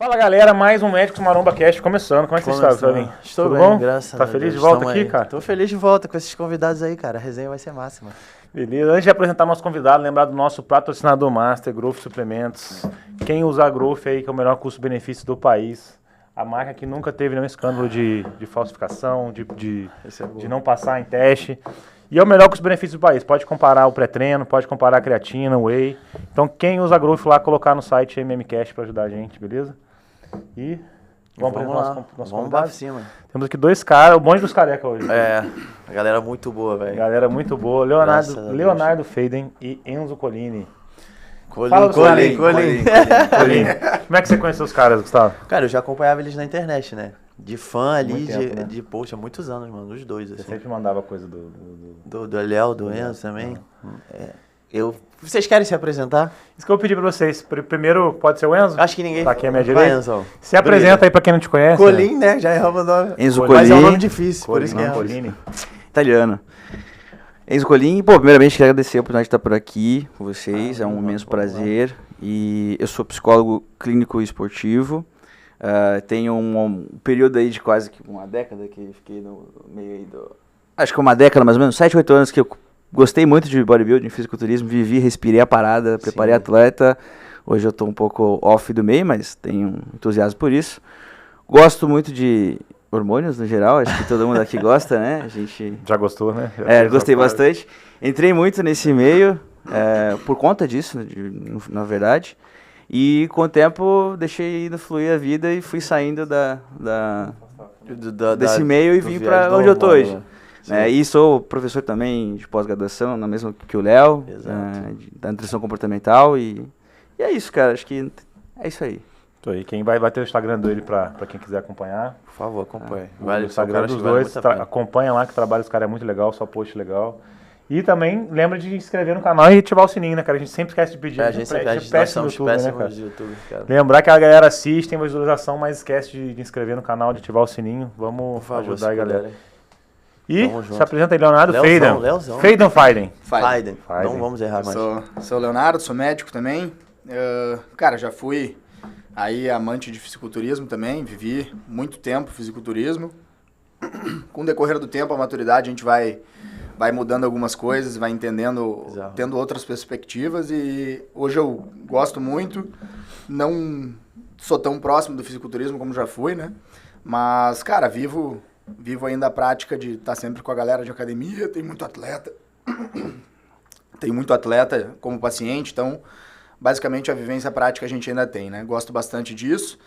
Fala galera, mais um Médicos Maromba Cast começando. Como é que você está, Flavinho? Estou Tudo bem, bom? graças a Tá Deus. feliz de volta aqui, aí. cara? Tô feliz de volta com esses convidados aí, cara. A resenha vai ser máxima. Beleza, antes de apresentar nosso convidado, lembrar do nosso patrocinador master, Growth Suplementos. Quem usa a Growth aí, que é o melhor custo-benefício do país. A marca que nunca teve nenhum escândalo de falsificação, de não passar em teste. E é o melhor custo-benefício do país. Pode comparar o pré-treino, pode comparar a creatina, o whey. Então quem usa a Growth lá, colocar no site MMCast para ajudar a gente, beleza? E vamos apresentar nosso convidado. Cima. Temos aqui dois caras, o bonde dos careca hoje. É, a galera muito boa, velho. Galera muito boa. Leonardo Faden e Enzo Colini. Colin. Como é que você conheceu os caras, Gustavo? Cara, eu já acompanhava eles na internet, né? De fã ali, Muito tempo, né? de post há muitos anos, mano. Os dois, Você assim. sempre mandava coisa do... Do Léo, do Enzo também. Vocês querem se apresentar? Isso que eu pedi pra vocês. Primeiro, pode ser o Enzo? Acho que ninguém... Tá aqui à minha Vai, direita. Enzo. Se apresenta aí pra quem não te conhece. Colin, né? Já errava o nome. Enzo Mas é um Colin. nome difícil, por isso que é. Colini. Italiano. Enzo Colin, pô, primeiramente quero agradecer a oportunidade de estar por aqui com vocês, é um imenso prazer. E eu sou psicólogo clínico e esportivo. Tenho um período aí de quase que uma década que fiquei no meio aí do... Acho que uma década mais ou menos, 7, 8 anos que eu gostei muito de bodybuilding, fisiculturismo, vivi, respirei a parada, preparei atleta. Hoje eu tô um pouco off do meio, mas tenho um entusiasmo por isso. Gosto muito de hormônios no geral, acho que todo mundo aqui gosta, né? A gente... Já gostou, né? Gostei bastante. Entrei muito nesse meio por conta disso, na verdade. E com o tempo deixei fluir a vida e fui saindo desse meio e vim para onde eu tô hoje. E sou professor também de pós-graduação, na mesma que o Léo, da nutrição comportamental. E é isso, cara. Acho que é isso aí. Tô aí. Quem vai ter o Instagram dele pra quem quiser acompanhar. Por favor, acompanhe. O Instagram dos dois, acompanha lá que o trabalho dos caras é muito legal, só post legal. E também lembra de se inscrever no canal e ativar o sininho, né, cara? A gente sempre esquece de pedir. A gente péssimo no YouTube, né, cara? YouTube, cara. Lembrar que a galera assiste, tem visualização, mas esquece de inscrever no canal, de ativar o sininho. Vamos ajudar a galera. E se apresenta aí, Leonardo Faden. Leozão. Faden. Não vamos errar mais. Sou o Leonardo, sou médico também. Cara, já fui aí amante de fisiculturismo também, vivi muito tempo fisiculturismo. Com o decorrer do tempo, a maturidade, a gente vai mudando algumas coisas, vai entendendo, tendo outras perspectivas, e hoje eu gosto muito, não sou tão próximo do fisiculturismo como já fui, né? Mas, cara, vivo ainda a prática de estar sempre com a galera de academia, tem muito atleta como paciente, então, basicamente, a vivência prática a gente ainda tem, né? Gosto bastante disso,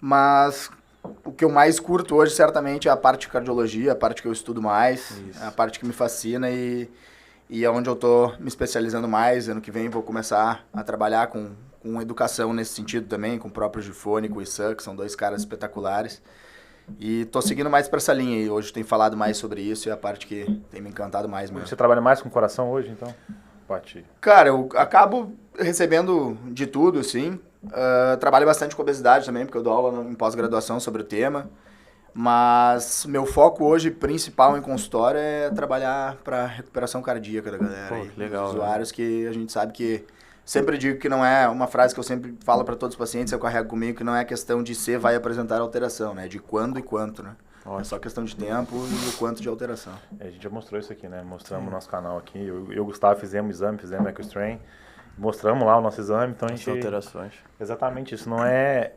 mas o que eu mais curto hoje, certamente, é a parte de cardiologia, a parte que eu estudo mais, é a parte que me fascina e é onde eu tô me especializando mais. Ano que vem vou começar a trabalhar com educação nesse sentido também, com o próprio Gifone, com o Issan, que são dois caras espetaculares. E tô seguindo mais para essa linha e hoje tenho falado mais sobre isso e é a parte que tem me encantado mais mesmo. Você trabalha mais com o coração hoje, então? Cara, eu acabo recebendo de tudo, assim. Trabalho bastante com obesidade também, porque eu dou aula em pós-graduação sobre o tema. Mas meu foco hoje, principal em consultório, é trabalhar para recuperação cardíaca da galera. Pô, que legal, dos usuários, né? Que a gente sabe que... Sempre digo que não é uma frase que eu sempre falo para todos os pacientes, eu carrego comigo, que não é questão de se vai apresentar alteração, né? De quando e quanto, né? É só questão de tempo e o quanto de alteração. A gente já mostrou isso aqui, né? Mostramos no nosso canal aqui. Eu e o Gustavo fizemos exame, fizemos EcoStrain. Mostramos lá o nosso exame, então a gente... alterações. Exatamente isso. Não é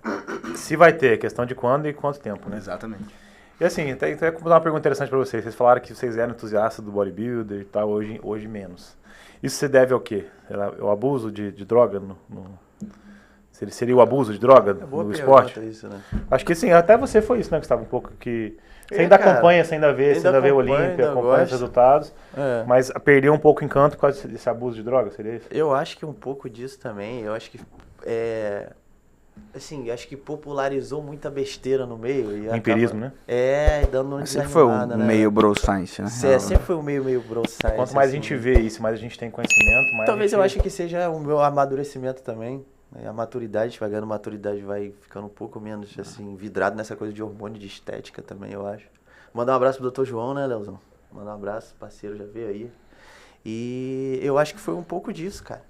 se vai ter, é questão de quando e quanto tempo, né? Exatamente. E assim, até vou dar uma pergunta interessante para vocês. Vocês falaram que vocês eram entusiastas do bodybuilder e tal, hoje menos. Isso se deve ao quê? O abuso de droga Seria o abuso de droga no esporte? Isso, né? Acho que sim, até você foi isso, né, Gustavo? Um pouco que... Você ainda acompanha, você ainda vê o Olímpia, acompanha os resultados, mas perdeu um pouco o encanto por causa desse abuso de droga, seria isso? Eu acho que um pouco disso também, eu acho que assim, acho que popularizou muita besteira no meio. E empirismo, né? Dando uma sempre foi um né? meio bro science, né? Sempre foi um meio bro science. Quanto mais assim, a gente vê isso, mais a gente tem conhecimento, mais talvez eu acho que seja o meu amadurecimento também. A maturidade, vai ganhando maturidade, vai ficando um pouco menos, assim, vidrado nessa coisa de hormônio, de estética também, eu acho. Mandar um abraço pro Dr. João, né, Leozão? Mandar um abraço, parceiro, já veio aí. E eu acho que foi um pouco disso, cara.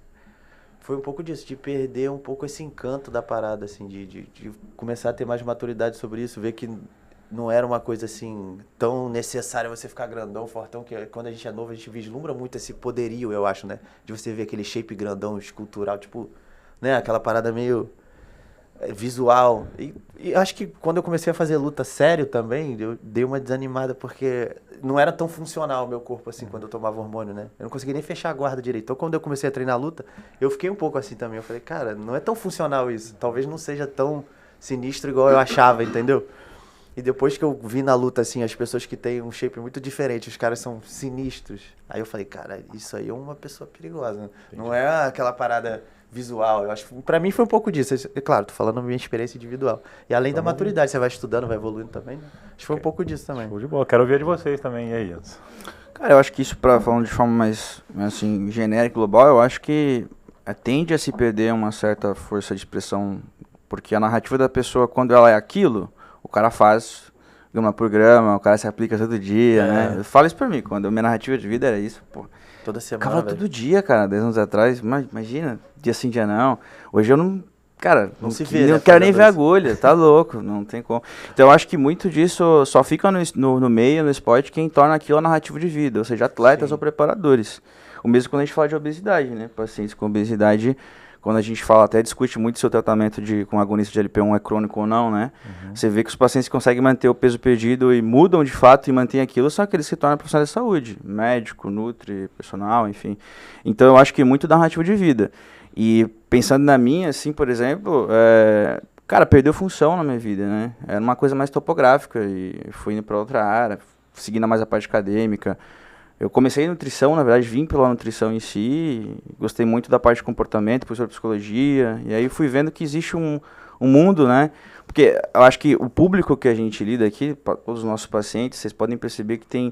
foi um pouco disso, de perder um pouco esse encanto da parada, assim, de começar a ter mais maturidade sobre isso, ver que não era uma coisa, assim, tão necessária você ficar grandão, fortão, que quando a gente é novo, a gente vislumbra muito esse poderio, eu acho, né? De você ver aquele shape grandão, escultural, tipo, né? Aquela parada meio visual. E acho que quando eu comecei a fazer luta sério também, eu dei uma desanimada, porque não era tão funcional o meu corpo, assim, quando eu tomava hormônio, né? Eu não conseguia nem fechar a guarda direito. Então, quando eu comecei a treinar luta, eu fiquei um pouco assim também. Eu falei, cara, não é tão funcional isso. Talvez não seja tão sinistro igual eu achava, entendeu? E depois que eu vi na luta, assim, as pessoas que têm um shape muito diferente, os caras são sinistros. Aí eu falei, cara, isso aí é uma pessoa perigosa, né? Não é aquela parada visual. Eu acho que pra mim foi um pouco disso. É claro, tô falando da minha experiência individual. E além da maturidade, você vai estudando, vai evoluindo também, né? Acho que foi um pouco disso também. Show de bola. Quero ouvir de vocês também. E aí, Enzo? Cara, eu acho que isso, falando de forma mais, assim, genérica e global, eu acho que tende a se perder uma certa força de expressão, porque a narrativa da pessoa, quando ela é aquilo, o cara faz grama por grama, o cara se aplica todo dia, né? Eu falo isso pra mim, quando a minha narrativa de vida era isso, pô. Toda semana, Ficava todo dia, cara, 10 anos atrás, imagina, dia sim, dia não. Hoje eu não, cara, não se vê, não quero nem ver agulha, tá louco, não tem como. Então eu acho que muito disso só fica no meio, no esporte, quem torna aquilo a narrativa de vida, ou seja, atletas ou preparadores. O mesmo quando a gente fala de obesidade, né? Pacientes com obesidade, quando a gente fala, até discute muito se o tratamento com agonista de LP1 é crônico ou não, né? Você vê que os pacientes que conseguem manter o peso perdido e mudam de fato e mantêm aquilo, são aqueles que se tornam profissionais de saúde, médico, nutri, personal, enfim. Então eu acho que muito da narrativa de vida. E pensando na minha, assim, por exemplo, cara, perdeu função na minha vida, né? Era uma coisa mais topográfica e fui indo para outra área, seguindo mais a parte acadêmica. Eu comecei em nutrição, na verdade, vim pela nutrição em si, gostei muito da parte de comportamento, depois de psicologia, e aí fui vendo que existe um mundo, né? Porque eu acho que o público que a gente lida aqui, todos os nossos pacientes, vocês podem perceber que tem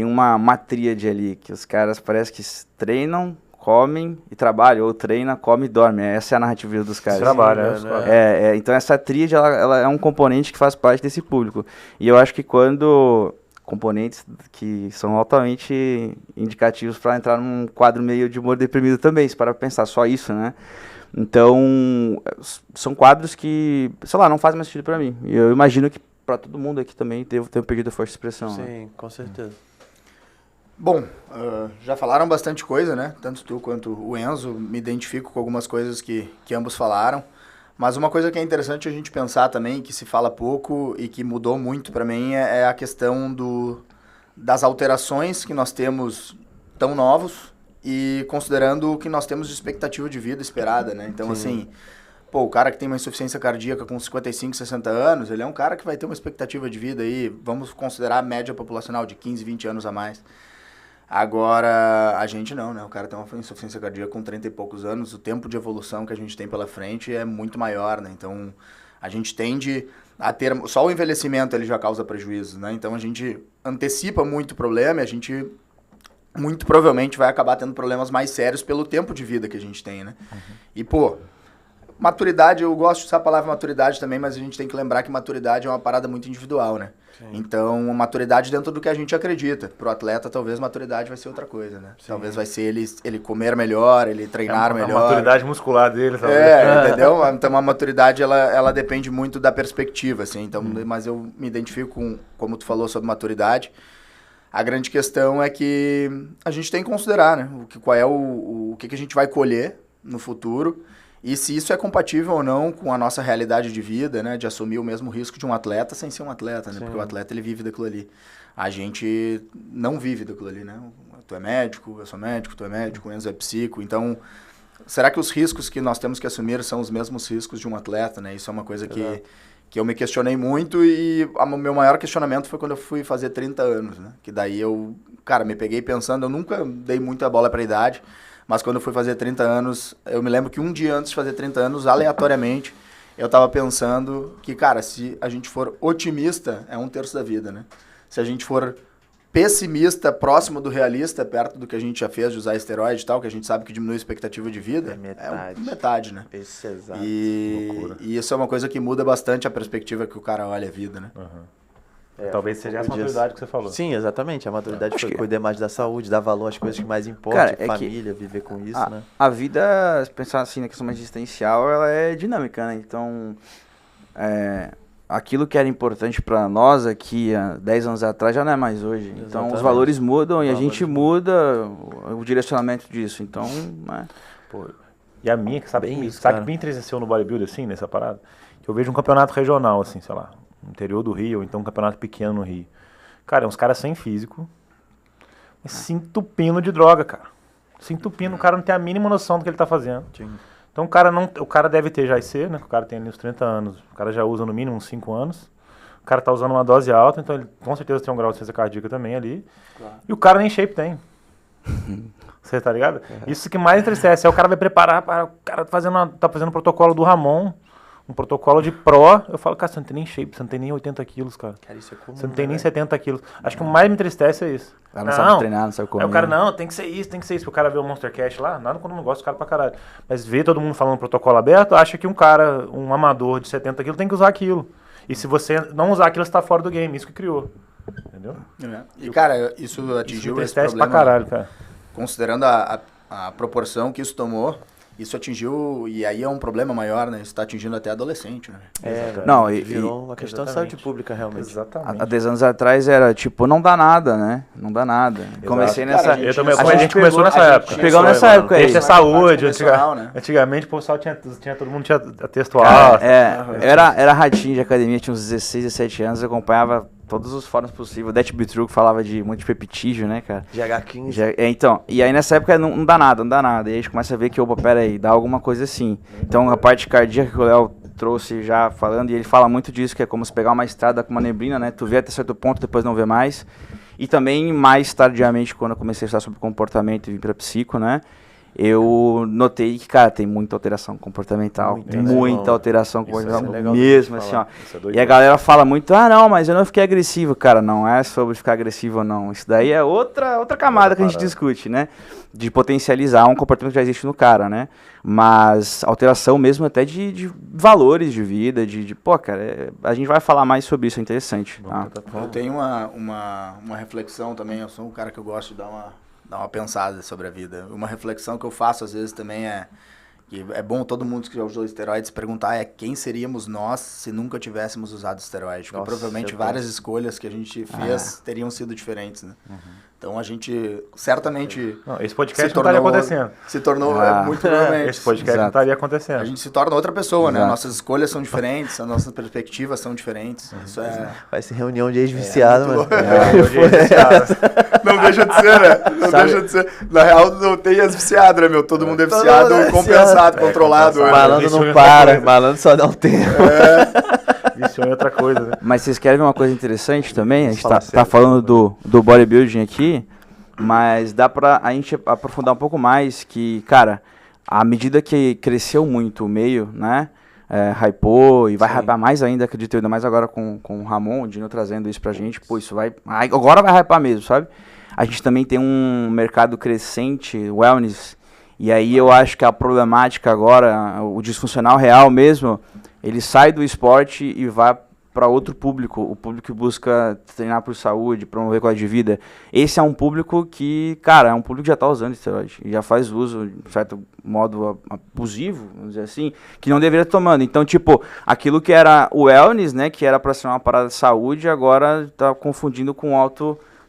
uma tríade ali, que os caras parece que treinam, comem e trabalham, ou treina, come e dorme. Essa é a narrativa dos caras. Trabalha, né? Então essa tríade, ela é um componente que faz parte desse público. E eu acho que quando componentes que são altamente indicativos para entrar num quadro meio de humor deprimido também, se parar para pensar só isso, né? Então, são quadros que, sei lá, não fazem mais sentido para mim. E eu imagino que para todo mundo aqui também devo ter perdido a força de expressão. Sim, né? com certeza. Bom, já falaram bastante coisa, né? Tanto tu quanto o Enzo, me identifico com algumas coisas que ambos falaram. Mas uma coisa que é interessante a gente pensar também, que se fala pouco e que mudou muito para mim, é a questão das alterações que nós temos tão novos e considerando o que nós temos de expectativa de vida esperada, né? Então, assim, pô, o cara que tem uma insuficiência cardíaca com 55, 60 anos, ele é um cara que vai ter uma expectativa de vida aí, vamos considerar a média populacional de 15, 20 anos a mais. Agora, a gente não, né? O cara tem uma insuficiência cardíaca com 30 e poucos anos, o tempo de evolução que a gente tem pela frente é muito maior, né? Então, a gente tende a ter... Só o envelhecimento ele já causa prejuízos, né? Então, a gente antecipa muito o problema e a gente muito provavelmente vai acabar tendo problemas mais sérios pelo tempo de vida que a gente tem, né? E, pô, maturidade, eu gosto de usar a palavra maturidade também, mas a gente tem que lembrar que maturidade é uma parada muito individual, né? Sim. Então, maturidade dentro do que a gente acredita. Pro atleta, talvez maturidade vai ser outra coisa, né? Sim. Talvez vai ser ele comer melhor, ele treinar melhor. A maturidade muscular dele, talvez. Entendeu? Então, a maturidade, ela depende muito da perspectiva, assim. Então, mas eu me identifico com, como tu falou sobre maturidade. A grande questão é que a gente tem que considerar, né? Qual é o que a gente vai colher no futuro. E se isso é compatível ou não com a nossa realidade de vida, né? De assumir o mesmo risco de um atleta sem ser um atleta, né? Sim. Porque o atleta, ele vive daquilo ali. A gente não vive daquilo ali, né? Tu é médico, eu sou médico, tu é médico, o Enzo é psico. Então, será que os riscos que nós temos que assumir são os mesmos riscos de um atleta, né? Isso é uma coisa que eu me questionei muito e o meu maior questionamento foi quando eu fui fazer 30 anos, né? Que daí eu, cara, me peguei pensando, eu nunca dei muita bola pra idade, mas quando eu fui fazer 30 anos, eu me lembro que um dia antes de fazer 30 anos, aleatoriamente, eu tava pensando que, cara, se a gente for otimista, é 1/3 da vida, né? Se a gente for pessimista, próximo do realista, perto do que a gente já fez de usar esteroide e tal, que a gente sabe que diminui a expectativa de vida, é metade, né? Isso é exato. E isso é uma coisa que muda bastante a perspectiva que o cara olha a vida, né? Talvez seja essa maturidade que você falou. Sim, exatamente. A maturidade Acho foi que- cuidar mais da saúde, dar valor às coisas que mais importam, Cara, tipo, é que família, viver com isso, né? A vida, se pensar assim na questão mais existencial, ela é dinâmica, né? Então, aquilo que era importante pra nós aqui há 10 anos atrás já não é mais hoje. Então, Exatamente. os valores mudam e a Os gente muda o direcionamento disso. Então, né? Pô, e a minha, que sabe, Bem isso, sabe cara. que me entristeceu no bodybuilder, assim, nessa parada? Que eu vejo um campeonato regional, assim, sei lá, no interior do Rio, ou então um campeonato pequeno no Rio. Cara, é uns caras sem físico, mas se entupindo de droga, cara. Se entupindo, o cara não tem a mínima noção do que ele tá fazendo. Sim. Então o cara deve ter já IC, né? O cara tem ali uns 30 anos, o cara já usa no mínimo uns 5 anos. O cara tá usando uma dose alta, então ele com certeza tem um grau de ciência cardíaca também ali. Claro. E o cara nem shape tem. Você tá ligado? Isso que mais entristece. Aí o cara vai preparar para o cara tá fazendo o protocolo do Ramon, um protocolo de pro. Eu falo, cara, você não tem nem shape, você não tem nem 80 quilos, cara. Cara, isso é comum, Você não tem né, nem velho? 70 quilos. Acho que o mais me entristece é isso. O cara não sabe treinar, não sabe comer. Aí o cara, não, tem que ser isso, tem que ser isso. O cara vê o Monster Cash lá, nada quando não gosta do cara pra caralho. Mas vê todo mundo falando protocolo aberto, acha que um cara, um amador de 70 quilos tem que usar aquilo. E se você não usar aquilo, você tá fora do game. Isso que criou. Entendeu? E, cara, isso Isso me atingiu esse entristece pra problema. caralho, cara. Considerando a proporção que isso tomou, isso atingiu, e aí é um problema maior, né? Isso tá atingindo até adolescente, né? Não, Virou uma questão de saúde Exatamente. pública, realmente. Exatamente. Há 10 anos atrás era tipo, não dá nada, né? Não dá nada. Comecei Cara, nessa. Eu também, a gente começou nessa época. Pegou nessa época aí. Esse é saúde. Convencional, né? Antigamente o pessoal todo mundo tinha textual. Eu era ratinho de academia, tinha uns 16, 17 anos, eu acompanhava todos os fóruns possíveis. O Det Bitruco falava de muito de peptígio, né, cara? GH15. Então, e aí nessa época não dá nada. E aí a gente começa a ver que, opa, pera aí, dá alguma coisa assim. Então a parte cardíaca que o Léo trouxe já falando, e ele fala muito disso, que é como se pegar uma estrada com uma neblina, né? Tu vê até certo ponto, depois não vê mais. E também, mais tardiamente, quando eu comecei a estudar sobre comportamento e vim pra psico, né? Eu notei que, cara, tem muita alteração comportamental. Muita alteração comportamental legal mesmo, de assim, ó. Isso é doido. E a galera fala muito, não, mas eu não fiquei agressivo. Cara, não é sobre ficar agressivo ou não. Isso daí é outra camada que a gente discute, né? De potencializar um comportamento que já existe no cara, né? Mas alteração mesmo até de valores de vida, pô, cara, a gente vai falar mais sobre isso, é interessante. Tá? Eu tenho uma reflexão também, eu sou um cara que eu gosto de dar uma pensada sobre a vida. Uma reflexão que eu faço às vezes também é que é bom todo mundo que já usou esteroides perguntar quem seríamos nós se nunca tivéssemos usado esteroide. Porque provavelmente várias escolhas que a gente fez teriam sido diferentes, né? Então a gente certamente Não, esse podcast não estaria acontecendo. Se tornou muito provavelmente. Esse podcast não estaria acontecendo. A gente se torna outra pessoa, né? Nossas escolhas são diferentes, as nossas perspectivas são diferentes. Isso é... Vai ser reunião de ex-viciado, mano. Não deixa de ser, né? Não deixa de ser. Na real, não tem as viciadas, né, meu? Todo mundo é viciado, compensado, controlado. Malandro Isso é não outra para, coisa. malandro só dá um tempo. Isso é outra coisa, né? Mas vocês querem ver uma coisa interessante também? A gente falar tá sério, falando do bodybuilding aqui, mas dá pra a gente aprofundar um pouco mais que, cara, à medida que cresceu muito o meio, né? Hypou e vai hypar mais ainda, acredito eu, ainda mais agora com o Ramon, o Dino trazendo isso pra gente. Pô, isso vai... Agora vai hypar mesmo, sabe? A gente também tem um mercado crescente, wellness, e aí eu acho que a problemática agora, o disfuncional real mesmo, ele sai do esporte e vai para outro público, o público que busca treinar por saúde, promover qualidade de vida. Esse é um público que, cara, é um público que já está usando esteroide, já faz uso, de certo modo, abusivo, vamos dizer assim, que não deveria estar tomando. Então, tipo, aquilo que era o wellness, né, que era para ser uma parada de saúde, agora está confundindo com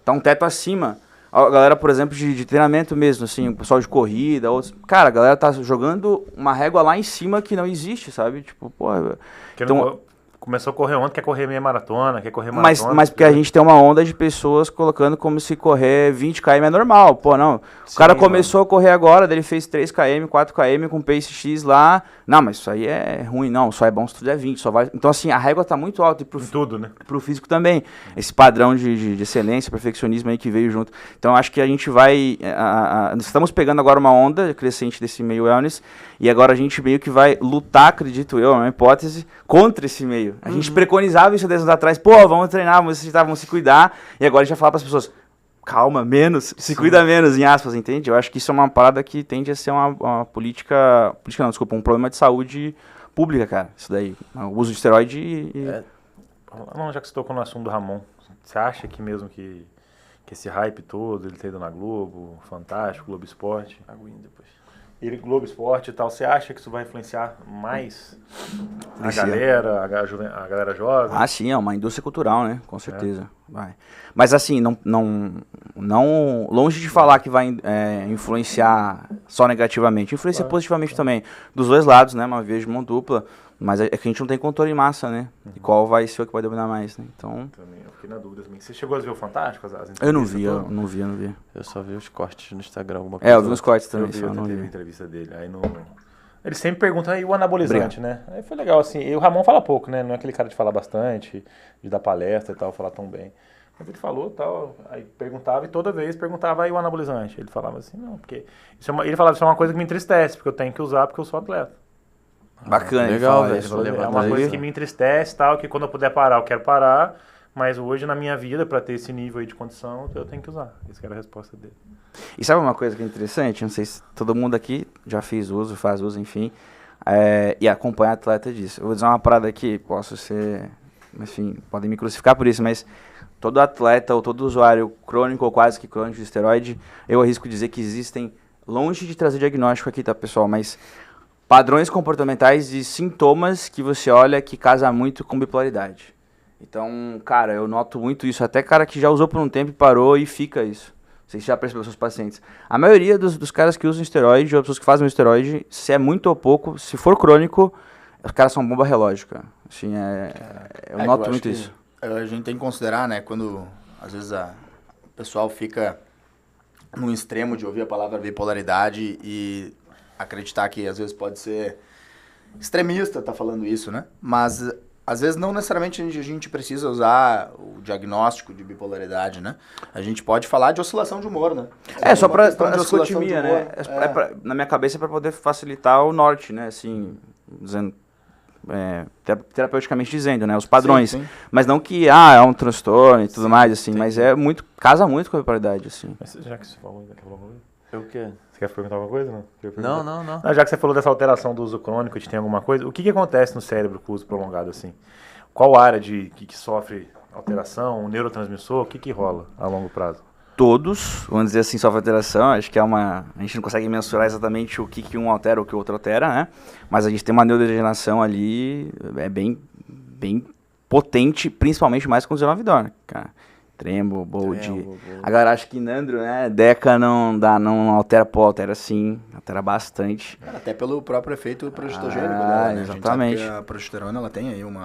tá um teto acima. A galera, por exemplo, de treinamento mesmo, assim, o pessoal de corrida, outros... Cara, a galera tá jogando uma régua lá em cima que não existe, sabe? Tipo, porra... Então, começou a correr ontem, quer correr meia maratona, quer correr maratona. Mas porque a gente tem uma onda de pessoas colocando como se correr 20 km é normal. Pô, não. O cara começou a correr agora, daí ele fez 3 km, 4 km com pace X lá. Não, mas isso aí é ruim, não. Só é bom se tu der 20. Só vai... Então, assim, a régua tá muito alta. E tudo, né? Pro físico também. Esse padrão de excelência, perfeccionismo aí que veio junto. Então, acho que a gente vai... estamos pegando agora uma onda crescente desse meio wellness. E agora a gente meio que vai lutar, acredito eu, é uma hipótese, contra esse meio. A gente preconizava isso 10 anos atrás. Pô, vamos treinar, vamos se cuidar. E agora a gente vai falar para as pessoas, calma, menos, se cuida menos, em aspas, entende? Eu acho que isso é uma parada que tende a ser uma política não, desculpa, um problema de saúde pública, cara. Isso daí, o uso de esteroide Não, já que você tocou no assunto do Ramon, você acha que mesmo que esse hype todo, ele ter ido na Globo, Fantástico, Globo Esporte, Aguinha depois. ele Globo Esporte e tal, você acha que isso vai influenciar mais a Influencia. galera, a galera jovem? Ah, sim, é uma indústria cultural, né? Com certeza. Vai. Mas assim, não longe de falar que vai influenciar só negativamente, influencia positivamente também. Dos dois lados, né? Uma via de mão dupla. Mas é que a gente não tem controle em massa, né? E qual vai ser o que vai dominar mais, né? Então. Também, eu fiquei na dúvida também. Você chegou a ver o Fantástico? Eu não entrevistas vi, todas? eu não vi. Eu só vi os cortes no Instagram, alguma coisa. Eu vi uns cortes Eu também, vi, só eu não teve a vi. entrevista dele. Aí no... Ele sempre pergunta, e o anabolizante, né? Aí foi legal, assim. E o Ramon fala pouco, né? Não é aquele cara de falar bastante, de dar palestra e tal, falar tão bem. Mas ele falou tal, aí perguntava e toda vez perguntava, aí o anabolizante? Ele falava assim, não, porque... ele falava, isso é uma coisa que me entristece, porque eu tenho que usar porque eu sou atleta. Bacana, legal, ele velho. fala isso. É uma coisa que me entristece tal, que quando eu puder parar, eu quero parar. Mas hoje na minha vida, pra ter esse nível aí de condição, eu tenho que usar. Essa que era a resposta dele. E sabe uma coisa que é interessante? Não sei se todo mundo aqui já fez uso, faz uso, enfim. E acompanha atleta disso. Eu vou dizer uma parada aqui, posso ser... Enfim, podem me crucificar por isso, mas todo atleta ou todo usuário crônico ou quase que crônico de esteroide, eu arrisco dizer que existem, longe de trazer diagnóstico aqui, tá, pessoal? Mas padrões comportamentais e sintomas que você olha que casa muito com bipolaridade. Então, cara, eu noto muito isso. Até cara que já usou por um tempo e parou e fica isso. Vocês já perceberam seus pacientes. A maioria dos caras que usam esteroide, ou pessoas que fazem esteroide, se é muito ou pouco, se for crônico, os caras são bomba relógio, cara. Assim, eu noto muito isso. A gente tem que considerar, né, quando às vezes o pessoal fica num extremo de ouvir a palavra bipolaridade e acreditar que às vezes pode ser extremista tá falando isso, né? Mas às vezes não necessariamente a gente precisa usar o diagnóstico de bipolaridade, né? A gente pode falar de oscilação de humor, né? Só pra questão de oscilação de dicotomia, humor. né? Na minha cabeça é pra poder facilitar o norte, né? Assim, dizendo, terapeuticamente dizendo, né? Os padrões. Sim, sim. Mas não que, é um transtorno e tudo mais, assim. Mas casa muito com a bipolaridade, assim. Mas já que você falou, O quê? você quer perguntar alguma coisa? Não? Não. Já que você falou dessa alteração do uso crônico, de tem alguma coisa, o que acontece no cérebro com o uso prolongado assim? Qual área que sofre alteração, o neurotransmissor, o que rola a longo prazo? Todos, vamos dizer assim, sofrem alteração. Acho que a gente não consegue mensurar exatamente o que um altera ou o que o outro altera, né? Mas a gente tem uma neurodegeneração ali, bem potente, principalmente mais com o 19 Dor, cara. Trembo, Bold. A galera acha que Nandro, né? Deca não altera, altera sim, altera bastante. Até pelo próprio efeito progestogênico dela, né? Exatamente. A gente sabe que a progesterona, ela tem aí uma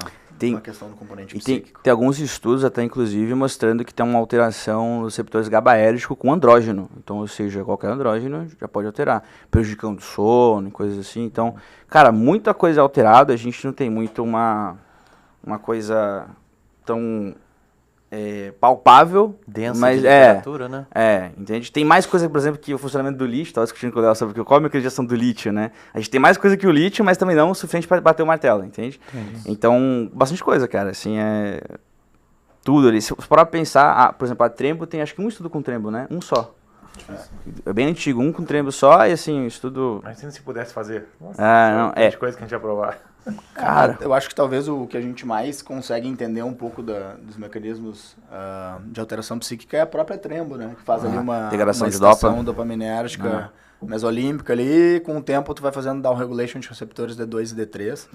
questão do componente e psíquico. tem alguns estudos até, inclusive, mostrando que tem uma alteração nos receptores GABAérgicos com andrógeno. Então, ou seja, qualquer andrógeno já pode alterar, prejudicando o sono e coisas assim. Então, cara, muita coisa alterada, a gente não tem muito uma coisa tão palpável, Densa mas de literatura, né? Entende? Tem mais coisa, por exemplo, que o funcionamento do lítio, estava discutindo com o Léo sobre qual a mecanismo do lítio, né? A gente tem mais coisa que o lítio, mas também não o suficiente para bater o martelo, entende? Então, bastante coisa, cara, assim, tudo ali. Se for para pensar, por exemplo, a Trembo tem acho que um estudo com Trembo, né? Um só. É bem antigo, um com Trembo só, e assim, um estudo... Imagina se pudesse fazer. Nossa, não, coisa que a gente ia provar. Cara, eu acho que talvez o que a gente mais consegue entender um pouco dos mecanismos de alteração psíquica é a própria Trembo, né? Que faz ali uma degradação de estação dopaminérgica mesolímbica ali, e com o tempo tu vai fazendo down regulation de receptores D2 e D3.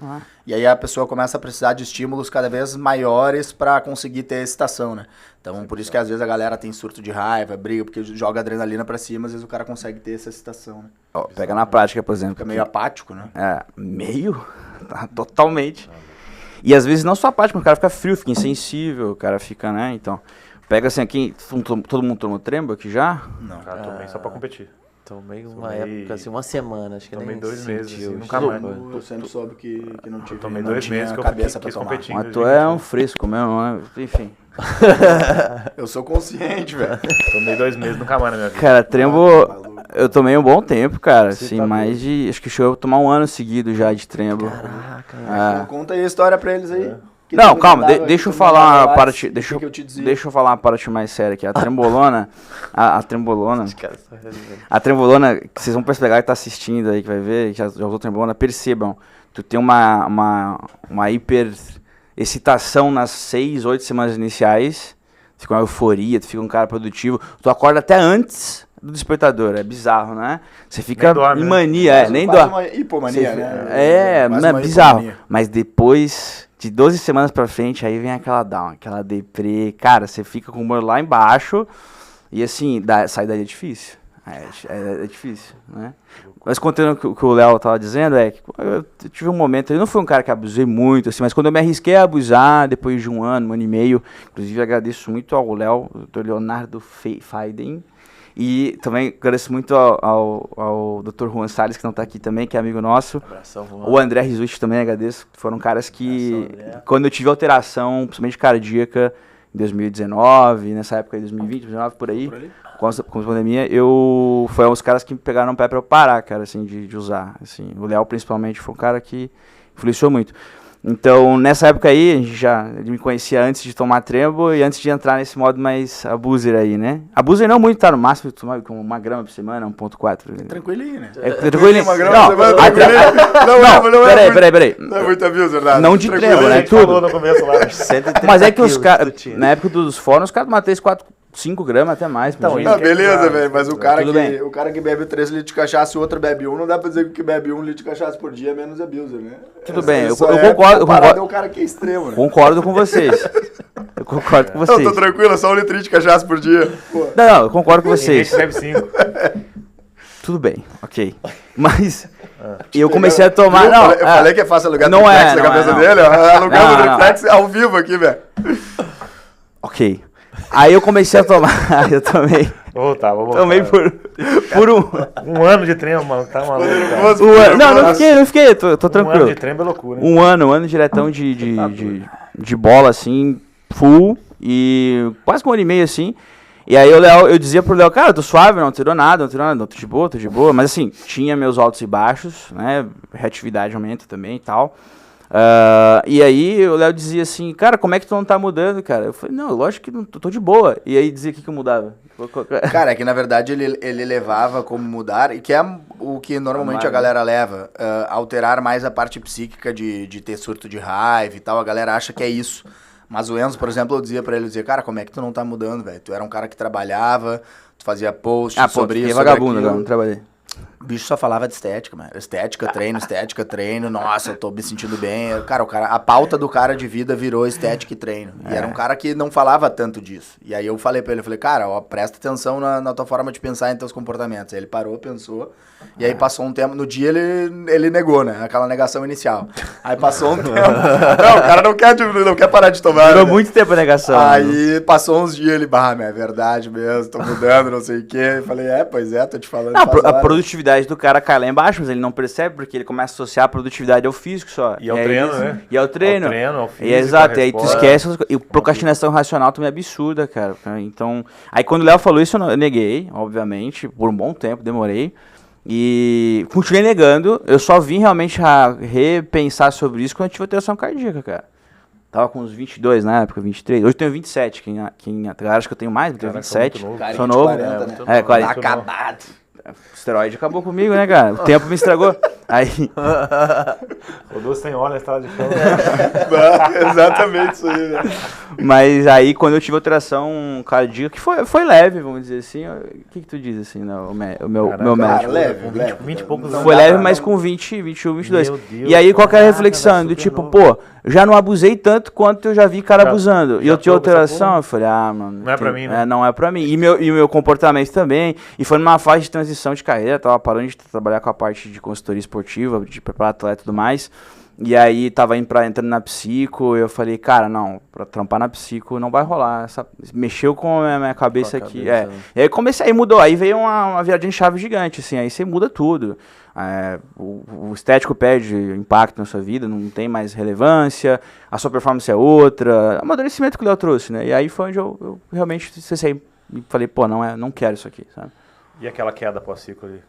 E aí a pessoa começa a precisar de estímulos cada vez maiores para conseguir ter excitação, né? Então, por isso que às vezes a galera tem surto de raiva, briga, porque joga adrenalina para cima, às vezes o cara consegue ter essa excitação, né? Pega na prática, por exemplo. Fica meio apático, né? Meio? Totalmente. E às vezes não só apático, o cara fica frio, fica insensível, o cara fica, né? Então, pega assim aqui, todo mundo tomou Trembo aqui já? Não. Cara, tomei só pra competir. Tomei época, assim, uma semana, acho que tomei nem 2 meses, sentiu. assim, nunca mais. Eu sempre soube que não tive. Tomei não 2 tinha meses que eu cabeça pra quis tomar. competir. Mas tu é um fresco mesmo, né? Enfim. Eu sou consciente, velho. Tomei 2 meses, nunca mais na minha vida. Cara, Trembo, eu tomei um bom tempo, cara. Você Assim, tá mais de. Acho que chegou a tomar um ano seguido já de Trembo. Caraca, Conta aí a história pra eles aí. Que Não, tu calma, mandava, deixa eu tu falar mandava uma lá, parte. o que eu te dizia. Deixa eu falar uma parte mais séria aqui. A Trembolona. a Trembolona. os caras só resolvendo. A Trembolona, que vocês vão perceber que tá assistindo aí, que vai ver, que já usou Trembolona, percebam. Tu tem uma hiper excitação nas 6, 8 semanas iniciais, fica uma euforia, tu fica um cara produtivo, tu acorda até antes do despertador, é bizarro, né? Você fica dorme, em né? mania, nem Quase dorme. uma hipomania, né? Não Quase é uma bizarro. hipomania. Mas depois de 12 semanas pra frente, aí vem aquela down, aquela deprê. Cara, você fica com o humor lá embaixo e assim, sair daí é difícil. É difícil, né? Mas contando o que o Léo tava dizendo, que eu tive um momento, eu não fui um cara que abusei muito, assim, mas quando eu me arrisquei a abusar, depois de um ano e meio, inclusive agradeço muito ao Léo, o Dr. Leonardo Faiden, e também agradeço muito ao Dr. Juan Salles, que não está aqui também, que é amigo nosso. Abração, Juan. O André Rizucci também agradeço. Foram caras que, Abração, quando eu tive alteração, principalmente cardíaca, em 2019, nessa época de 2020, 2019, por aí, com a pandemia, foi uns caras que me pegaram no pé para eu parar, cara, assim, de usar. Assim. O Léo, principalmente, foi um cara que influenciou muito. Então, nessa época aí, ele me conhecia antes de tomar trembo e antes de entrar nesse modo mais abuser aí, né? Abuser não muito, tá no máximo, tomar com 1 grama por semana, 1.4. Tranquilinho, né? Tranquilinho. Uma grama por semana, tranquilinho. Peraí. Não é muito abuser, verdade. Não de trembo, né? Falou no começo lá. 130 Mas é que os quilos caras, tu tinha. na época dos fóruns, os caras tomam 3, 4, 5 gramas até mais. Então, imagina. Não, beleza, velho, mas o cara, Tudo bem. o cara que bebe 3 litros de cachaça e o outro bebe 1, não dá pra dizer que o que bebe 1 litro de cachaça por dia é menos abuser, né? Tudo bem, eu Só concordo. comparado ao cara que é extremo, né? Concordo com vocês. Eu concordo com vocês. Não, tô tranquilo, só 1 litro de cachaça por dia. Pô. Não, eu concordo com Tem vocês. gente que bebe 5. Tudo bem, ok. Mas eu comecei a tomar. Viu? Não, Eu falei que é fácil alugar não triplex é, na não cabeça é, não. dele, ó. Alugamos Não, o não. triplex ao vivo aqui, velho. ok. Aí eu comecei a tomar. Eu tomei. Vamos voltar. Tomei por um. Um ano de trem, mano. Tá maluco, cara. Nervoso, Não fiquei, tô Um ano tranquilo. de trem é loucura, hein? Um ano diretão de bola, assim, full, e quase com 1 ano e meio, assim. E aí eu dizia pro Léo, cara, eu tô suave, não tirou nada, tô de boa. Mas assim, tinha meus altos e baixos, né, reatividade aumenta também e tal. E aí o Léo dizia assim, cara, como é que tu não tá mudando, cara? Eu falei, não, lógico que não, tô de boa. E aí dizia que eu mudava. Cara, é que na verdade ele levava como mudar, e que é o que normalmente a galera leva, alterar mais a parte psíquica de ter surto de raiva e tal, a galera acha que é isso. Mas o Enzo, por exemplo, eu dizia pra ele, cara, como é que tu não tá mudando, velho? Tu era um cara que trabalhava, tu fazia post sobre isso, sobre vagabundo aquilo. agora, não trabalhei. O bicho só falava de estética, mano. Estética, treino. Nossa, eu tô me sentindo bem. Cara, a pauta do cara de vida virou estética e treino. E era um cara que não falava tanto disso. E aí eu falei pra ele, cara, ó, presta atenção na tua forma de pensar em teus comportamentos. Aí ele parou, pensou. E aí passou um tempo, no dia ele negou, né? Aquela negação inicial. Aí passou um tempo. Não, o cara não quer parar de tomar. Durou né? muito tempo a negação. Aí passou uns dias, ele, é verdade mesmo, tô mudando, não sei o quê. Eu falei, pois é, tô te falando. Não, faz a horas. produtividade do cara cai lá embaixo, mas ele não percebe, porque ele começa a associar a produtividade ao físico só. E ao treino, isso, né? E ao treino. Ao treino, ao físico, E exato, à e aí tu resposta. esquece, e procrastinação racional também é absurda, cara. Então, aí quando o Léo falou isso, eu neguei, obviamente, por um bom tempo, demorei. E continuei negando, eu só vim realmente a repensar sobre isso quando eu tive alteração cardíaca, cara. Tava com uns 22 na época, 23. Hoje eu tenho 27, quem acha que eu tenho mais, eu tenho Caraca, 27. muito novo. Carinha Sou de novo. 40, né? É, 40. Tá acabado. O esteroide acabou comigo, né, cara? O tempo me estragou. Aí, Rodou sem óleo na estrada de chão. Exatamente isso aí, né? mas aí quando eu tive alteração cardíaca, que foi leve, vamos dizer assim. O que tu diz assim, né, o meu Caraca, médico? leve, Com leve. 20 e poucos Não anos. Foi dá leve, pra- mas não- com 20, 21, 22. Meu Deus, E aí qual que é a caraca, reflexão? velho, Do super tipo, novo. pô, já não abusei tanto quanto eu já vi cara Já- abusando. E já eu tinha tô com essa alteração, porra? eu falei, mano. Não é pra mim, né? Não é pra mim. E o meu comportamento também. E foi numa fase de transição de carreira, tava parando de trabalhar com a parte de consultoria esportiva, de preparar atleta e tudo mais. E aí tava entrando na psico, eu falei, cara, não, pra trampar na psico não vai rolar. Mexeu com a minha cabeça Com a aqui. cabeça, né? E aí comecei, aí mudou, aí veio uma viradinha de chave gigante, assim, aí você muda tudo. O estético perde impacto na sua vida, não tem mais relevância, a sua performance é outra, amadurecimento que o Léo trouxe, né? E aí foi onde eu realmente cessei e falei, pô, não quero isso aqui, sabe? E aquela queda pós-ciclo ali?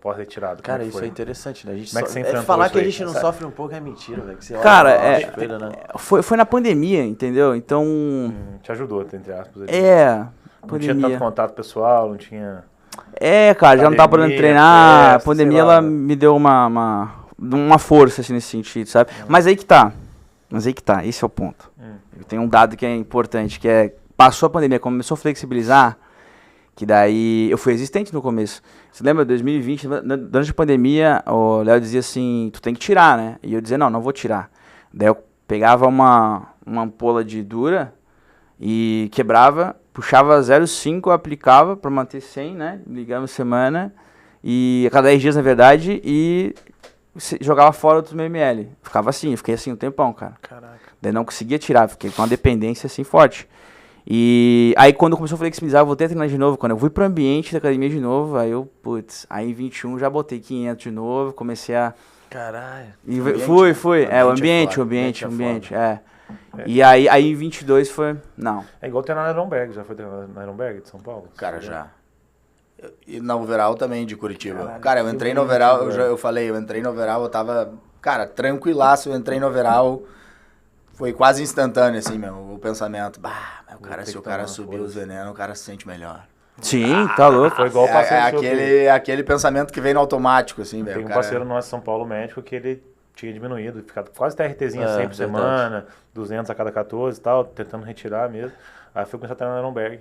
Pós-retirado? Cara, como é que isso foi? é interessante, né? A gente Como é que você só- enfrentou falar isso que a aí? gente não sofre um pouco é mentira, velho. que você olha Cara, no espelho, né? foi na pandemia, entendeu? Então, Te ajudou, entre aspas. Ali. Não tinha tanto pandemia. contato pessoal, não tinha... Cara, já não tava podendo Pandemia, treinar. festa, A pandemia, sei lá, ela né? me deu uma força, assim, nesse sentido, sabe? Mas aí que tá. Mas aí que tá, esse é o ponto. Eu tenho um dado que é importante, que é, passou a pandemia, começou a flexibilizar, que daí eu fui resistente no começo. Você lembra, 2020, durante a pandemia, o Léo dizia assim, tu tem que tirar, né? E eu dizia, não vou tirar. Daí eu pegava uma ampola de dura e quebrava, puxava 0,5, aplicava para manter 100, né? Ligava semana, e a cada 10 dias, na verdade, e jogava fora outros ml. Ficava assim, eu fiquei assim um tempão, cara. Caraca. Daí não conseguia tirar, fiquei com uma dependência assim forte. E aí quando começou a flexibilizar, eu voltei a treinar de novo. Quando eu fui pro ambiente da academia de novo, aí eu, aí em 21 já botei 500 de novo, comecei a... Caralho. E Ambiente, fui. né? O Ambiente ambiente, é foda. é. E aí em 22 foi... Não. É igual treinar na Ironberg. Já foi treinar na Ironberg de São Paulo? Cara, já. E na Overall também, de Curitiba. Caralho, Cara, eu que entrei no bonito, Overall, velho. eu falei, eu entrei no Overall, eu tava, cara, tranquilaço, eu entrei no Overall, foi quase instantâneo, assim, o pensamento. Bah, mas o cara, ter se o que cara tomar, subir os venenos, o cara se sente melhor. Sim, tá louco. Foi igual o parceiro seu Aquele pensamento que vem no automático, assim, velho. Tem um o cara- parceiro nosso em São Paulo, médico, que ele tinha diminuído, ficado quase TRTzinha 100 por verdade. semana, 200 a cada 14 e tal, tentando retirar mesmo. Aí foi começar a treinar na Ironberg.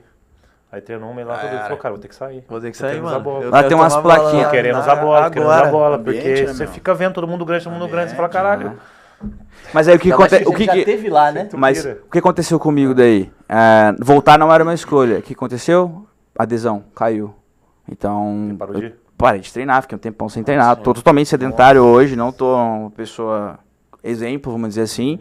Aí treinou um mês lá, todo ele falou, cara, vou ter que sair. Vou ter que Eu sair, quero usar mano. bola. Eu Lá quero tem umas tomar bola plaquinhas. lá Querendo na- usar bola, querendo agora. usar bola, Ambiente, porque né, você meu? fica vendo todo mundo grande, você fala, caraca, Mas aí o que Ainda mais acontece... a gente já teve lá, né? Mas pira. o que aconteceu comigo daí? Voltar não era uma escolha. O que aconteceu? Adesão, caiu. Então, Parou de eu ir? parei de treinar, fiquei um tempão sem treinar. Tô totalmente sedentário hoje, não tô uma pessoa exemplo, vamos dizer assim.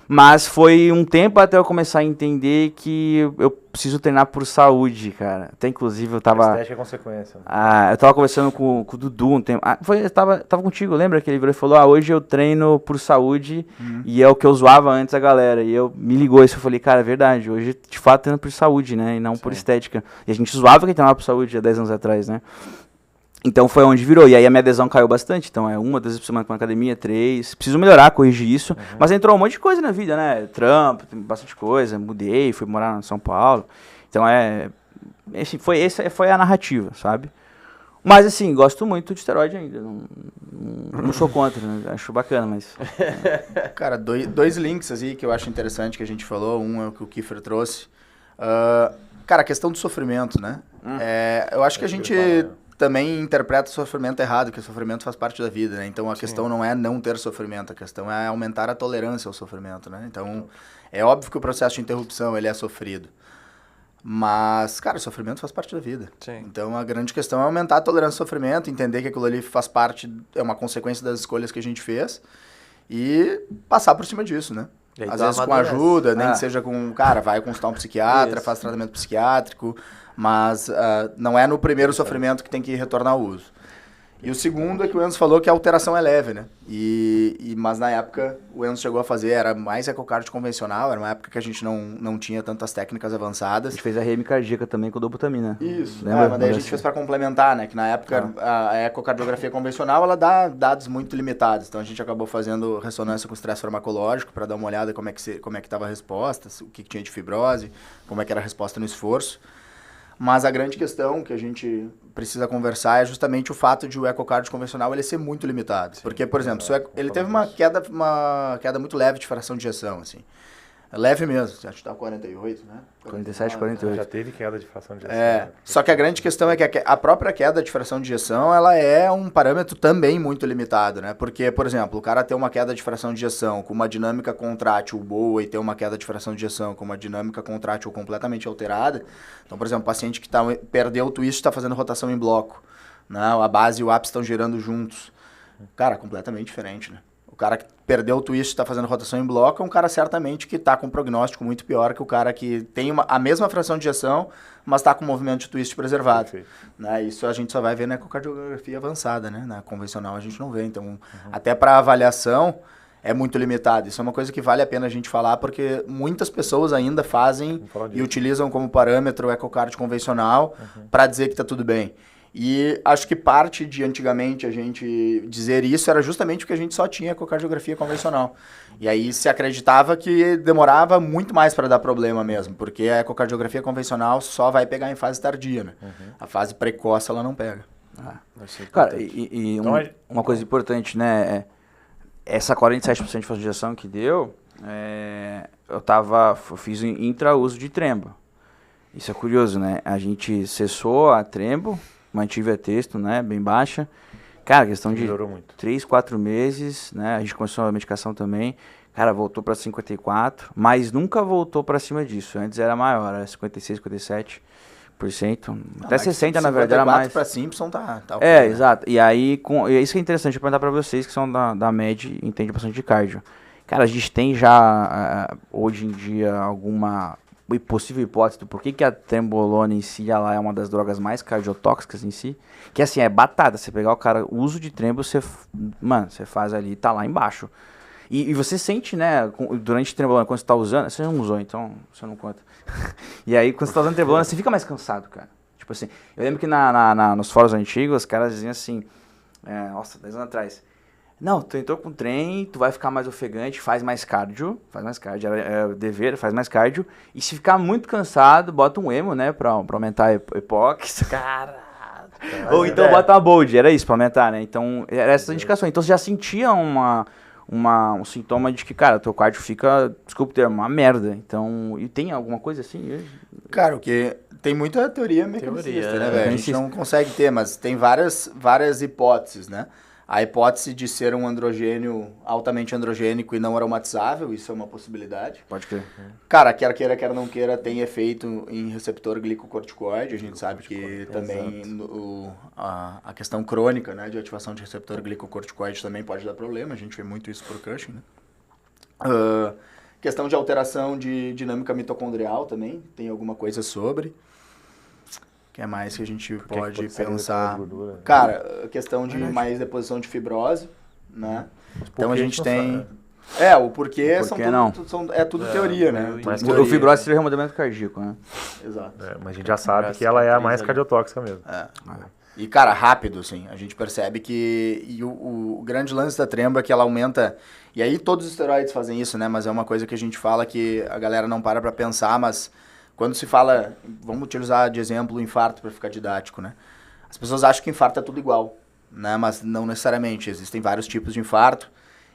Mas foi um tempo até eu começar a entender que eu preciso treinar por saúde, cara. Até inclusive eu tava... Estética é consequência. Né? eu tava conversando com o Dudu um tempo. Eu tava contigo, lembra que ele virou e falou: hoje eu treino por saúde e é o que eu zoava antes a galera. E eu me ligou isso, eu falei, cara, é verdade, hoje de fato treino por saúde, né? E não por estética. E a gente zoava que treinava por saúde há 10 anos atrás, né? Então foi onde virou. E aí a minha adesão caiu bastante. Então é 1, 2 vezes por semana pra academia, 3. Preciso melhorar, corrigir isso. Mas entrou um monte de coisa na vida, né? Trampo, tem bastante coisa. Mudei, fui morar em São Paulo. Então essa foi a narrativa, sabe? Mas assim, gosto muito de esteroide ainda. Não sou contra, né? Acho bacana, mas... Cara, dois links assim que eu acho interessante que a gente falou. Um é o que o Kiefer trouxe. Cara, a questão do sofrimento, né? Eu acho que a gente também interpreta o sofrimento errado, que o sofrimento faz parte da vida, né? Então a questão não é não ter sofrimento, a questão é aumentar a tolerância ao sofrimento, né? Então é óbvio que o processo de interrupção ele é sofrido. Mas, cara, o sofrimento faz parte da vida. Sim. Então a grande questão é aumentar a tolerância ao sofrimento, entender que aquilo ali faz parte, é uma consequência das escolhas que a gente fez e passar por cima disso, né? E aí Às tu vezes com amadurece. ajuda, nem que seja com, cara, vai consultar um psiquiatra, Isso. faz tratamento psiquiátrico, mas não é no primeiro sofrimento que tem que retornar ao uso. E o segundo é que o Enzo falou que a alteração é leve, né? Mas na época o Enzo chegou a fazer, era mais ecocardio convencional, era uma época que a gente não tinha tantas técnicas A avançadas. gente fez a RM cardíaca também com dobutamina. Isso, Lembra? mas daí a gente fez para complementar, né? Que na época a ecocardiografia convencional, ela dá dados muito limitados. Então a gente acabou fazendo ressonância com estresse farmacológico para dar uma olhada como é que estava a resposta, o que tinha de fibrose, como é que era a resposta no esforço. Mas a grande questão que a gente precisa conversar é justamente o fato de o ecocardio convencional ele ser muito limitado. Porque, por exemplo, ele teve uma queda muito leve de fração de ejeção, assim. É leve mesmo, acho que tá 48, né? 47, 48. Já teve queda de fração de ejeção. Só que a grande questão é que a própria queda de fração de ejeção, ela é um parâmetro também muito limitado, né? Porque, por exemplo, o cara ter uma queda de fração de ejeção com uma dinâmica contrátil boa e ter uma queda de fração de ejeção com uma dinâmica contrátil completamente alterada. Então, por exemplo, o paciente que perdeu o twist está fazendo rotação em bloco, né? A base e o ápice estão girando juntos. Cara, completamente diferente, né? O cara que perdeu o twist e está fazendo rotação em bloco é um cara certamente que está com um prognóstico muito pior que o cara que tem a mesma fração de ejeção, mas está com o movimento de twist preservado. Né? Isso a gente só vai ver na ecocardiografia avançada, né? Na convencional a gente não vê. Então, até para avaliação é muito limitado. Isso é uma coisa que vale a pena a gente falar, porque muitas pessoas ainda fazem e utilizam como parâmetro o ecocardio convencional para dizer que está tudo bem. E acho que parte de antigamente a gente dizer isso era justamente porque a gente só tinha ecocardiografia convencional. E aí se acreditava que demorava muito mais para dar problema mesmo, porque a ecocardiografia convencional só vai pegar em fase tardia, né? A fase precoce ela não pega. Cara, Então, uma coisa importante, né? Essa 47% de fração de ejeção que deu, eu fiz intrauso de trembo. Isso é curioso, né? A gente cessou a trembo, mantive a texto, né? Bem baixa. Cara, questão de 3, 4 meses, né? A gente começou a medicação também. Cara, voltou para 54, mas nunca voltou para cima disso. Antes era maior, era 56, 57%. Até 60, na verdade, era mais. Para Simpson tá ok, né? Exato. E aí, e isso que é interessante, eu perguntar para vocês que são da MED e entendem bastante de cardio. Cara, a gente tem já, hoje em dia, alguma possível hipótese do porquê que a trembolona em si, ela é uma das drogas mais cardiotóxicas em si? Que assim, é batata. Você pegar o cara, o uso de trembo, você faz ali, tá lá embaixo. E você sente, né, durante a trembolona, quando você tá usando, você não usou, então você não conta. E aí, quando você tá usando trembolona, você fica mais cansado, cara. Tipo assim, eu lembro que nos fóruns antigos, os caras diziam assim, nossa, 10 anos atrás, não, tu entrou com trem, tu vai ficar mais ofegante, faz mais cardio, é o dever, faz mais cardio, e se ficar muito cansado, bota um emo, né, pra aumentar a EPOC, cara. Ou então bota uma bold, era isso, pra aumentar, né, então, era essas indicações. Então você já sentia um sintoma de que, cara, teu cardio fica, desculpa o termo, uma merda. Então, e tem alguma coisa assim? Cara, o que tem muita teoria mecanicista, né, velho? A gente não consegue ter, mas tem várias hipóteses, né? A hipótese de ser um androgênio altamente androgênico e não aromatizável, isso é uma possibilidade. Pode crer. Cara, quer queira, quer não queira, tem efeito em receptor glicocorticoide. A gente sabe que também a questão crônica, né, de ativação de receptor glicocorticoide também pode dar problema. A gente vê muito isso por Cushing, né? Questão de alteração de dinâmica mitocondrial também, tem alguma coisa sobre. Que é mais que a gente pode pensar. Cara, a questão de mais deposição de fibrose, né? Então a gente tem... o porquê é tudo teoria, né? Mas o fibrose seria remodelamento cardíaco, né? Exato. Mas a gente já sabe que ela é a mais cardiotóxica mesmo. E, cara, rápido, assim, a gente percebe que... E o grande lance da tremba é que ela aumenta... E aí todos os esteroides fazem isso, né? Mas é uma coisa que a gente fala que a galera não para pra pensar, mas... Quando se fala, vamos utilizar de exemplo o infarto para ficar didático, né? As pessoas acham que infarto é tudo igual, né? Mas não necessariamente. Existem vários tipos de infarto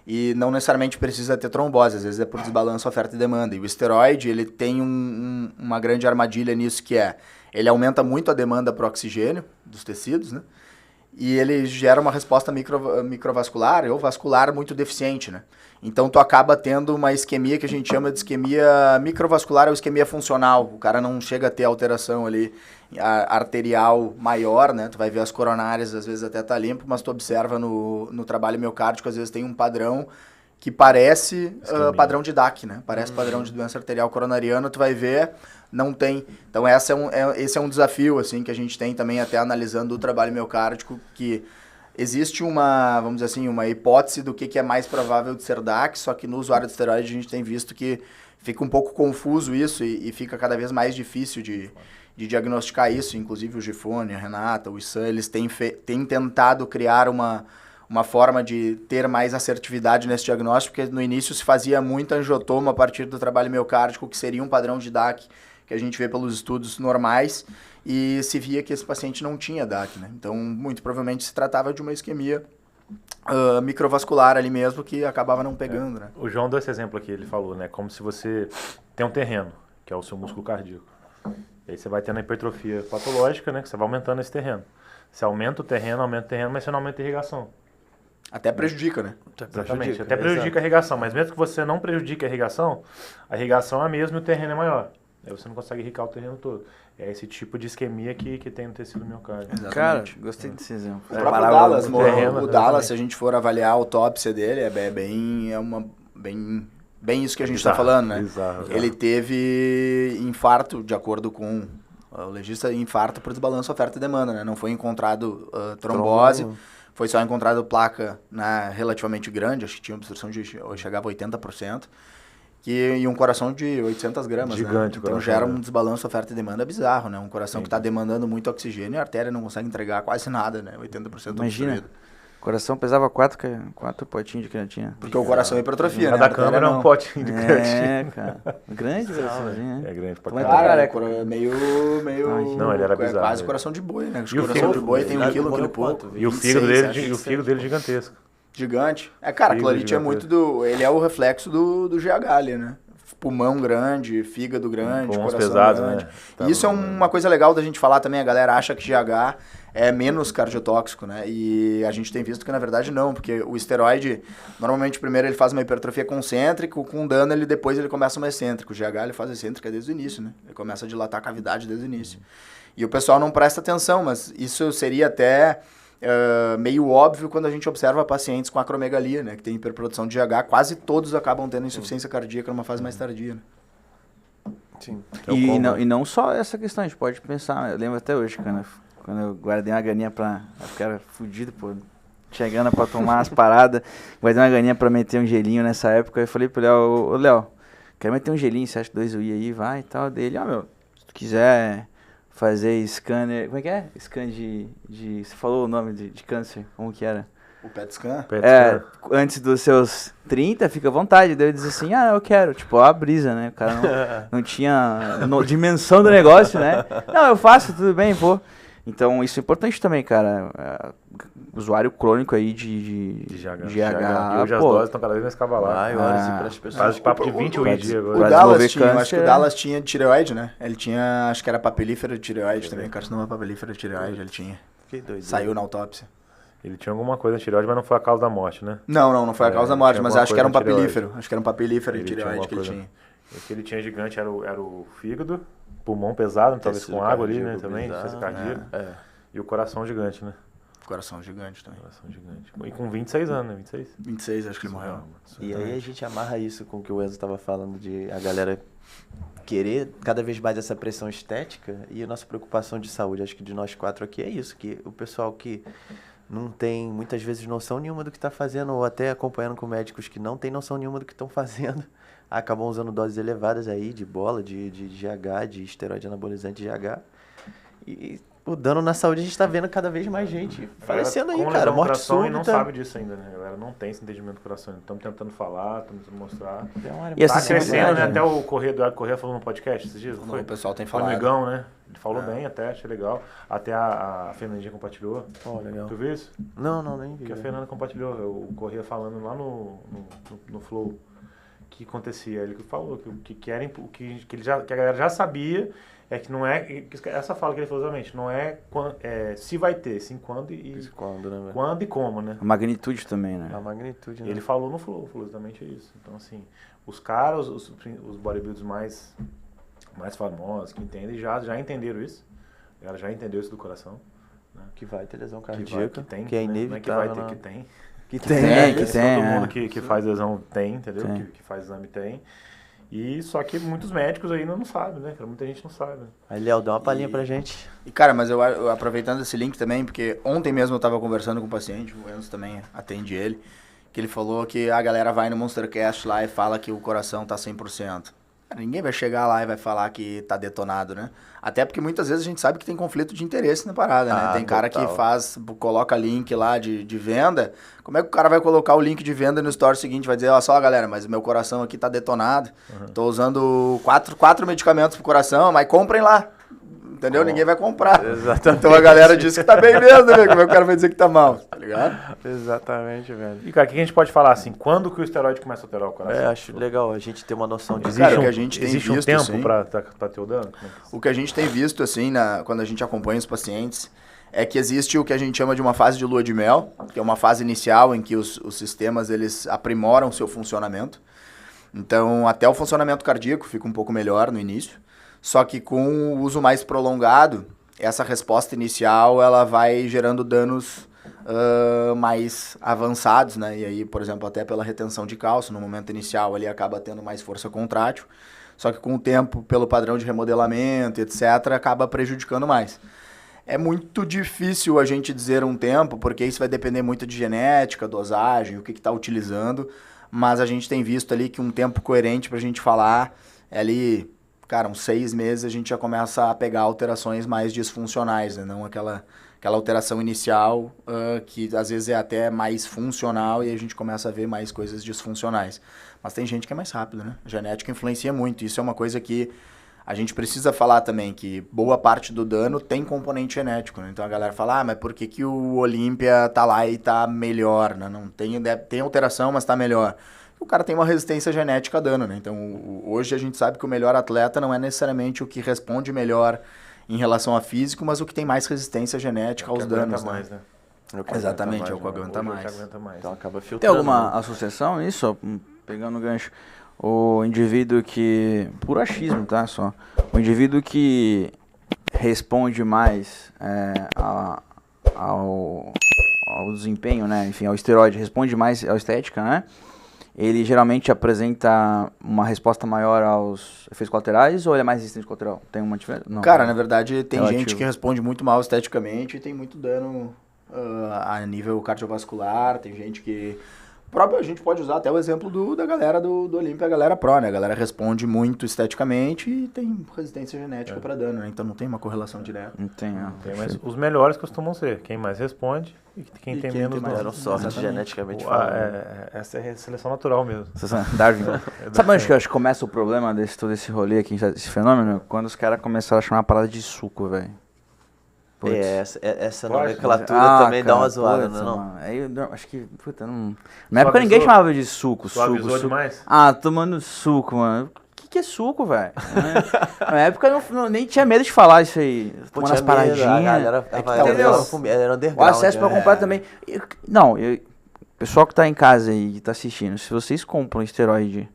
e não necessariamente precisa ter trombose. Às vezes é por desbalanço oferta e demanda. E o esteroide, ele tem uma grande armadilha nisso que ele aumenta muito a demanda para o oxigênio dos tecidos, né? E ele gera uma resposta microvascular ou vascular muito deficiente, né? Então tu acaba tendo uma isquemia que a gente chama de isquemia microvascular ou isquemia funcional. O cara não chega a ter alteração ali arterial maior, né? Tu vai ver as coronárias, às vezes até tá limpo, mas tu observa no trabalho miocárdico, às vezes tem um padrão que parece padrão de DAC, né? Parece padrão de doença arterial coronariana, tu vai ver, não tem. Então esse é um desafio, assim, que a gente tem também até analisando o trabalho miocárdico, que existe vamos dizer assim, uma hipótese do que é mais provável de ser DAC, só que no usuário de esteroide a gente tem visto que fica um pouco confuso isso e fica cada vez mais difícil de diagnosticar isso. Inclusive o Gifone, a Renata, o Issan, eles têm tentado criar uma forma de ter mais assertividade nesse diagnóstico, porque no início se fazia muito angiotoma a partir do trabalho miocárdico, que seria um padrão de DAC que a gente vê pelos estudos normais, e se via que esse paciente não tinha DAC, né? Então, muito provavelmente se tratava de uma isquemia microvascular ali mesmo, que acabava não pegando, né? O João deu esse exemplo aqui, ele falou, né? Como se você tem um terreno, que é o seu músculo cardíaco. E aí você vai tendo a hipertrofia patológica, né? Que você vai aumentando esse terreno. Você aumenta o terreno, mas você não aumenta a irrigação. Até prejudica, né? Exatamente, até prejudica a irrigação. Mas mesmo que você não prejudique a irrigação é a mesma e o terreno é maior. Aí você não consegue irrigar o terreno todo. É esse tipo de isquemia que tem no tecido miocárdio. Exatamente. Cara, gostei desse exemplo. O próprio Dallas, o Dallas, se a gente for avaliar a autópsia dele, bem isso que a gente está falando, né? Bizarro. Ele teve infarto, de acordo com o legista, infarto por desbalanço oferta e demanda, né? Não foi encontrado trombose, foi só encontrado placa, né, relativamente grande, acho que tinha obstrução chegava a 80%. E um coração de 800 gramas, gigante, né? Então gera um desbalanço oferta e demanda bizarro, né? Um coração que está demandando muito oxigênio e a artéria não consegue entregar quase nada, né? 80% Imagina, obstruído. O coração pesava 4 potinhos de creatina. Porque o coração é hipertrofia, né? Cada câmera é um potinho de creatina. Cara. Grande coraçãozinho, né? É grande pra caralho. Cara, é meio... Não, ele era bizarro. Quase coração de boi, né? E o coração de boi tem 1 quilo, 1 quilo e pouco. E o fígado dele gigantesco. Gigante. Cara, aquilo ali tinha muito do... Ele é o reflexo do GH ali, né? Pulmão grande, fígado grande, coração pesado, grande. né? E isso é uma coisa legal da gente falar também. A galera acha que GH é menos cardiotóxico, né? E a gente tem visto que na verdade não, porque o esteroide, normalmente primeiro ele faz uma hipertrofia concêntrica, com dano depois ele começa uma excêntrica. O GH ele faz excêntrica desde o início, né? Ele começa a dilatar a cavidade desde o início. E o pessoal não presta atenção, mas isso seria até... meio óbvio quando a gente observa pacientes com acromegalia, né, que tem hiperprodução de GH, quase todos acabam tendo insuficiência cardíaca numa fase mais tardia. Né? Sim. E não só essa questão, a gente pode pensar, eu lembro até hoje, quando eu guardei uma ganinha pra... Eu ficava fudido, pô, chegando pra tomar as paradas, guardei uma ganinha pra meter um gelinho nessa época, eu falei pro Léo, ô Léo, quero meter um gelinho, você acha 2 UI aí, vai e tal, dele, meu, se tu quiser... fazer scanner... Como é que é? Scan de você falou o nome de câncer, como que era? O PET scan? Antes dos seus 30, fica à vontade. Daí eu disse assim, eu quero. Tipo, a brisa, né? O cara não tinha dimensão do negócio, né? Não, eu faço, tudo bem, pô. Então, isso é importante também, cara. Usuário crônico aí de GH. E hoje as doses estão cada vez mais cavaladas. Para as pessoas. Faz papo de 20 UI agora. O Dallas tinha, acho que o Dallas tinha tireoide, né? Ele tinha, acho que era papilífero de tireoide também. Carcinoma papilífero de tireoide ele tinha. Que doido. Saiu na autópsia. Ele tinha alguma coisa na tireoide, mas não foi a causa da morte, né? Não foi a causa da morte, mas acho que era um tireoide. papilífero. Acho que era um papilífero de tireoide que ele tinha. O que ele tinha gigante era o fígado, pulmão pesado, talvez com água ali, né? Também, defesa cardíaca. E o coração gigante, né? Coração gigante também. Coração gigante. E com 26 anos, né? 26? 26, acho que ele morreu. E aí a gente amarra isso com o que o Enzo estava falando, de a galera querer cada vez mais essa pressão estética e a nossa preocupação de saúde. Acho que de nós 4 aqui é isso, que o pessoal que não tem, muitas vezes, noção nenhuma do que está fazendo, ou até acompanhando com médicos que não tem noção nenhuma do que estão fazendo, acabam usando doses elevadas aí de bola, de GH, de esteroide anabolizante de GH. E o dano na saúde a gente está vendo cada vez mais gente falecendo aí, cara. Morte súbita. E não sabe disso ainda, né? A galera não tem esse entendimento do coração. Estamos tentando falar, estamos tentando mostrar. E essa crescendo, né? Até o Eduardo Corrêa falou no podcast esses dias. O pessoal tem falado. falado. O Negão, né? Ele falou bem até, achei legal. Até a Fernandinha compartilhou. Legal. Tu viu isso? Não, nem vi. Que a Fernanda compartilhou. O Corrêa falando lá no Flow. O que acontecia? Ele falou que a galera já sabia. É que não é... Essa fala que ele falou exatamente, não é se vai ter, sim quando e... Quando, né? Quando e como, né? A magnitude também, né? A magnitude, né? Ele falou no Flow, falou exatamente isso. Então, assim, os caras, os bodybuilders mais famosos, que entendem, já entenderam isso. A galera já entendeu isso do coração. Né? Que vai ter lesão cardíaca, que tem, que é inevitável. Não é que vai ter, que tem. Que tem. Todo mundo que faz lesão tem, entendeu? Que faz exame tem. E só que muitos médicos ainda não sabem, né? Muita gente não sabe. Aí, Léo, dá uma palhinha pra gente. E, cara, mas eu aproveitando esse link também, porque ontem mesmo eu tava conversando com um paciente, o Enzo também atende ele, que ele falou que a galera vai no Monstercast lá e fala que o coração tá 100%. Cara, ninguém vai chegar lá e vai falar que tá detonado, né? Até porque muitas vezes a gente sabe que tem conflito de interesse na parada, né? Tem cara que coloca link lá de venda. Como é que o cara vai colocar o link de venda no store seguinte? Vai dizer, só galera, mas meu coração aqui tá detonado. Tô usando quatro medicamentos pro coração, mas comprem lá. Entendeu? Ninguém vai comprar. Exatamente. Então a galera diz que tá bem mesmo, né? Como é que o cara vai dizer que tá mal? Tá ligado? Exatamente, velho. E, cara, o que a gente pode falar assim? Quando que o esteroide começa a alterar o coração? Acho legal a gente ter uma noção disso. Cara, o que a gente tem existe visto, um tempo assim, pra ter o dano? O que a gente tem visto, assim, quando a gente acompanha os pacientes, é que existe o que a gente chama de uma fase de lua de mel, que é uma fase inicial em que os sistemas, eles aprimoram o seu funcionamento. Então, até o funcionamento cardíaco fica um pouco melhor no início. Só que com o uso mais prolongado, essa resposta inicial, ela vai gerando danos mais avançados, né? E aí, por exemplo, até pela retenção de cálcio, no momento inicial, ele acaba tendo mais força contrátil. Só que com o tempo, pelo padrão de remodelamento, etc., acaba prejudicando mais. É muito difícil a gente dizer um tempo, porque isso vai depender muito de genética, dosagem, o que está utilizando, mas a gente tem visto ali que um tempo coerente para a gente falar é ali, cara, uns 6 meses a gente já começa a pegar alterações mais disfuncionais, né? Não aquela alteração inicial que às vezes é até mais funcional e a gente começa a ver mais coisas disfuncionais. Mas tem gente que é mais rápido, né? A genética influencia muito, isso é uma coisa que a gente precisa falar também que boa parte do dano tem componente genético, né? Então a galera fala, mas por que o Olímpia tá lá e tá melhor, né? Não tem alteração, mas tá melhor. O cara tem uma resistência genética a dano, né? Então hoje a gente sabe que o melhor atleta não é necessariamente o que responde melhor em relação a físico, mas o que tem mais resistência genética aos danos, né? Mais, né? Exatamente, é o que aguenta Hoje é o que mais. aguenta mais. Então acaba filtrando. Tem alguma associação nisso? Pegando o gancho. O indivíduo que... Por achismo, tá? Só. O indivíduo que responde mais ao desempenho, né? Enfim, ao esteroide, responde mais à estética, né? Ele geralmente apresenta uma resposta maior aos efeitos colaterais ou ele é mais resistente colateral? Tem uma diferença? Não. Cara, na verdade, tem Relativo. gente que responde muito mal esteticamente e tem muito dano a nível cardiovascular, tem gente que... A gente pode usar até o exemplo da galera do Olímpia, a galera pro, né? A galera responde muito esteticamente e tem resistência genética para dano, né? Então não tem uma correlação direta. Não tem, ó. Mas os melhores costumam ser quem mais responde e quem tem quem menos tem mais dano. Deram sorte Exatamente. geneticamente falando. Essa é a seleção natural mesmo. Darwin. Sabe onde que eu acho que começa o problema todo esse rolê aqui, esse fenômeno? Quando os caras começaram a chamar a parada de suco, velho. Putz. Essa Pode, nomenclatura também dá cara, uma zoada, putz, né, não? mano. Aí eu acho que, puta, não... Na época ninguém avisou? chamava de suco, Suavizou suco. demais? Ah, tomando suco, mano. O que é suco, velho? Na época eu nem tinha medo de falar isso aí. Pô, Tomando as tinha medo, paradinhas. a galera era O underground. acesso pra né? comprar também. Pessoal que tá em casa aí, que tá assistindo, se vocês compram esteroide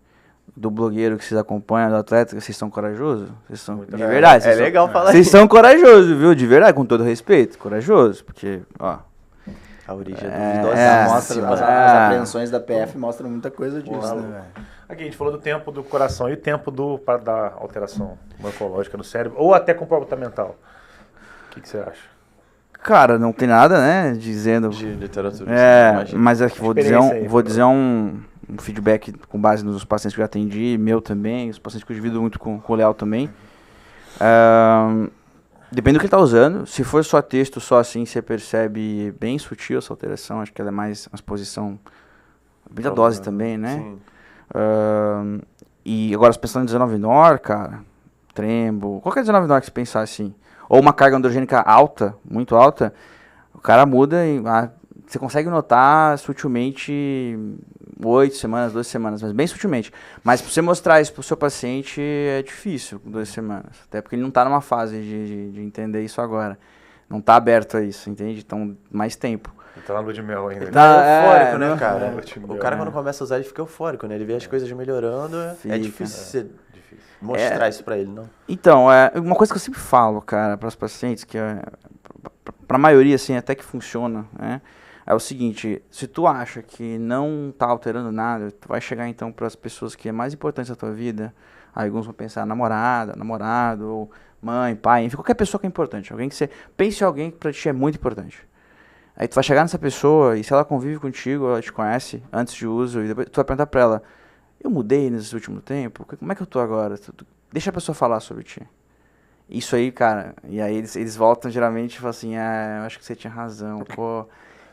do blogueiro que vocês acompanham, do atleta, vocês são corajosos? Vocês são, de verdade. É vocês são- legal falar Vocês isso. são corajosos, viu? De verdade, com todo respeito. Corajosos, porque, ó... A origem É, duvidosíssima. As apreensões da PF mostram muita coisa disso, né, velho? Aqui a gente falou do tempo do coração e o tempo da alteração morfológica no cérebro, ou até comportamental. O que você acha? Cara, não tem nada, né, dizendo... De literatura. É, mas aqui vou dizer Experiência aí, vou dizer um feedback com base nos pacientes que eu já atendi, meu também, os pacientes que eu divido muito com o Léo também. Depende do que ele está usando. Se for só texto, só assim, você percebe bem sutil essa alteração. Acho que ela é mais uma exposição, bem da dose também, né? Sim. E agora, se pensando em 19-nor, cara, trembo, qualquer 19-nor que você pensar assim, ou uma carga androgênica alta, muito alta, o cara muda e você consegue notar sutilmente 8 semanas, 2 semanas, mas bem sutilmente. Mas pra você mostrar isso pro seu paciente é difícil, 2 semanas. Até porque ele não tá numa fase de entender isso agora. Não tá aberto a isso, entende? Então, mais tempo. Ele tá na lua de mel ainda. Ele tá eufórico, é, né, não- cara? É. O cara, quando começa a usar, ele fica eufórico, né? Ele vê as coisas melhorando, Fica. é difícil você Difícil. mostrar isso pra ele, não? Então, uma coisa que eu sempre falo, cara, para os pacientes, que pra maioria, assim, até que funciona, né? É o seguinte, se tu acha que não tá alterando nada, tu vai chegar então para as pessoas que é mais importante da tua vida, aí alguns vão pensar namorada, namorado, ou mãe, pai, enfim, qualquer pessoa que é importante, alguém que você pense em alguém que pra ti é muito importante. Aí tu vai chegar nessa pessoa e se ela convive contigo, ela te conhece antes de uso, e depois tu vai perguntar pra ela, eu mudei nesse último tempo? Como é que eu tô agora? Deixa a pessoa falar sobre ti. Isso aí, cara, e aí eles voltam geralmente e falam assim, eu acho que você tinha razão, pô.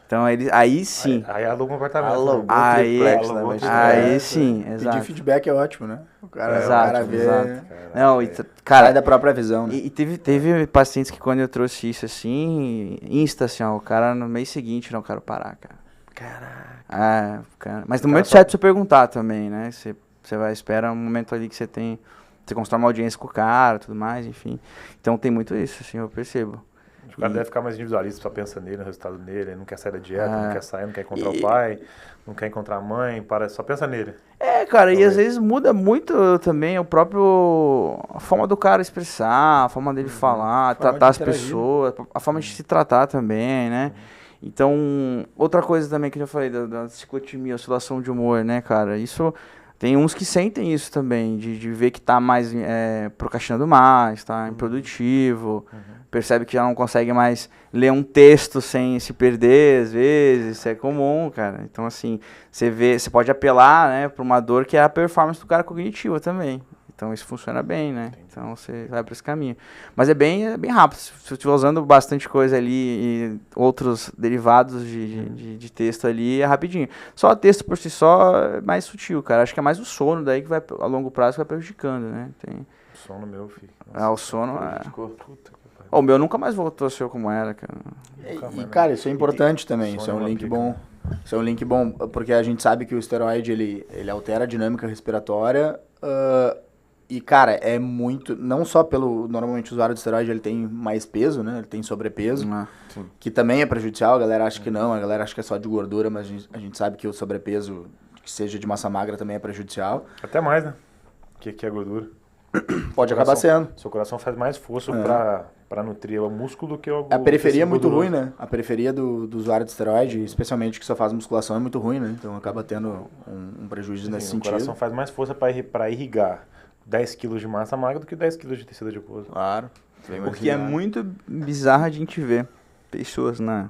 Então, aí sim. Aí alô o comportamento. Alô, né? Aí- triplex, né? alô, Mas- Aí sim, Pedir exato. feedback é ótimo, né? O cara Exato, vê, exato. Não, cara, sai da própria visão, né? e teve pacientes que quando eu trouxe isso assim, insta assim, ó, o cara no mês seguinte, não quero parar, cara. Caraca. Cara. Mas no momento certo você perguntar também, né? Você vai esperar um momento ali que você constrói uma audiência com o cara, tudo mais, enfim. Então tem muito isso, assim, eu percebo. O cara deve ficar mais individualista, só pensa nele, no resultado dele, ele não quer sair da dieta, Ah. não quer sair, não quer encontrar o pai, não quer encontrar a mãe, só pensa nele. Cara, e Talvez. às vezes muda muito também a forma do cara expressar, a forma dele falar, forma tratar de as interagir. pessoas, a forma de se tratar também, né? Então, outra coisa também que eu já falei, da ciclotimia, oscilação de humor, né, cara? Isso, tem uns que sentem isso também, de ver que tá mais procrastinando mais, tá improdutivo, percebe que já não consegue mais ler um texto sem se perder, às vezes, isso é comum, cara. Então, assim, você pode apelar, né, pra uma dor que é a performance do cara cognitiva também. Então isso funciona bem, né? Então você vai para esse caminho. Mas é bem rápido. Se você estiver usando bastante coisa ali e outros derivados de texto ali, é rapidinho. Só o texto por si só é mais sutil, cara. Acho que é mais o sono daí que vai, a longo prazo, vai prejudicando, né? Tem... Sono meu, filho. O sono é... Puta que pariu. O meu nunca mais voltou a ser como era, cara. E, cara, isso é importante também. Isso é um sono link aplica. bom. Isso é um link bom, porque a gente sabe que o esteroide, ele altera a dinâmica respiratória. E, cara, é muito... Não só pelo... Normalmente o usuário de esteroide, ele tem mais peso, né? Ele tem sobrepeso, que também é prejudicial. A galera acha que não. A galera acha que é só de gordura, mas a gente sabe que o sobrepeso, que seja de massa magra, também é prejudicial. Até mais, né? Que é gordura. Pode acabar sendo. Seu coração faz mais força pra nutrir o músculo do que o... A periferia é muito gorduroso. ruim, né? A periferia do usuário de esteroide, especialmente que só faz musculação, é muito ruim, né? Então acaba tendo um prejuízo nesse Sim, sentido. O coração faz mais força pra irrigar 10 quilos de massa magra do que 10 quilos de tecido adiposo. Claro. O que é muito bizarro a gente ver pessoas na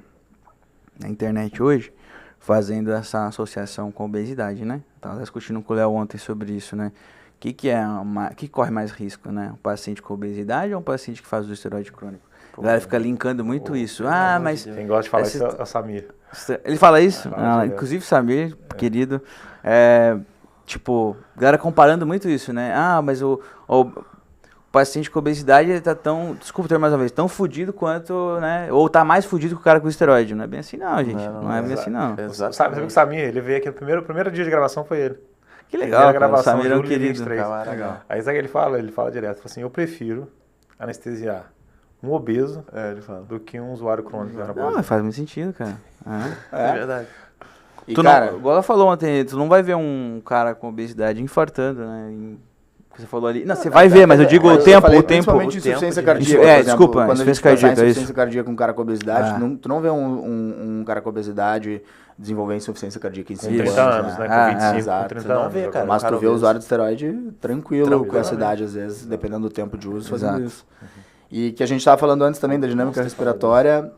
internet hoje fazendo essa associação com a obesidade, né? Tava discutindo com o Léo ontem sobre isso, né? Que corre mais risco, né? Um paciente com obesidade ou um paciente que faz o esteroide crônico? A galera fica linkando muito isso. Mas... Quem gosta de falar isso é o Samir. Ele fala isso? Fala direto. Inclusive Samir, querido. Tipo, a galera comparando muito isso, né? Mas o paciente com obesidade, ele tá tão... Desculpa ter mais uma vez. Tão fudido quanto, né? Ou tá mais fudido que o cara com esteroide. Não é bem assim não, gente. Não é bem assim não. Sabe que o Samir, ele veio aqui, o primeiro dia de gravação foi ele. Que legal, cara. Gravação, Samir é um julho querido. 23. Legal. Aí sabe o que ele fala direto, fala assim, eu prefiro anestesiar um obeso Ele fala. do que um usuário crônico. Não, mas faz muito sentido, cara. É verdade. E, Tu cara, não, igual ela falou ontem, tu não vai ver um cara com obesidade infartando, né? Você falou ali. Não, você vai ver, mas eu digo o tempo. Principalmente insuficiência cardíaca. Isso, por exemplo, desculpa, quando a gente insuficiência pensar em cardíaca, insuficiência cardíaca com um cara com obesidade, tu não vê um cara com obesidade desenvolver insuficiência cardíaca em Com 5 30 anos, né? Com 25, exato. com 30 Você não anos. vê, cara. Mas tu cara vê o obeso. usuário de esteroide tranquilo com essa Tranquilamente. idade, às vezes, dependendo do tempo de uso, fazendo Exato. isso. E que a gente estava falando antes também da dinâmica respiratória.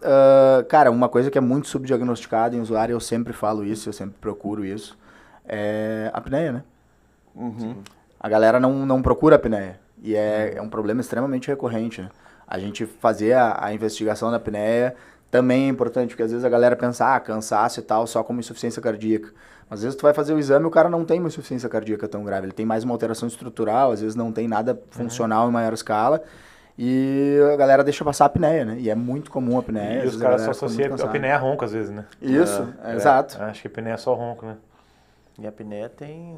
Cara, uma coisa que é muito subdiagnosticada em usuário, eu sempre falo isso, eu sempre procuro isso, é a apneia, né? A galera não procura a apneia. E é um problema extremamente recorrente, né? A gente fazer a investigação da apneia também é importante, porque às vezes a galera pensa, cansaço e tal, só como insuficiência cardíaca. Às vezes tu vai fazer o exame e o cara não tem uma insuficiência cardíaca tão grave, ele tem mais uma alteração estrutural, às vezes não tem nada funcional em maior escala, e a galera deixa passar a apneia, né? E é muito comum a apneia. E às os vezes a caras só galera fica muito associam a cansada. apneia a ronco, às vezes, né? Isso, exato. Acho que a apneia é só ronco, né? E a apneia tem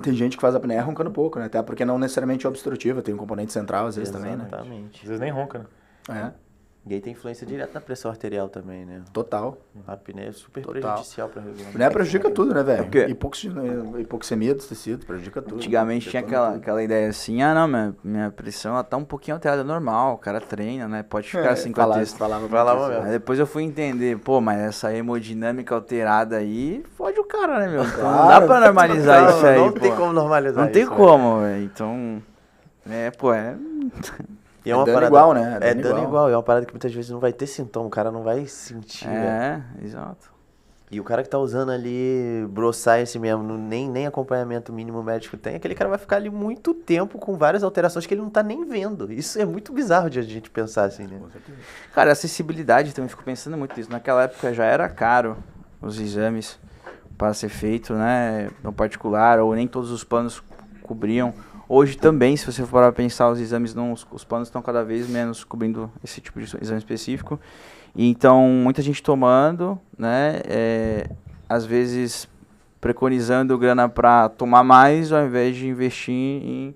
Tem gente que faz a apneia roncando pouco, né? Até porque não necessariamente é obstrutiva, tem um componente central às vezes também, né? Exatamente. Às vezes nem ronca, né? É, E aí tem influência direta na pressão arterial também, né? total. A apneia é super Total. prejudicial pra regular. A apneia prejudica tudo, né, velho? quê? Hipoxemia dos tecidos, prejudica tudo. Antigamente tinha aquela ideia assim, não, minha pressão ela tá um pouquinho alterada normal, o cara treina, né? Pode ficar assim com a texto. Falava mesmo. Aí depois eu fui entender, mas essa hemodinâmica alterada aí fode o cara, né, meu? Então não Claro, dá pra normalizar isso aí, Não pô. tem como normalizar Não tem isso, como, velho. Então, E é uma dano parada, igual, né? É dano igual. É uma parada que muitas vezes não vai ter sintoma, o cara não vai sentir, velho. Exato. E o cara que tá usando ali Bro Science mesmo, nem acompanhamento mínimo médico tem, aquele cara vai ficar ali muito tempo com várias alterações que ele não tá nem vendo. Isso é muito bizarro de a gente pensar assim, né? Cara, acessibilidade também, fico pensando muito nisso. Naquela época já era caro os exames para ser feito, né, no particular, ou nem todos os planos cobriam. Hoje também, se você for parar pra pensar, os exames os planos estão cada vez menos cobrindo esse tipo de exame específico. E então, muita gente tomando, né, às vezes preconizando grana para tomar mais, ao invés de investir em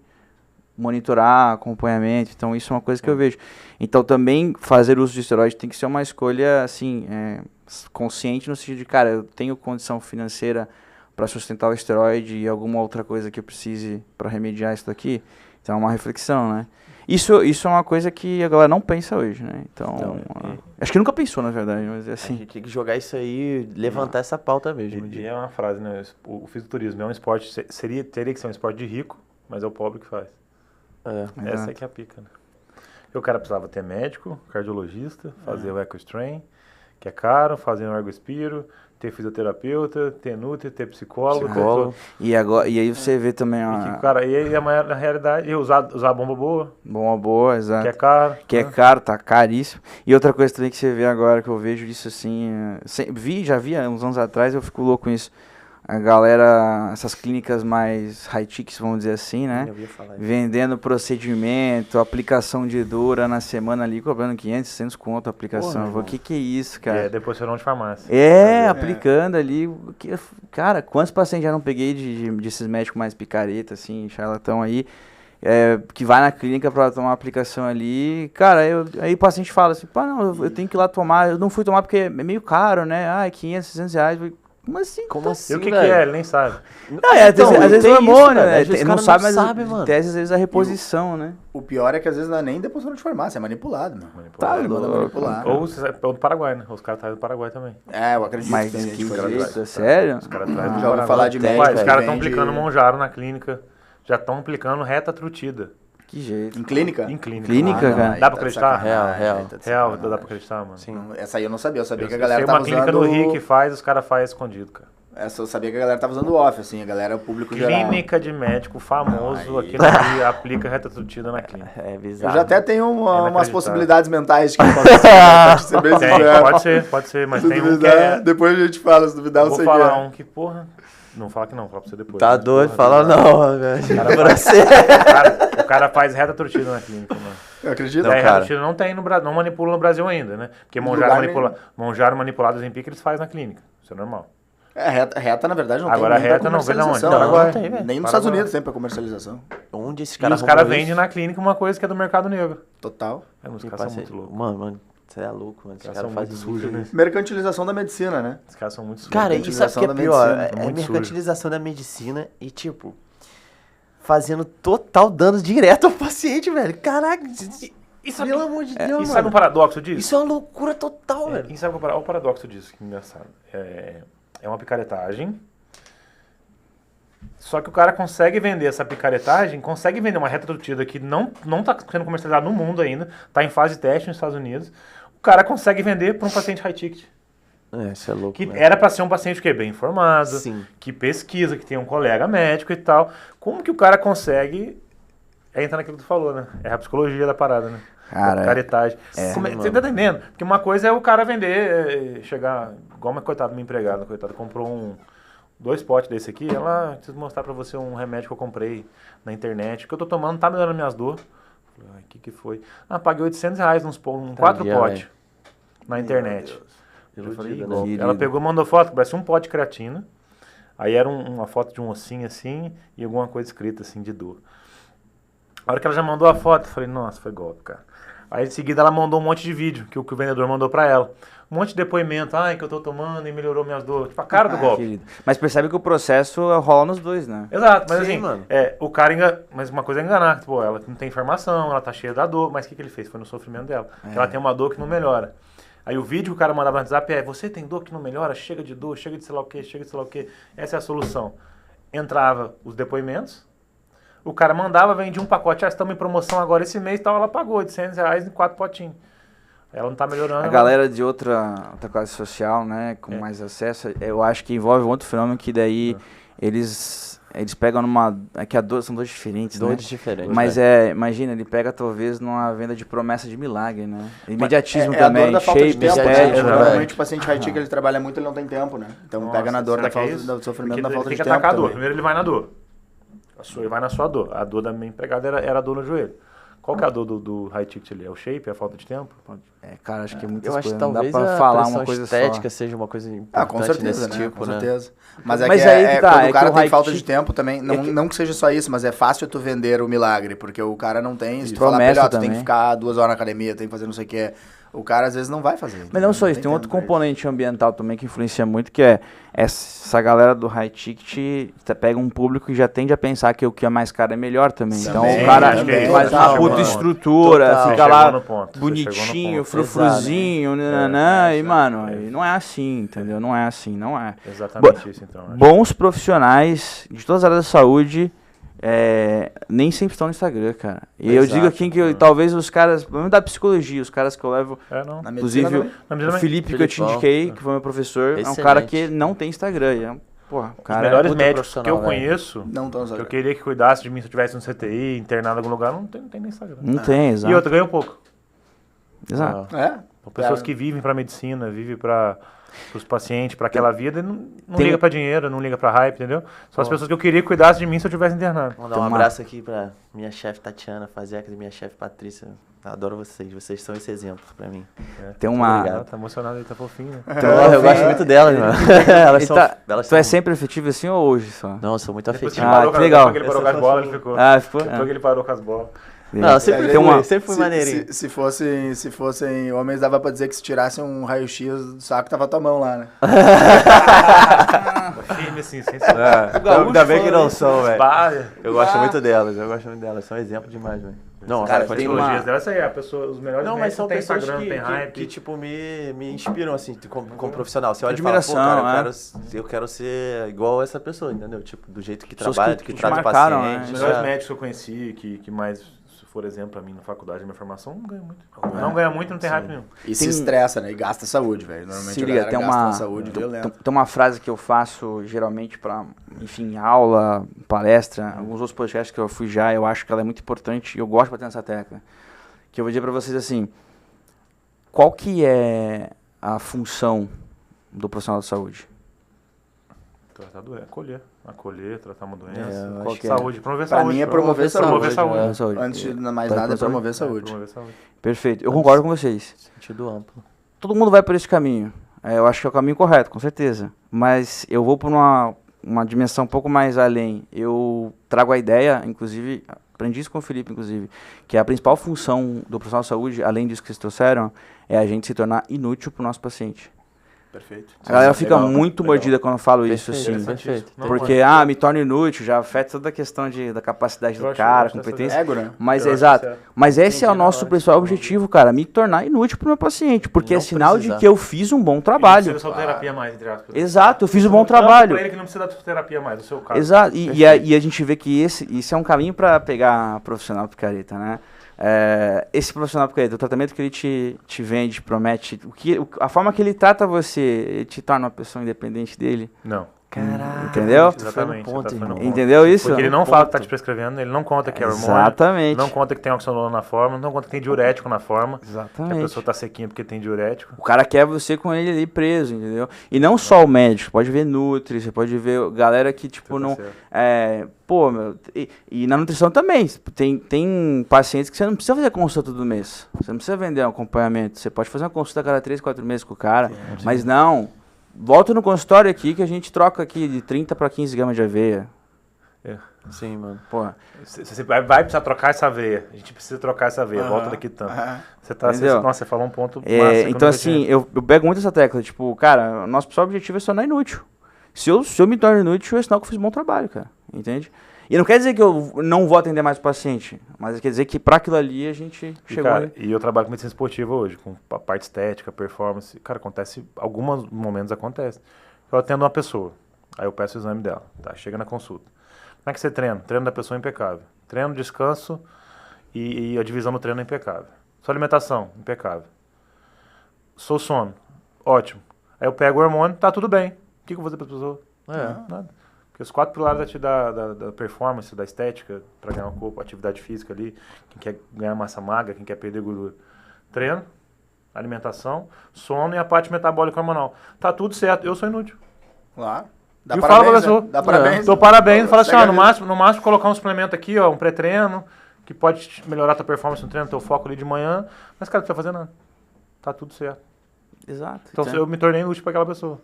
monitorar, acompanhamento. Então, isso é uma coisa que eu vejo. Então, também fazer uso de esteroide tem que ser uma escolha, assim, consciente no sentido de, cara, eu tenho condição financeira para sustentar o esteroide e alguma outra coisa que eu precise para remediar isso daqui. Então é uma reflexão, né? Isso é uma coisa que a galera não pensa hoje, né? Então, acho que nunca pensou, na verdade, mas é A assim. gente tem que jogar isso aí, levantar essa pauta mesmo. E é uma frase, né? O fisiculturismo é um esporte, teria que ser um esporte de rico, mas é o pobre que faz. Essa é que é a pica, né? E o cara precisava ter médico, cardiologista, fazer o EcoStrain, que é caro, fazer um ergospiro, ter fisioterapeuta, ter nutri, ter psicólogo. Psicólogo. E aí você vê também Cara, e aí na realidade, e usar bomba boa, Bomba boa, exato. que é caro. Que é caro, tá caríssimo. E outra coisa também que você vê agora, que eu vejo isso assim, já vi há uns anos atrás, eu fico louco com isso. A galera, essas clínicas mais high-tics, vamos dizer assim, né? Eu ia falar isso. Vendendo procedimento, aplicação de dura na semana ali, cobrando 500, 600 conto a aplicação. Eu vou, que é isso, cara? Depois você não de farmácia. Aplicando ali. Cara, quantos pacientes já não peguei desses médicos mais picareta, assim, charlatão aí, que vai na clínica pra tomar uma aplicação ali. Cara, aí o paciente fala assim, pá, não, eu tenho que ir lá tomar, eu não fui tomar porque é meio caro, né? 500, 600 reais. Como assim? Como assim, E o que velho? é? Ele nem sabe. Não, às vezes tem o hormônio, isso, né? velho. Às vezes o Não cara sabe, não mas sabe, mano. tese às vezes a reposição, né? O pior é que às vezes não é nem deposição de farmácia, é manipulado, mano. Tá Manda louco. manipular. Ou do Paraguai, né? Os caras trazem do Paraguai também. Eu acredito Mas que tem gente que que faz jeito, isso. é sério? Os caras trazem do Já ouvi Paraguai. falar de médico Pai, os que caras estão vende- aplicando Monjaro na clínica. Já estão aplicando reta trutida. Que jeito. Em clínica? Em clínica. Clínica, não, cara? aí Dá tá pra de acreditar? sacanagem, Real. aí tá de Real, sacanagem. dá pra acreditar, mano. Sim. Não, essa aí eu não sabia, eu sabia que a Eu galera sei tava uma clínica usando... do Rio que faz, os caras fazem escondido, cara. Essa eu sabia que a galera tava usando off, assim, a galera, o público geral. Clínica de médico famoso Não, aí- aqui no Rio aplica reta trutida na clínica. É Eu bizarro. já até tenho umas Inacreditável. possibilidades mentais de que pode ser, pra te ser bem Tem, sincero. pode ser, mas Se tem um que duvidar, é... depois a gente fala, se duvidar, eu Vou sei falar que é. um que, porra... Não fala que não, fala pra você depois. Tá Mas, doido? porra, Fala bizarro. não, velho. Cara, Pra você. O cara faz reta trutida na clínica, mano. Eu acredito. Não, Daí, cara. reta trutida não tem no Brasil, não manipula no Brasil ainda, né? Porque lugar Monjaro manipulado em pique eles fazem na clínica. Isso é normal. Reta, na verdade, não Agora, tem nem reta pra não vem da onde? comercialização. Paraguai. Não tem, velho. Nem nos Paraguai. Estados Unidos tem pra comercialização. Onde esse E cara os caras arrumou vendem isso? na clínica uma coisa que é do mercado negro. Total. Os E caras são parceiro, muito loucos. Mano, você é louco, mano. Os Os caras caras são muito fazem sujos, isso. né? Mercantilização da medicina, né? Os caras são muito sujos. Cara, e sabe o que é Mercantilização da pior? medicina, É muito mercantilização da medicina e, tipo, fazendo total dano direto ao paciente, velho. Caraca, sabe- pelo amor de Deus, E mano. sabe o paradoxo disso? Isso é uma loucura total, velho. E sabe olha o paradoxo disso, que engraçado. É uma picaretagem. Só que o cara consegue vender essa picaretagem, consegue vender uma reta trutida que não tá sendo comercializada no mundo ainda, tá em fase de teste nos Estados Unidos. O cara consegue vender para um paciente high ticket. Isso é louco, Que velho. era para ser um paciente que é bem informado, Sim. que pesquisa, que tem um colega médico e tal. Como que o cara consegue entrar naquilo que tu falou, né? É a psicologia da parada, né? Cara, Da caretagem. Sim, Você tá entendendo? Porque uma coisa é o cara vender, chegar, igual uma coitada minha empregada, coitada, comprou 2 potes desse aqui, ela, preciso mostrar pra você um remédio que eu comprei na internet, que eu tô tomando, tá melhorando minhas dores. Falei, ai, que foi? Paguei R$800 nos 4 Tadinha, potes velho. na internet. Eu Iludida, falei, né? igual. Iludida. Ela pegou e mandou foto, parece um pote de creatina. Aí era uma foto de um ossinho assim e alguma coisa escrita assim de dor. A hora que ela já mandou a foto, eu falei, nossa, foi golpe, cara. Aí em seguida ela mandou um monte de vídeo que o vendedor mandou pra ela. Um monte de depoimento, que eu tô tomando e melhorou minhas dores. Tipo, a cara do golpe. Querido. Mas percebe que o processo rola nos dois, né? Exato, mas Sim, assim, mano. o cara mas uma coisa é enganar, tipo, ela não tem informação, ela tá cheia da dor, mas o que ele fez? Foi no sofrimento dela. Ela tem uma dor que não melhora. Aí o vídeo que o cara mandava no WhatsApp você tem dor que não melhora? Chega de dor, chega de sei lá o que, chega de sei lá o que. Essa é a solução. Entrava os depoimentos, o cara mandava, vendia um pacote, estamos em promoção agora esse mês e tal, ela pagou R$800 em 4 potinhos. Ela não tá melhorando. A galera de outra classe social, né, com mais acesso, eu acho que envolve um outro fenômeno que daí eles pegam numa... É que são dores diferentes, Dores né? diferentes. Mas velho. imagina, ele pega talvez numa venda de promessa de milagre, né? Imediatismo É a também, dor da falta de shape, tempo, né? estética. velho. Normalmente o paciente high ticket, ele trabalha muito, ele não tem tempo, né? Então Nossa, pega na dor será da que é falta, isso? do sofrimento Porque da falta ele de tem que tempo atacar a dor. também. Primeiro ele vai na dor. Ele vai na sua dor. A dor da minha empregada era a dor no joelho. Qual que é a dor do high ticket ali? É o shape? É a falta de tempo? Cara, acho que muitas Eu acho que coisas, não dá talvez pra a falar pressão uma coisa estética só. seja uma coisa importante Com certeza, nesse né? tipo, Com né? certeza. Mas Mas aí que tá, quando é o cara que o tem high falta de ticket- tempo também, não que seja só isso, mas é fácil tu vender o milagre, porque o cara não tem, se tu falar Promessa pra ele, tu tem também. que ficar 2 horas na academia, tem que fazer não sei o que, o cara às vezes não vai fazer. Mas não só isso, tem outro componente ambiental também que influencia muito, que é essa galera do high ticket pega um público que já tende a pensar que o que é mais caro é melhor também. Então Também, o cara também, faz uma total, puta mano. estrutura, Total. fica Você lá chegou no ponto, você bonitinho, chegou no ponto. frufruzinho, nananã, e mano, não é assim, entendeu? Não é assim, não é. Exatamente isso, então. Acho. Bons profissionais de todas as áreas da saúde nem sempre estão no Instagram, cara. E eu Exato. digo aqui que talvez os caras, mesmo da psicologia, os caras que eu levo, Não. Na inclusive medicina também. o Felipe que eu te Felipão. indiquei, que foi meu professor, é um Excelente. cara que não tem Instagram. E porra, o Os cara melhores puta médicos que eu profissional, velho. conheço, Não tão que eu queria que cuidasse de mim se eu estivesse no CTI, internado em algum lugar, não tem nem Instagram. não tem, exato. E outra, ganha um pouco. Exato. É? São pessoas que vivem pra medicina, vivem para os pacientes, pra aquela vida, e não Tem- liga pra dinheiro, não liga pra hype, entendeu? São as pessoas que eu queria que cuidasse de mim se eu tivesse internado. Vou dar Tem um uma- abraço aqui pra minha chefe Tatiana Fazeca e minha chefe Patrícia. Eu adoro vocês são esse exemplo pra mim. Tem uma. Obrigado. Ela tá emocionada, ele tá fofinho, né? Eu gosto muito delas, mano. Elas são, elas Tu é são- sempre afetivo assim ou hoje só? Não, eu sou muito Depois que afetivo. ele parou, que com- legal. depois que ele parou com as bolas, ele ficou. Ficou? Depois que ele parou com as bolas. Não, eu sempre Tem uma- sempre fui maneirinho. Se fossem homens, dava pra dizer que se tirassem um raio-x do saco, tava a tua mão lá, né? Firme assim, sem Ainda bem que não são, velho. Espalha. Eu gosto muito delas, são exemplo demais, velho. Não, Cara, só tem de- uma- Psicologias dela, essa aí é a pessoa, os melhores Não, mas médicos são tem pessoas Instagram, tem hype. que, tipo, me inspiram, assim, como profissional. Você olha Admiração, e fala, pô, cara, é. eu quero ser igual a essa pessoa, entendeu? Tipo, do jeito que Pessoas trabalha, que que te trata o marcaram, né? paciente. Os melhores já. médicos que eu conheci, que mais, se for exemplo pra mim na faculdade, na minha formação, não ganha muito. Não ganha muito e não tem hype nenhum. E se estressa, né? E gasta saúde, velho. Normalmente Se a liga, galera tem gasta uma, na saúde violenta. tem uma frase que eu faço geralmente pra, enfim, aula, palestra, alguns outros podcasts que eu fui já, eu acho que ela é muito importante e eu gosto de bater nessa tecla. Que eu vou dizer pra vocês assim, qual que é a função do profissional da saúde? Tratar doença, acolher, tratar uma doença. eu Qual acho que é? Saúde, promover Pra saúde. mim é promover Promover saúde. saúde. né? Saúde. Antes de mais Tá, nada é tá, promover saúde. Promover saúde. Perfeito, eu concordo com vocês. Sentido amplo. Todo mundo vai por esse caminho. Eu acho que é o caminho correto, com certeza. Mas eu vou por uma dimensão um pouco mais além. Eu trago a ideia, inclusive, aprendi isso com o Felipe, inclusive, que a principal função do profissional de saúde, além disso que vocês trouxeram, é a gente se tornar inútil para o nosso paciente. Perfeito. A galera fica Legal, muito legal. mordida quando eu falo isso, Perfeito, assim. perfeito. Não, Porque, me torna inútil, já afeta toda a questão da capacidade Eu do acho- cara, eu acho competência. Ego, né? Mas, Eu acho exato. certo. Mas esse é o Entendi, nosso na principal hora. objetivo, cara, me tornar inútil pro meu paciente, porque é Não sinal precisar. de que eu fiz um bom Ele trabalho. não precisa só terapia mais, entre aspas. Exato, eu fiz um bom Tanto trabalho. pra ele que não precisa da terapia mais, no seu caso. Exato, e a gente vê que isso é um caminho para pegar profissional picareta, né? Esse profissional picareta, o tratamento que ele te vende, promete, a forma que ele trata você, ele te torna uma pessoa independente dele. Não. Caraca. Entendeu? Exatamente. Foi no ponto, você tá irmão. no ponto. Entendeu isso? Porque ele não fala que tá te prescrevendo, ele não conta que é hormônio. Exatamente. Não conta que tem oxanolona na forma, não conta que tem diurético na forma. Que a Exatamente. pessoa tá sequinha porque tem diurético. O cara quer você com ele ali preso, entendeu? E não só o médico, pode ver nutri, você pode ver galera que, tipo, Você tá não... certo. Pô, meu, e na nutrição também, tem pacientes que você não precisa fazer consulta todo mês, você não precisa vender um acompanhamento, você pode fazer uma consulta a cada 3, 4 meses com o cara, mas não, volta no consultório aqui que a gente troca aqui de 30 para 15 gramas de aveia. Sim, mano. Porra, Você vai precisar trocar essa veia. A gente precisa trocar essa veia. Volta daqui tanto. Você tá... Entendeu? Nossa, você falou um ponto massa que eu então nunca assim, tinha. eu pego muito essa tecla, tipo, cara, o nosso principal objetivo é se tornar inútil. Se eu me torno inútil, é sinal que eu fiz um bom trabalho, cara, entende? E não quer dizer que eu não vou atender mais o paciente, mas quer dizer que para aquilo ali a gente E, chegou cara, ali. e eu trabalho com medicina esportiva hoje, com a parte estética, performance. Cara, acontece, alguns momentos acontece. Eu atendo uma pessoa, aí eu peço o exame dela, tá? Chega na consulta. Como é que você treina? Treino da pessoa é impecável. Treino, descanso e a divisão do treino é impecável. Sua alimentação, impecável. Seu sono, ótimo. Aí eu pego o hormônio, tá tudo bem. O que eu vou fazer pra pessoa? Nada. Porque os 4 pilares da performance, da estética, para ganhar um corpo, atividade física ali, quem quer ganhar massa magra, quem quer perder gordura. Treino, alimentação, sono e a parte metabólica hormonal. Tá tudo certo, eu sou inútil. Lá. Dá E eu falo pra parabéns, pessoa, né? Dá parabéns. Dou parabéns, fala assim, Segue ó, a no vida. máximo colocar um suplemento aqui, ó, um pré-treino, que pode melhorar a tua performance no treino, teu foco ali de manhã, mas cara, não precisa fazer nada. Tá tudo certo. Exato. Então eu me tornei inútil pra aquela pessoa.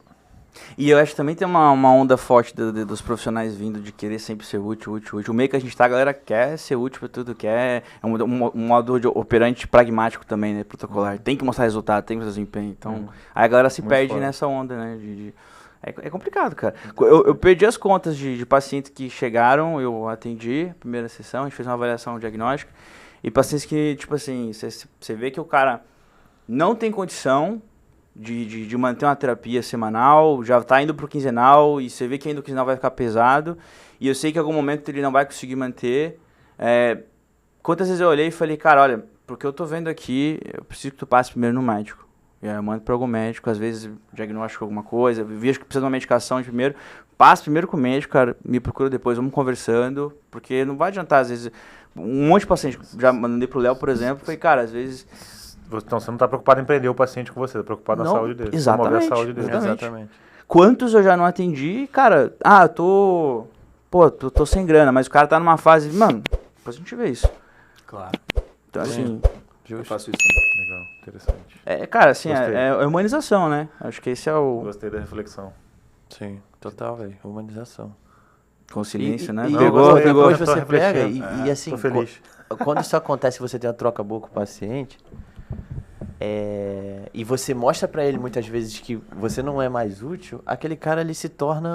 E eu acho que também tem uma onda forte dos profissionais vindo de querer sempre ser útil. O meio que a gente tá, a galera quer ser útil pra tudo, quer. É um modo de operante pragmático também, né? Protocolar. Tem que mostrar resultado, tem que mostrar desempenho. Então, aí a galera se Muito perde forte. nessa onda, né? É complicado, cara. Eu perdi as contas de pacientes que chegaram, eu atendi, primeira sessão, a gente fez uma avaliação diagnóstica. E pacientes que, tipo assim, você vê que o cara não tem condição de manter uma terapia semanal, já tá indo pro quinzenal, e você vê que ainda o quinzenal vai ficar pesado, e eu sei que em algum momento ele não vai conseguir manter. Quantas vezes eu olhei e falei, cara, olha, porque eu tô vendo aqui, eu preciso que tu passe primeiro no médico. E aí eu mando para algum médico, às vezes diagnóstico alguma coisa, vejo que precisa de uma medicação de primeiro, passo primeiro com o médico, cara, me procura depois, vamos conversando, porque não vai adiantar, às vezes, um monte de paciente, já mandei pro Léo, por exemplo, falei, cara, às vezes... Então você não tá preocupado em prender o paciente com você, tá preocupado na saúde dele. Exatamente, promover a saúde dele. exatamente. Quantos eu já não atendi, cara, tô sem grana, mas o cara tá numa fase, mano, depois a gente vê isso. Claro. Então, assim... Eu faço isso também. Legal, interessante. Cara, assim, Gostei. é humanização, né? Acho que esse é o... Gostei da reflexão. Sim, total, velho. Humanização. Com silêncio, né? E Pegou. depois Tô você pega refletindo. e assim, Tô feliz. quando isso acontece, você tem uma troca boa com o paciente, e você mostra pra ele muitas vezes que você não é mais útil, aquele cara ali se torna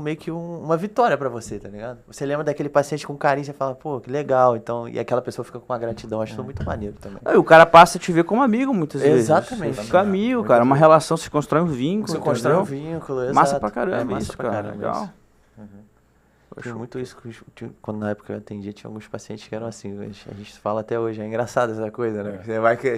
meio que uma vitória pra você, tá ligado? Você lembra daquele paciente com carinho, você fala, pô, que legal, então, e aquela pessoa fica com uma gratidão, acho isso muito maneiro também. Aí o cara passa a te ver como amigo muitas vezes. Exatamente. Fica amigo, cara. Uma relação, se constrói um vínculo. Você constrói um entendeu? vínculo, exato. Massa pra caramba massa isso, pra cara. caramba Legal. isso. Tem muito isso, quando na época eu atendia, tinha alguns pacientes que eram assim, a gente fala até hoje, é engraçado essa coisa, né?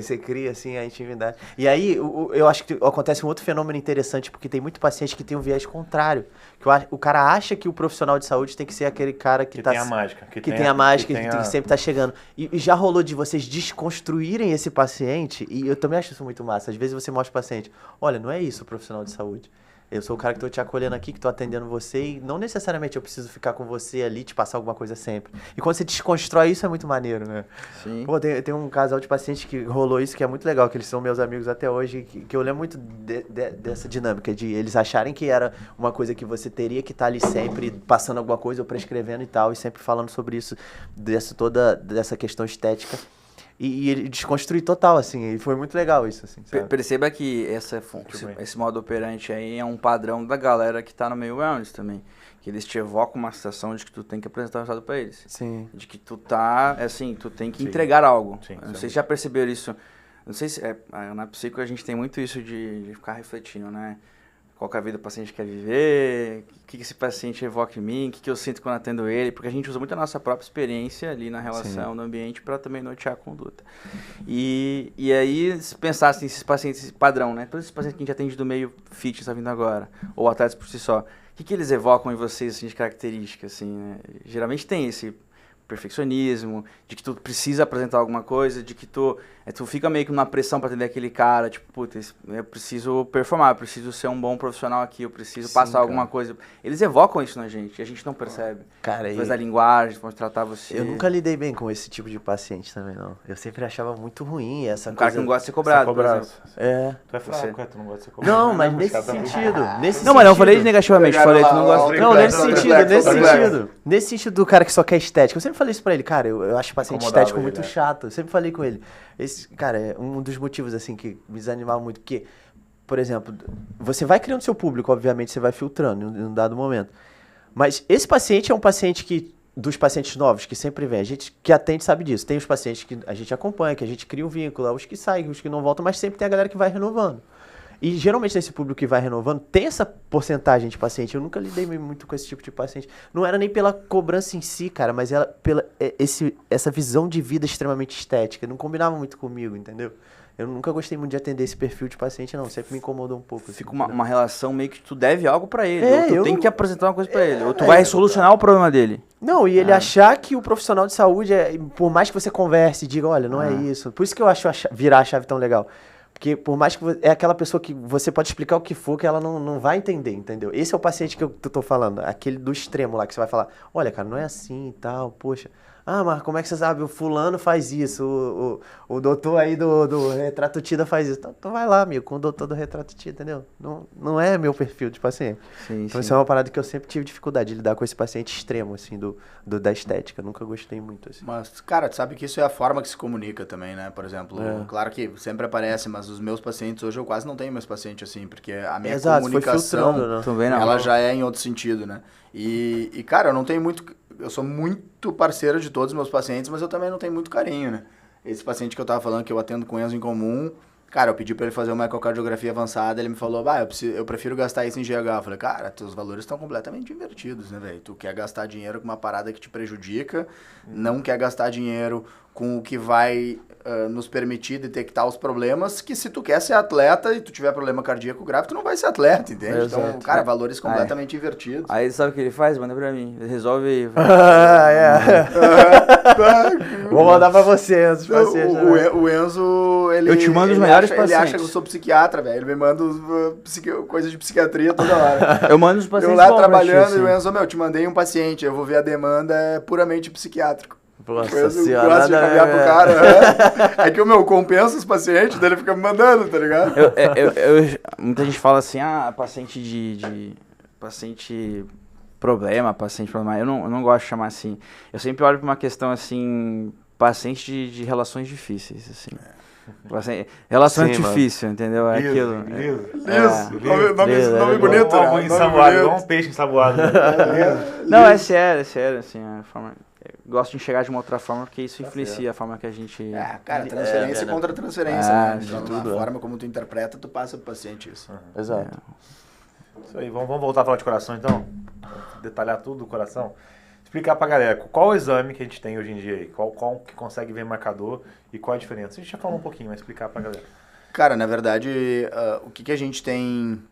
Você cria assim a intimidade. E aí, eu acho que acontece um outro fenômeno interessante, porque tem muito paciente que tem um viés contrário, que o cara acha que o profissional de saúde tem que ser aquele cara que tá... tem a mágica. Que tem a mágica, que sempre tá chegando. E já rolou de vocês desconstruírem esse paciente, e eu também acho isso muito massa. Às vezes você mostra pro paciente, olha, não é isso o profissional de saúde. Eu sou o cara que tô te acolhendo aqui, que tô atendendo você, e não necessariamente eu preciso ficar com você ali, te passar alguma coisa sempre. E quando você desconstrói isso, é muito maneiro, né? Sim. Pô, tem um casal de pacientes que rolou isso, que é muito legal, que eles são meus amigos até hoje, que eu lembro muito dessa dinâmica, de eles acharem que era uma coisa que você teria que estar ali sempre, passando alguma coisa ou prescrevendo e tal, e sempre falando sobre isso, dessa questão estética. E ele desconstruiu total, assim, e foi muito legal isso, assim, sabe? Perceba que esse modo operante aí é um padrão da galera que tá no meio wellness também. Que eles te evocam uma situação de que tu tem que apresentar o resultado pra eles. Sim. De que tu tá, assim, tu tem que entregar algo. Sim, não sei se já perceberam isso. Não sei se... na psico a gente tem muito isso de ficar refletindo, né? Qual que é a vida do paciente quer viver, o que esse paciente evoca em mim, o que eu sinto quando atendo ele, porque a gente usa muito a nossa própria experiência ali na relação, no ambiente, para também nortear a conduta. E aí, se pensasse nesses pacientes, esse padrão, né? Todos esses pacientes que a gente atende do meio fitness tá vindo agora, ou atletas por si só, o que eles evocam em vocês, assim, de características, assim, né? Geralmente tem esse perfeccionismo, de que tu precisa apresentar alguma coisa, de que tu fica meio que numa pressão pra atender aquele cara, tipo, putz, eu preciso performar, eu preciso ser um bom profissional aqui, eu preciso passar alguma coisa. Eles evocam isso na gente, e a gente não percebe. Cara, através da linguagem, vão tratar você. Eu nunca lidei bem com esse tipo de paciente também, não. Eu sempre achava muito ruim essa coisa... cara que não gosta de ser cobrado, por exemplo. Tu é fraco, tu não gosta de ser cobrado. Não, mas nesse sentido, Não, mas não falei negativamente, falei que tu não gosta de... Não, nesse sentido do cara que só quer estética. Eu sempre falei isso pra ele, cara, eu acho o paciente estético muito chato. Eu sempre falei com ele. Esse, cara, é um dos motivos, assim, que me desanimava muito, porque, por exemplo, você vai criando seu público, obviamente, você vai filtrando em um dado momento. Mas esse paciente é um paciente que, dos pacientes novos, que sempre vem, a gente que atende sabe disso. Tem os pacientes que a gente acompanha, que a gente cria um vínculo, os que saem, os que não voltam, mas sempre tem a galera que vai renovando. E geralmente nesse público que vai renovando, tem essa porcentagem de paciente. Eu nunca lidei muito com esse tipo de paciente. Não era nem pela cobrança em si, cara, mas ela, pela essa visão de vida extremamente estética. Não combinava muito comigo, entendeu? Eu nunca gostei muito de atender esse perfil de paciente, não. Sempre me incomodou um pouco. Fica uma relação meio que tu deve algo pra ele. É, ou tu tem que apresentar uma coisa pra ele. Ou tu vai é, solucionar o problema dele. Não, e ele achar que o profissional de saúde, por mais que você converse e diga, olha, não é isso. Por isso que eu acho virar a chave tão legal. Porque por mais que é aquela pessoa que você pode explicar o que for, que ela não vai entender, entendeu? Esse é o paciente que eu tô falando, aquele do extremo lá, que você vai falar, olha, cara, não é assim e tal, poxa. Ah, mas como é que você sabe? O fulano faz isso, o doutor aí do Retrato Tida faz isso. Então vai lá, amigo, com o doutor do Retrato Tida, entendeu? Não é meu perfil de paciente. Sim, então sim. isso é uma parada que eu sempre tive dificuldade de lidar com esse paciente extremo, assim, da estética. Nunca gostei muito, assim. Mas, cara, tu sabe que isso é a forma que se comunica também, né? Por exemplo, claro que sempre aparece, mas os meus pacientes, hoje eu quase não tenho meus pacientes assim, porque a minha comunicação, ela já é em outro sentido, né? E, cara, eu não tenho muito... Eu sou muito parceiro de todos os meus pacientes, mas eu também não tenho muito carinho, né? Esse paciente que eu tava falando, que eu atendo com Enzo em comum, Cara, eu pedi pra ele fazer uma ecocardiografia avançada, ele me falou, eu prefiro gastar isso em GH. Eu falei, cara, teus valores estão completamente invertidos, né, velho? Tu quer gastar dinheiro com uma parada que te prejudica, não quer gastar dinheiro com o que vai nos permitir detectar os problemas, que se tu quer ser atleta e tu tiver problema cardíaco grave, tu não vai ser atleta, entende? Exato. Então, cara, valores completamente invertidos. Aí sabe o que ele faz? Manda pra mim. Ele resolve... Vou mandar pra você, Enzo. O Enzo, ele... Eu te mando os melhores Ele acha pacientes. que eu sou psiquiatra, velho. Ele me manda coisa de psiquiatria toda hora. Eu mando os pacientes Eu lá bons pra trabalhando ti, e o assim. Enzo, te mandei um paciente, eu vou ver a demanda, é puramente psiquiátrico. O Nossa Enzo senhora, gosta de nada caminhar a pro ver. cara. É que o compensa os pacientes, daí ele fica me mandando, tá ligado? Muita gente fala assim, paciente paciente problema. Eu não gosto de chamar assim. Eu sempre olho pra uma questão assim, paciente de relações difíceis, assim. Relação difícil, entendeu? É aquilo. Nome bonito, né? Nome ensaboado, igual um peixe ensaboado. Não, é sério, assim, a forma... Eu gosto de enxergar de uma outra forma, porque isso influencia a forma que a gente... Cara, transferência contra transferência. Né? de Então, a forma como tu interpreta, tu passa pro paciente isso. Exato. Isso aí, vamos voltar a falar de coração então? Detalhar tudo do coração. Explicar pra galera, qual o exame que a gente tem hoje em dia aí? Qual que consegue ver marcador e qual a diferença? A gente já falou um pouquinho, mas explicar pra galera. Cara, na verdade, o que a gente tem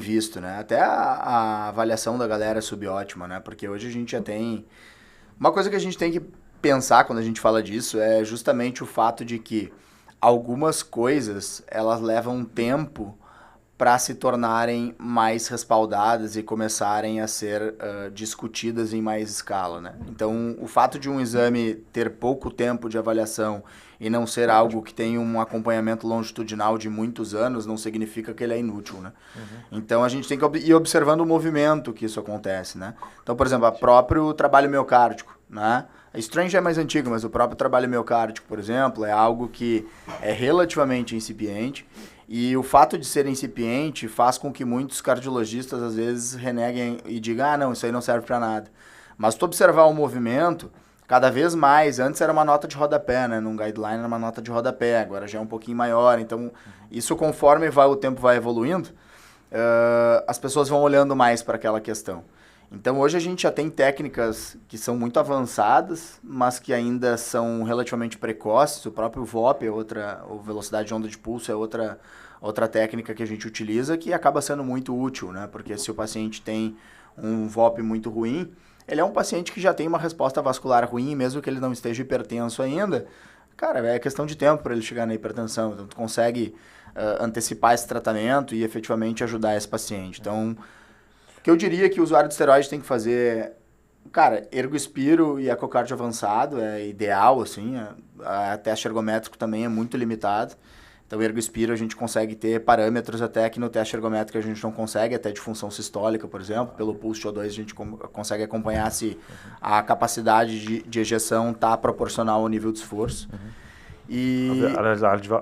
visto, né? Até a avaliação da galera é subótima, né? Porque hoje a gente já tem... Uma coisa que a gente tem que pensar quando a gente fala disso é justamente o fato de que algumas coisas, elas levam tempo para se tornarem mais respaldadas e começarem a ser discutidas em mais escala, né? Então, o fato de um exame ter pouco tempo de avaliação e não ser algo que tem um acompanhamento longitudinal de muitos anos, não significa que ele é inútil, né? Então, a gente tem que ir observando o movimento que isso acontece, né? Então, por exemplo, o próprio trabalho miocárdico, né? A Strange é mais antiga, mas o próprio trabalho miocárdico, por exemplo, é algo que é relativamente incipiente. E o fato de ser incipiente faz com que muitos cardiologistas, às vezes, reneguem e digam, não, isso aí não serve para nada. Mas se tu observar o movimento, cada vez mais, antes era uma nota de rodapé, né? Num guideline era uma nota de rodapé, agora já é um pouquinho maior. Então, isso conforme o tempo vai evoluindo, as pessoas vão olhando mais para aquela questão. Então, hoje a gente já tem técnicas que são muito avançadas, mas que ainda são relativamente precoces. O próprio VOP, ou velocidade de onda de pulso, é outra técnica que a gente utiliza, que acaba sendo muito útil, né? Porque se o paciente tem um VOP muito ruim, ele é um paciente que já tem uma resposta vascular ruim, mesmo que ele não esteja hipertenso ainda. Cara, é questão de tempo para ele chegar na hipertensão. Então, tu consegue antecipar esse tratamento e efetivamente ajudar esse paciente. Então... O que eu diria que o usuário de esteroide tem que fazer, cara, ergospiro e ecocardio avançado é ideal, assim, teste ergométrico também é muito limitado. Então, ergospiro a gente consegue ter parâmetros até que no teste ergométrico a gente não consegue, até de função sistólica, por exemplo. Pelo pulso CO2 a gente consegue acompanhar se a capacidade de ejeção está proporcional ao nível de esforço. E...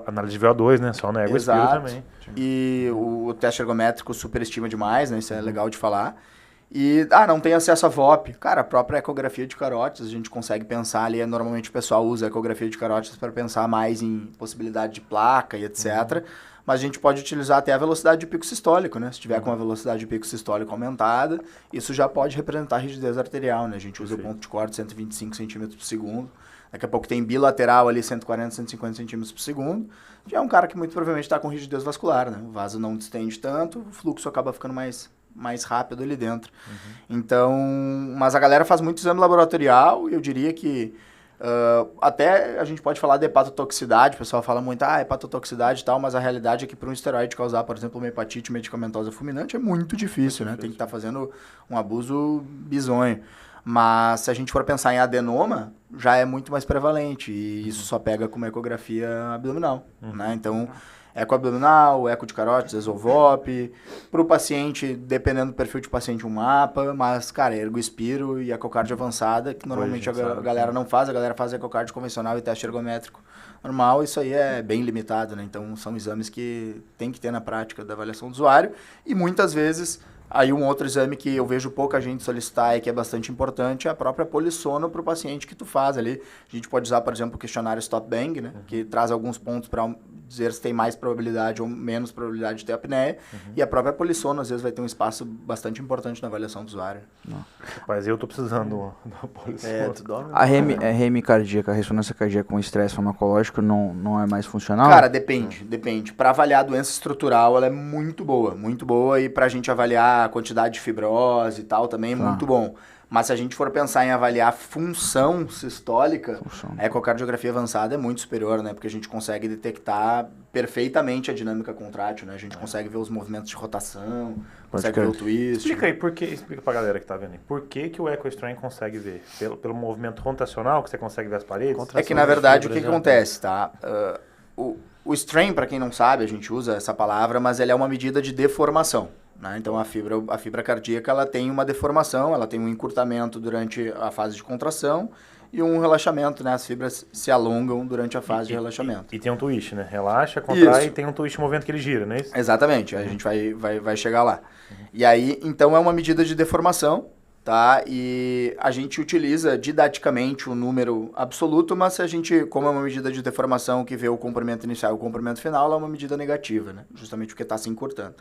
Análise de VO2, né? Só no ergospiro também. E o teste ergométrico superestima demais, né? Isso é legal de falar. E, não tem acesso a VOP. Cara, a própria ecografia de carótidas, a gente consegue pensar ali, normalmente o pessoal usa a ecografia de carótidas para pensar mais em possibilidade de placa e etc. Mas a gente pode utilizar até a velocidade de pico sistólico, né? Se tiver com a velocidade de pico sistólico aumentada, isso já pode representar rigidez arterial, né? A gente usa o ponto de corte 125 centímetros por segundo. Daqui a pouco tem bilateral ali 140, 150 centímetros por segundo. Já é um cara que muito provavelmente está com rigidez vascular, né? O vaso não distende tanto, o fluxo acaba ficando mais rápido ali dentro. Então, mas a galera faz muito exame laboratorial e eu diria que até a gente pode falar de hepatotoxicidade, o pessoal fala muito, hepatotoxicidade e tal, mas a realidade é que para um esteroide causar, por exemplo, uma hepatite medicamentosa fulminante é muito difícil, né? Tem que estar fazendo um abuso bizonho. Mas se a gente for pensar em adenoma, já é muito mais prevalente e isso só pega com uma ecografia abdominal, né? Então, eco abdominal, eco de carótidas, ESOVOP, para o paciente, dependendo do perfil de paciente, um mapa, mas, cara, ergospiro e ecocardio avançada, que normalmente a galera não faz, a galera faz ecocardio convencional e teste ergométrico normal, isso aí é bem limitado, né? Então, são exames que tem que ter na prática da avaliação do usuário e muitas vezes... Aí um outro exame que eu vejo pouca gente solicitar e que é bastante importante é a própria polissono para o paciente que tu faz ali. A gente pode usar, por exemplo, o questionário Stop Bang, né? Que traz alguns pontos dizer se tem mais probabilidade ou menos probabilidade de ter apneia. E a própria polissono, às vezes, vai ter um espaço bastante importante na avaliação do usuário. Rapaz, eu tô precisando da polissono. Tu dorme? A REM cardíaca, a ressonância cardíaca com estresse farmacológico não é mais funcional? Cara, depende. Para avaliar a doença estrutural, ela é muito boa. E pra gente avaliar a quantidade de fibrose e tal, também é muito bom. Mas se a gente for pensar em avaliar função sistólica, a ecocardiografia avançada é muito superior, né? Porque a gente consegue detectar perfeitamente a dinâmica contrátil, né? A gente consegue ver os movimentos de rotação, consegue ver o twist. Explica pra galera que tá vendo aí. Por que o EcoStrain consegue ver? Pelo movimento rotacional que você consegue ver as paredes? É que, na verdade, o que acontece, tá? O strain, para quem não sabe, a gente usa essa palavra, mas ele é uma medida de deformação. Né? Então, a fibra cardíaca ela tem uma deformação, ela tem um encurtamento durante a fase de contração e um relaxamento, né? As fibras se alongam durante a fase de relaxamento. E tem um twist, né? Relaxa, contrai Isso. e tem um twist movimento que ele gira, não é isso? Exatamente, a gente vai chegar lá. E aí, então, é uma medida de deformação, tá? E a gente utiliza didaticamente o número absoluto, mas se a gente, como é uma medida de deformação que vê o comprimento inicial e o comprimento final, ela é uma medida negativa, né? Justamente porque está se encurtando.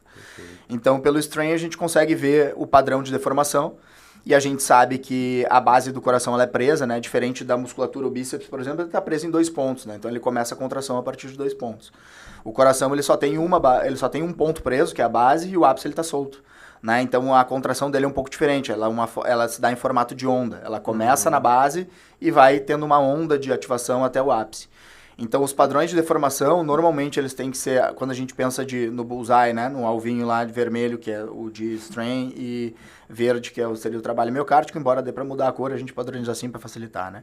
Então, pelo strain, a gente consegue ver o padrão de deformação e a gente sabe que a base do coração ela é presa, né? Diferente da musculatura, o bíceps, por exemplo, ele está preso em 2 pontos, né? Então, ele começa a contração a partir de 2 pontos. O coração, ele só tem um ponto preso, que é a base, e o ápice, ele está solto. Né? Então, a contração dele é um pouco diferente, ela se dá em formato de onda. Ela começa na base e vai tendo uma onda de ativação até o ápice. Então, os padrões de deformação, normalmente, eles têm que ser, quando a gente pensa no bullseye, né? No alvinho lá de vermelho, que é o de strain, e verde, que seria o trabalho miocárdico, embora dê para mudar a cor, a gente padroniza assim para facilitar, né?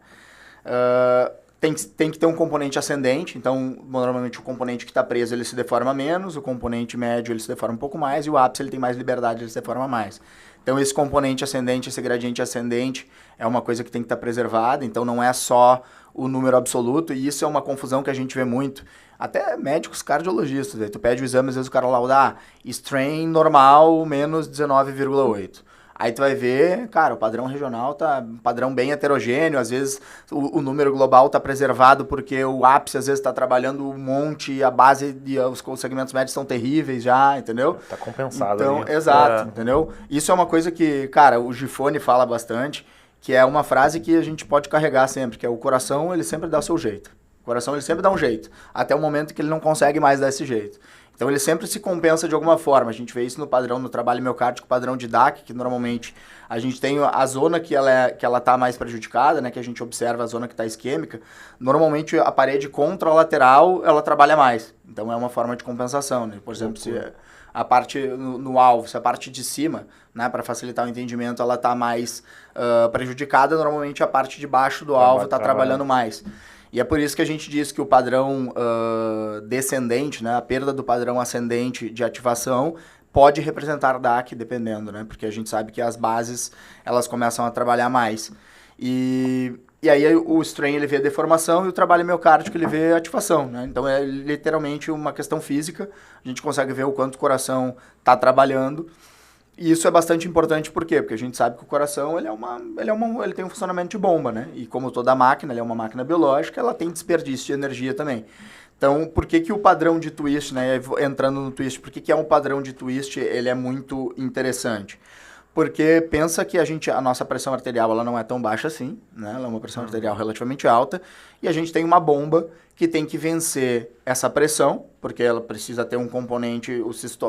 Tem que ter um componente ascendente, então normalmente o componente que está preso ele se deforma menos, o componente médio ele se deforma um pouco mais e o ápice ele tem mais liberdade, ele se deforma mais. Então esse componente ascendente, esse gradiente ascendente é uma coisa que tem que estar preservada, então não é só o número absoluto e isso é uma confusão que a gente vê muito. Até médicos cardiologistas, tu pede o exame, às vezes o cara lá strain normal menos 19,8. Aí tu vai ver, cara, o padrão regional tá um padrão bem heterogêneo, às vezes o número global tá preservado porque o ápice às vezes tá trabalhando um monte e a base e os segmentos médios são terríveis já, entendeu? Tá compensado. Então, exato, entendeu? Isso é uma coisa que, cara, o Gifone fala bastante, que é uma frase que a gente pode carregar sempre, que é o coração, ele sempre dá o seu jeito. O coração, ele sempre dá um jeito, até o momento que ele não consegue mais dar esse jeito. Então, ele sempre se compensa de alguma forma. A gente vê isso no padrão, no trabalho miocárdico, padrão de DAC, que normalmente a gente tem a zona que ela tá mais prejudicada, né? Que a gente observa a zona que está isquêmica. Normalmente, a parede contralateral, ela trabalha mais. Então, é uma forma de compensação, né? Por exemplo, se a parte no alvo, se a parte de cima, né? Para facilitar o entendimento, ela está mais prejudicada, normalmente a parte de baixo do alvo está trabalhando mais. E é por isso que a gente diz que o padrão descendente, né, a perda do padrão ascendente de ativação pode representar DAC, dependendo, né? Porque a gente sabe que as bases, elas começam a trabalhar mais. E aí o strain, ele vê a deformação e o trabalho miocárdico, ele vê a ativação, né? Então é literalmente uma questão física, a gente consegue ver o quanto o coração está trabalhando. E isso é bastante importante, por quê? Porque a gente sabe que o coração ele tem um funcionamento de bomba, né? E como toda máquina, ele é uma máquina biológica, ela tem desperdício de energia também. Então, por que o padrão de twist, né? Entrando no twist, por que é um padrão de twist, ele é muito interessante? Porque pensa que a nossa pressão arterial ela não é tão baixa assim, né? Ela é uma pressão arterial relativamente alta, e a gente tem uma bomba que tem que vencer essa pressão, porque ela precisa ter um componente,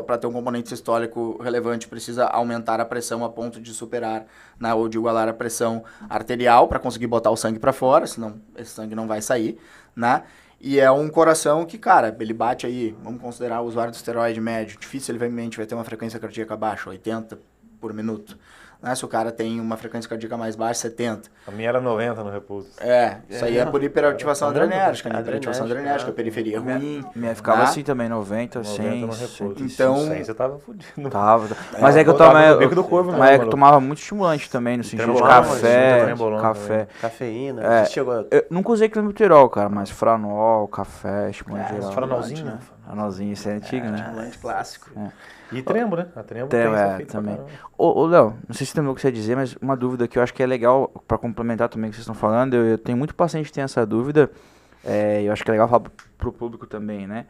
para ter um componente sistólico relevante, precisa aumentar a pressão a ponto de superar, né, ou de igualar a pressão arterial para conseguir botar o sangue para fora, senão esse sangue não vai sair, né? E é um coração que, cara, ele bate aí, vamos considerar o usuário do esteroide médio, dificilmente vai ter uma frequência cardíaca baixa, 80 por minuto. Né? Se o cara tem uma frequência cardíaca mais baixa, 70. A minha era 90 no repouso. Isso aí é por hiperativação adrenérgica, né? Hiperativação adrenérgica, a periferia ruim. Minha ficava assim também, 90, 100. No repouso. Então, 100 você tava fudido. Tava. Mas é que eu tomava muito estimulante também, no sentido de café. Cafeína. Eu nunca usei clenbuterol, cara, mas franol, café, estimulante geral. Franolzinho, né? Franolzinho, isso é antigo, né? Estimulante clássico. E trembo, né? A trembo tem também. Ô, Léo, não sei se tem o que você ia dizer, mas uma dúvida que eu acho que é legal pra complementar também o que vocês estão falando, eu tenho muito paciente que tem essa dúvida, eu acho que é legal falar pro público também, né?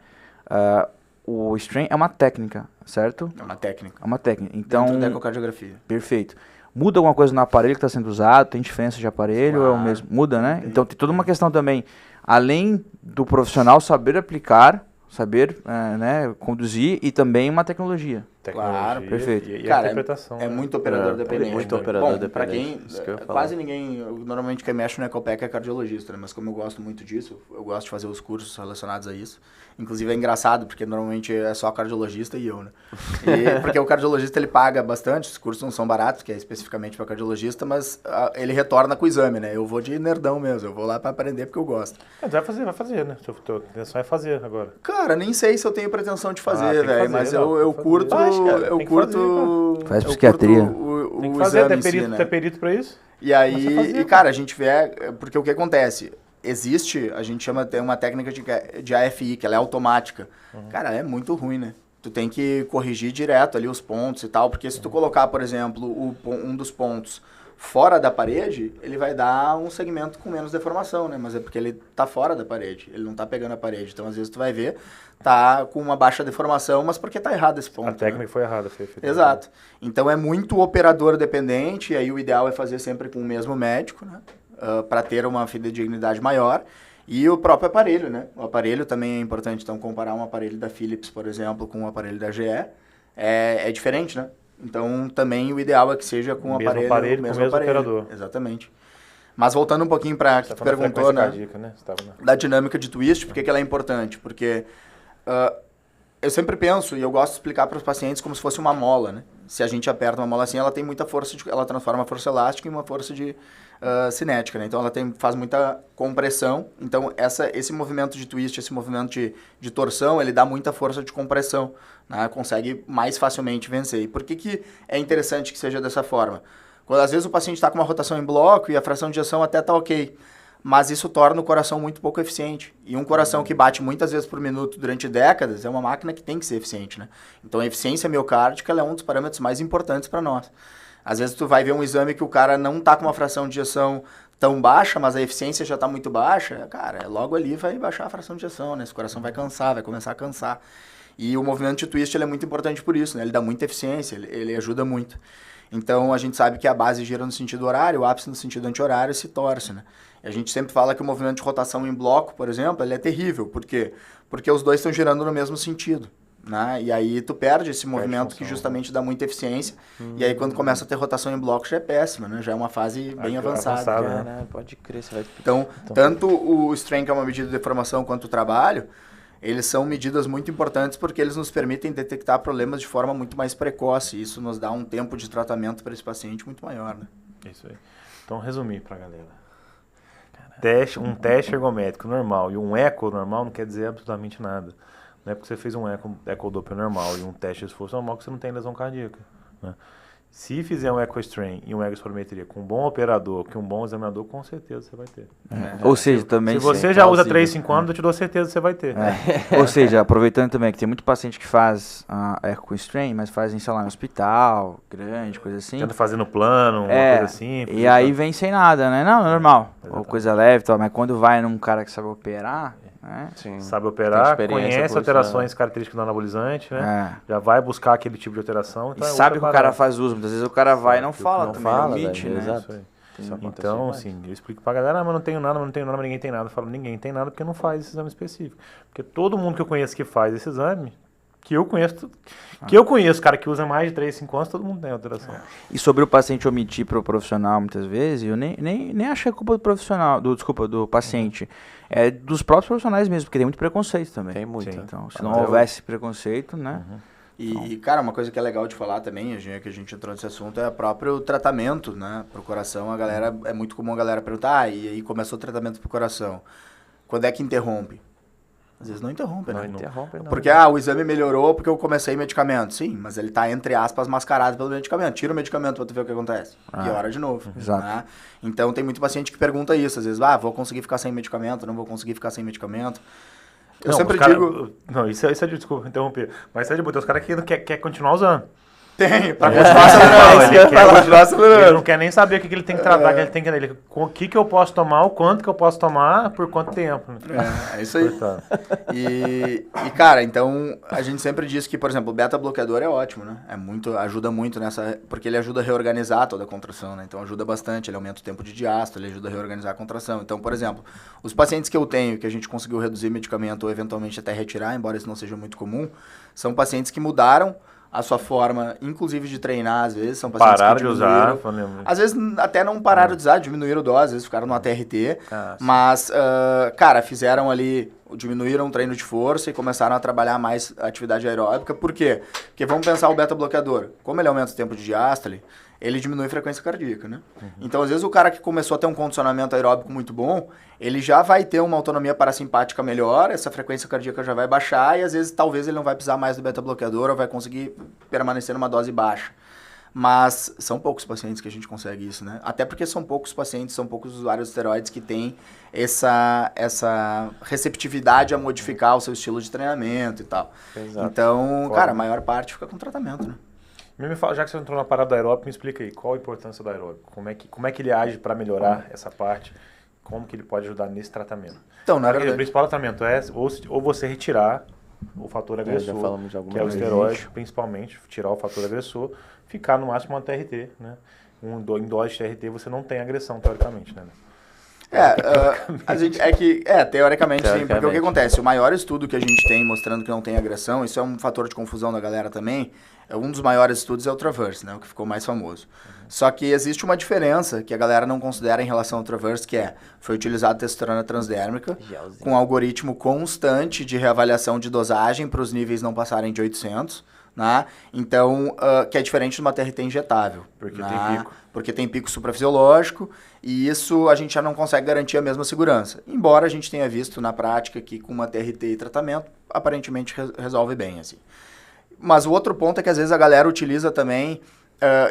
O strain é uma técnica, certo? É uma técnica. É uma técnica. Então, Dentro da ecocardiografia. perfeito. Muda alguma coisa no aparelho que está sendo usado? Tem diferença de aparelho? Ou é o Claro. mesmo? Muda, né? Então tem toda uma questão também, além do profissional saber aplicar, saber né, conduzir e também uma tecnologia. Tecnologia perfeito. E Cara, a interpretação. é né? muito operador dependente. muito né? operador Bom, pra dependente, quem, isso que eu ia falar. quase ninguém, normalmente quem mexe no Ecopec é cardiologista, né? Mas como eu gosto muito disso, eu gosto de fazer os cursos relacionados a isso. Inclusive é engraçado, porque normalmente é só cardiologista e eu, né? Porque o cardiologista ele paga bastante, os cursos não são baratos, que é especificamente para cardiologista, mas ele retorna com o exame, né? Eu vou de nerdão mesmo, eu vou lá para aprender porque eu gosto. Vai fazer, né? Tua intenção é fazer agora. Cara, nem sei se eu tenho pretensão de tem fazer, que velho, fazer, mas não, eu tem que curto, fazer. Faz, cara, eu tem que curto... Faz eu psiquiatria. curto Tem que o fazer, exame até em si, perito, né? até perito pra isso. E aí, Mas você fazia, e cara, a gente vê, porque o que acontece? Existe, a gente chama, tem uma técnica de AFI, que ela é automática. Cara, é muito ruim, né? Tu tem que corrigir direto ali os pontos e tal, porque se tu colocar, por exemplo, um dos pontos fora da parede, ele vai dar um segmento com menos deformação, né? Mas é porque ele tá fora da parede, ele não tá pegando a parede. Então, às vezes, tu vai ver, tá com uma baixa deformação, mas porque tá errado esse ponto. A técnica né? foi errada, foi feita. Exato. Então é muito operador dependente, e aí o ideal é fazer sempre com o mesmo médico, né? Para ter uma fidedignidade maior. E o próprio aparelho, né? O aparelho também é importante. Então, comparar um aparelho da Philips, por exemplo, com um aparelho da GE é diferente, né? Então, também o ideal é que seja com o Mesmo aparelho, aparelho, com o mesmo operador. Exatamente. Mas voltando um pouquinho para que Você tu tá falando da perguntou, frequência né? cardíaca, né? Você tava, né? Da dinâmica de twist, por que ela é importante? Porque eu sempre penso, e eu gosto de explicar para os pacientes como se fosse uma mola, né? Se a gente aperta uma mola assim, ela tem muita força, ela transforma a força elástica em uma força de cinética, né? Então ela faz muita compressão, então esse movimento de twist, esse movimento de torção, ele dá muita força de compressão, né? Consegue mais facilmente vencer. E por que é interessante que seja dessa forma? Quando às vezes o paciente está com uma rotação em bloco e a fração de ejeção até está ok, mas isso torna o coração muito pouco eficiente. E um coração que bate muitas vezes por minuto durante décadas é uma máquina que tem que ser eficiente, né? Então a eficiência miocárdica ela é um dos parâmetros mais importantes para nós. Às vezes tu vai ver um exame que o cara não está com uma fração de ejeção tão baixa, mas a eficiência já está muito baixa, cara, logo ali vai baixar a fração de ejeção, né? Esse coração vai cansar, vai começar a cansar. E o movimento de twist ele é muito importante por isso, né? Ele dá muita eficiência, ele ajuda muito. Então a gente sabe que a base gira no sentido horário, o ápice no sentido anti-horário se torce, né? E a gente sempre fala que o movimento de rotação em bloco, por exemplo, ele é terrível. Por quê? Porque os dois estão girando no mesmo sentido, né? E aí tu perde esse movimento que justamente dá muita eficiência. E aí quando começa a ter rotação em bloco já é péssima, né? Já é uma fase bem avançada. né? Caralho, pode crer, você vai... Então, tanto o strain, que é uma medida de deformação, quanto o trabalho, eles são medidas muito importantes porque eles nos permitem detectar problemas de forma muito mais precoce. Isso nos dá um tempo de tratamento para esse paciente muito maior, né? Isso aí. Então, resumir pra galera. Um teste ergométrico normal e um eco normal não quer dizer absolutamente nada. Não é porque você fez um ecodoppler normal e um teste de esforço normal que você não tem lesão cardíaca, né? Se fizer um ecostrain e um ecospirometria com um bom operador, com um bom examinador, com certeza você vai ter. Ou seja, também... Se você já usa 3, 5 anos, eu te dou certeza que você vai ter. Ou seja, aproveitando também que tem muito paciente que faz eco com strain, mas fazem, sei lá, no hospital, grande, coisa assim. Tenta fazer no plano, uma coisa assim. E aí vem sem nada, né? Não, normal. Ou Exatamente. coisa leve e tal, mas quando vai num cara que sabe operar, né? Sim. Sabe Tem operar, experiência conhece por isso, alterações características do anabolizante, né? É. Já vai buscar aquele tipo de alteração. E Então sabe que o cara faz uso. Muitas vezes o cara vai e não Sabe, fala não também, fala, omite, velho, né? exato. Isso aí. Isso acontece Então, demais. assim, eu explico pra galera, mas não tenho nada, mas ninguém tem nada. Eu falo, ninguém tem nada porque não faz esse exame específico. Porque todo mundo que eu conheço que faz esse exame, que eu conheço, cara que usa mais de 3, 5 anos, todo mundo tem alteração. E sobre o paciente omitir para o profissional, muitas vezes, eu nem acho que é culpa do profissional, do paciente. É dos próprios profissionais mesmo, porque tem muito preconceito também. Tem muito. Sim. Então, se não houvesse preconceito, né? E, cara, uma coisa que é legal de falar também, que a gente entrou nesse assunto, é o próprio tratamento, né? Pro coração, é muito comum a galera perguntar, e aí começou o tratamento pro coração. Quando é que interrompe? Às vezes não interrompe, né? Não interrompe, não. Porque, o exame melhorou porque eu comecei medicamento. Sim, mas ele tá, entre aspas, mascarado pelo medicamento. Tira o medicamento pra tu ver o que acontece. Piora de novo. Exato. Né? Então, tem muito paciente que pergunta isso. Às vezes, vou conseguir ficar sem medicamento, não vou conseguir ficar sem medicamento. Eu Não, sempre os cara- digo... Não, isso é de desculpa interromper. Mas isso é de botar os caras que quer continuar usando. Tem, pra continuar acelerando. Ele não quer nem saber o que ele tem que tratar, o que eu posso tomar, o quanto que eu posso tomar, por quanto tempo. É isso aí. E, cara, então, a gente sempre diz que, por exemplo, o beta-bloqueador é ótimo, né? Ajuda muito nessa, porque ele ajuda a reorganizar toda a contração, né? Então, ajuda bastante, ele aumenta o tempo de diástole, ele ajuda a reorganizar a contração. Então, por exemplo, os pacientes que eu tenho, que a gente conseguiu reduzir medicamento ou eventualmente até retirar, embora isso não seja muito comum, são pacientes que mudaram a sua forma, inclusive de treinar, às vezes, são pacientes pararam que de usar. Às vezes até não pararam de usar, diminuíram dose, às vezes ficaram no ATRT, mas, cara, fizeram ali, diminuíram o treino de força e começaram a trabalhar mais atividade aeróbica. Por quê? Porque vamos pensar o beta-bloqueador. Como ele aumenta o tempo de diástole, ele diminui a frequência cardíaca, né? Então, às vezes, o cara que começou a ter um condicionamento aeróbico muito bom, ele já vai ter uma autonomia parasimpática melhor, essa frequência cardíaca já vai baixar e, às vezes, talvez ele não vai precisar mais do beta-bloqueador ou vai conseguir permanecer numa dose baixa. Mas são poucos pacientes que a gente consegue isso, né? Até porque são poucos pacientes, são poucos usuários de esteroides que têm essa receptividade a modificar o seu estilo de treinamento e tal. Exato. Então, cara, a maior parte fica com tratamento, né? Me fala, já que você entrou na parada do aeróbico, me explica aí, qual a importância do aeróbico? Como é que ele age para melhorar essa parte? Como que ele pode ajudar nesse tratamento? Então, na verdade, o principal tratamento é ou você retirar o fator agressor, que é o esteroide, principalmente, tirar o fator agressor, ficar no máximo uma TRT, né? Em dose de TRT você não tem agressão, teoricamente, né? Teoricamente sim, porque o que acontece? O maior estudo que a gente tem mostrando que não tem agressão, isso é um fator de confusão da galera também, um dos maiores estudos é o Traverse, né, o que ficou mais famoso. Só que existe uma diferença que a galera não considera em relação ao Traverse, que foi utilizado testosterona transdérmica, com um algoritmo constante de reavaliação de dosagem para os níveis não passarem de 800, né? Então, que é diferente de uma TRT injetável. Porque tem pico suprafisiológico e isso a gente já não consegue garantir a mesma segurança. Embora a gente tenha visto na prática que com uma TRT e tratamento, aparentemente resolve bem, assim. Mas o outro ponto é que às vezes a galera utiliza também,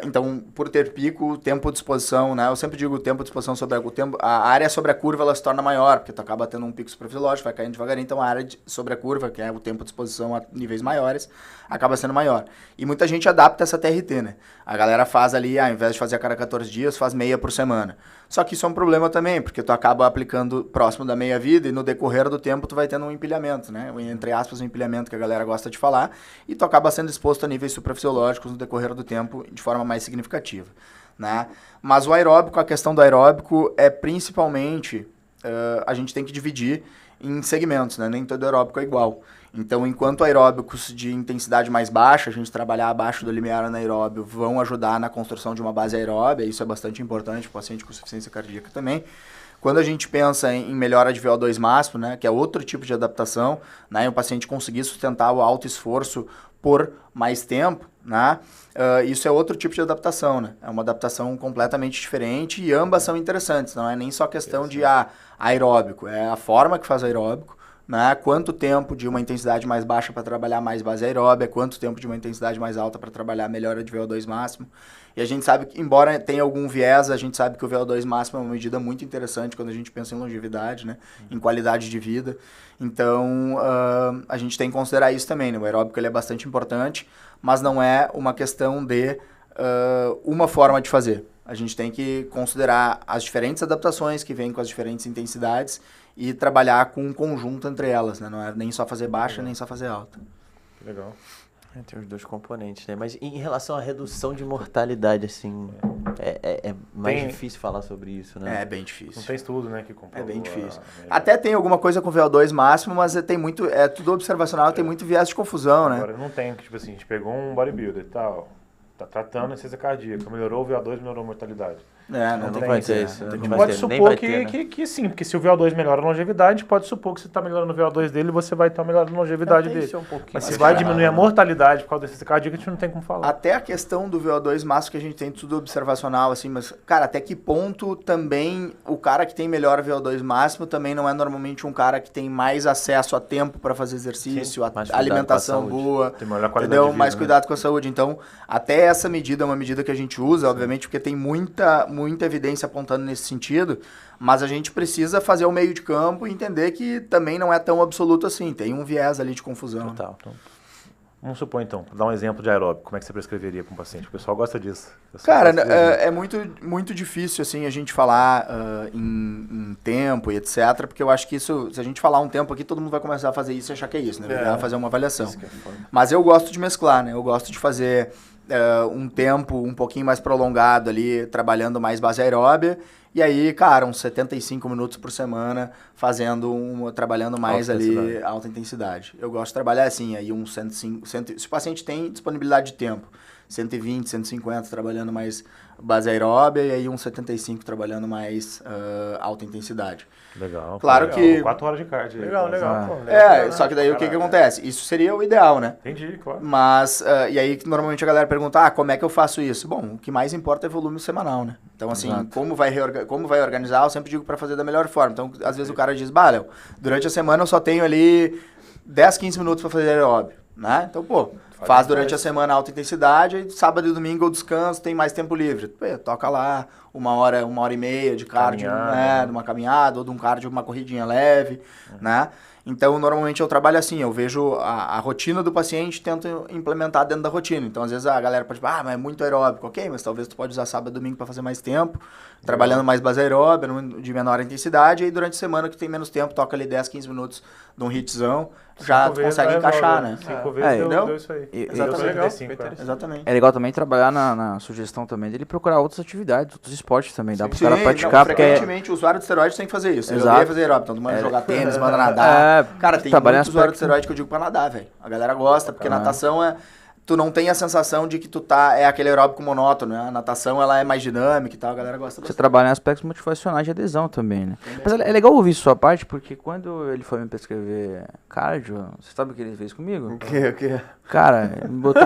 então, por ter pico, tempo de exposição, né? Eu sempre digo tempo de exposição sobre a área sobre a curva, ela se torna maior, porque tu acaba tendo um pico suprafisiológico, vai caindo devagarinho, então a área sobre a curva, que é o tempo de exposição a níveis maiores, acaba sendo maior. E muita gente adapta essa TRT, né? A galera faz ali, ao invés de fazer a cada 14 dias, faz meia por semana. Só que isso é um problema também, porque tu acaba aplicando próximo da meia-vida e no decorrer do tempo tu vai tendo um empilhamento, né? Entre aspas, um empilhamento que a galera gosta de falar, e tu acaba sendo exposto a níveis suprafisiológicos no decorrer do tempo de forma mais significativa, né? Mas o aeróbico, a questão do aeróbico é principalmente, a gente tem que dividir em segmentos, né? Nem todo aeróbico é igual. Então, enquanto aeróbicos de intensidade mais baixa, a gente trabalhar abaixo do limiar anaeróbio, vão ajudar na construção de uma base aeróbia, isso é bastante importante para o paciente com insuficiência cardíaca também. Quando a gente pensa em melhora de VO2 máximo, né, que é outro tipo de adaptação, né, o paciente conseguir sustentar o alto esforço por mais tempo, né, isso é outro tipo de adaptação, né, é uma adaptação completamente diferente e ambas são interessantes, não é nem só questão de aeróbico, é a forma que faz aeróbico, né? Quanto tempo de uma intensidade mais baixa para trabalhar mais base aeróbia, quanto tempo de uma intensidade mais alta para trabalhar melhora de VO2 máximo. E a gente sabe que, embora tenha algum viés, a gente sabe que o VO2 máximo é uma medida muito interessante quando a gente pensa em longevidade, né? Em qualidade de vida. Então, a gente tem que considerar isso também, né? O aeróbico ele é bastante importante, mas não é uma questão de uma forma de fazer. A gente tem que considerar as diferentes adaptações que vêm com as diferentes intensidades e trabalhar com um conjunto entre elas, né? Não é nem só fazer baixa, nem só fazer alta. Legal. Tem os dois componentes, né? Mas em relação à redução de mortalidade, assim, é mais difícil falar sobre isso, né? É bem difícil. Não tem estudo, né, que comprovou. É bem difícil. Até tem alguma coisa com VO2 máximo, mas tem muito, tudo observacional, tem muito viés de confusão, né? Agora, não tem, tipo assim, a gente pegou um bodybuilder e tal, tá tratando a insuficiência cardíaca, melhorou o VO2, melhorou a mortalidade. Não vai ter isso. Pode supor que sim, porque se o VO2 melhora a longevidade, pode supor que você está melhorando o VO2 dele, você vai estar melhorando a longevidade dele. Mas se vai diminuir a mortalidade por causa da insuficiência cardíaca, a gente não tem como falar. Até a questão do VO2 máximo que a gente tem tudo observacional, assim, mas, cara, até que ponto também o cara que tem melhor VO2 máximo também não é normalmente um cara que tem mais acesso a tempo para fazer exercício, alimentação boa, tem melhor qualidade entendeu? de vida, Mais cuidado com a saúde. Então, até essa medida é uma medida que a gente usa, obviamente, porque tem muita evidência apontando nesse sentido, mas a gente precisa fazer o meio de campo e entender que também não é tão absoluto assim, tem um viés ali de confusão. Total. Vamos supor, então, dar um exemplo de aeróbico. Como é que você prescreveria para um paciente? O pessoal gosta disso. Cara, é muito difícil, assim, a gente falar em tempo e etc, porque eu acho que isso, se a gente falar um tempo aqui, todo mundo vai começar a fazer isso e achar que é isso, né? Vai fazer uma avaliação. Mas eu gosto de mesclar, né? Eu gosto de fazer um tempo um pouquinho mais prolongado ali, trabalhando mais base aeróbia, e aí, cara, uns 75 minutos por semana trabalhando mais ali alta intensidade. Eu gosto de trabalhar assim, aí uns 105, se o paciente tem disponibilidade de tempo, 120, 150 trabalhando mais base aeróbia e aí uns 75 trabalhando mais alta intensidade. Legal. Claro que... 4 horas de cardio. Legal. Só que daí o que acontece? Isso seria o ideal, né? Entendi, claro. Mas, e aí normalmente a galera pergunta, como é que eu faço isso? Bom, o que mais importa é volume semanal, né? Então, assim, como vai organizar, eu sempre digo para fazer da melhor forma. Então, às vezes o cara diz, Léo, durante a semana eu só tenho ali 10, 15 minutos para fazer aeróbio, né? Então, faz durante a semana alta intensidade, aí sábado e domingo eu descanso, tem mais tempo livre. Toca lá uma hora e meia de cardio, né? De uma caminhada, ou de um cardio, uma corridinha leve, né? Então, normalmente eu trabalho assim, eu vejo a rotina do paciente e tento implementar dentro da rotina. Então, às vezes a galera pode falar, mas é muito aeróbico. Ok, mas talvez tu pode usar sábado e domingo para fazer mais tempo, trabalhando mais base aeróbica, de menor intensidade, e aí durante a semana que tem menos tempo, toca ali 10, 15 minutos de um hitzão, já tu consegue encaixar, né? 5 vezes deu isso aí. Exatamente. É legal também trabalhar na sugestão também dele procurar outras atividades, outros esportes também. Dá pro cara praticar. Frequentemente o usuário de esteroide tem que fazer isso. Ele odeia fazer aeróbico, então tu manda jogar tênis, manda nadar. Cara, tem muito usuário de esteroide que eu digo pra nadar, velho. A galera gosta, porque natação tu não tem a sensação de que tu é aquele aeróbico monótono, né? A natação, ela é mais dinâmica e tal, a galera gosta bastante. Você trabalha em aspectos motivacionais de adesão também, né? Mas é legal ouvir sua parte, porque quando ele foi me prescrever cardio, você sabe o que ele fez comigo? O quê? Cara, ele me botou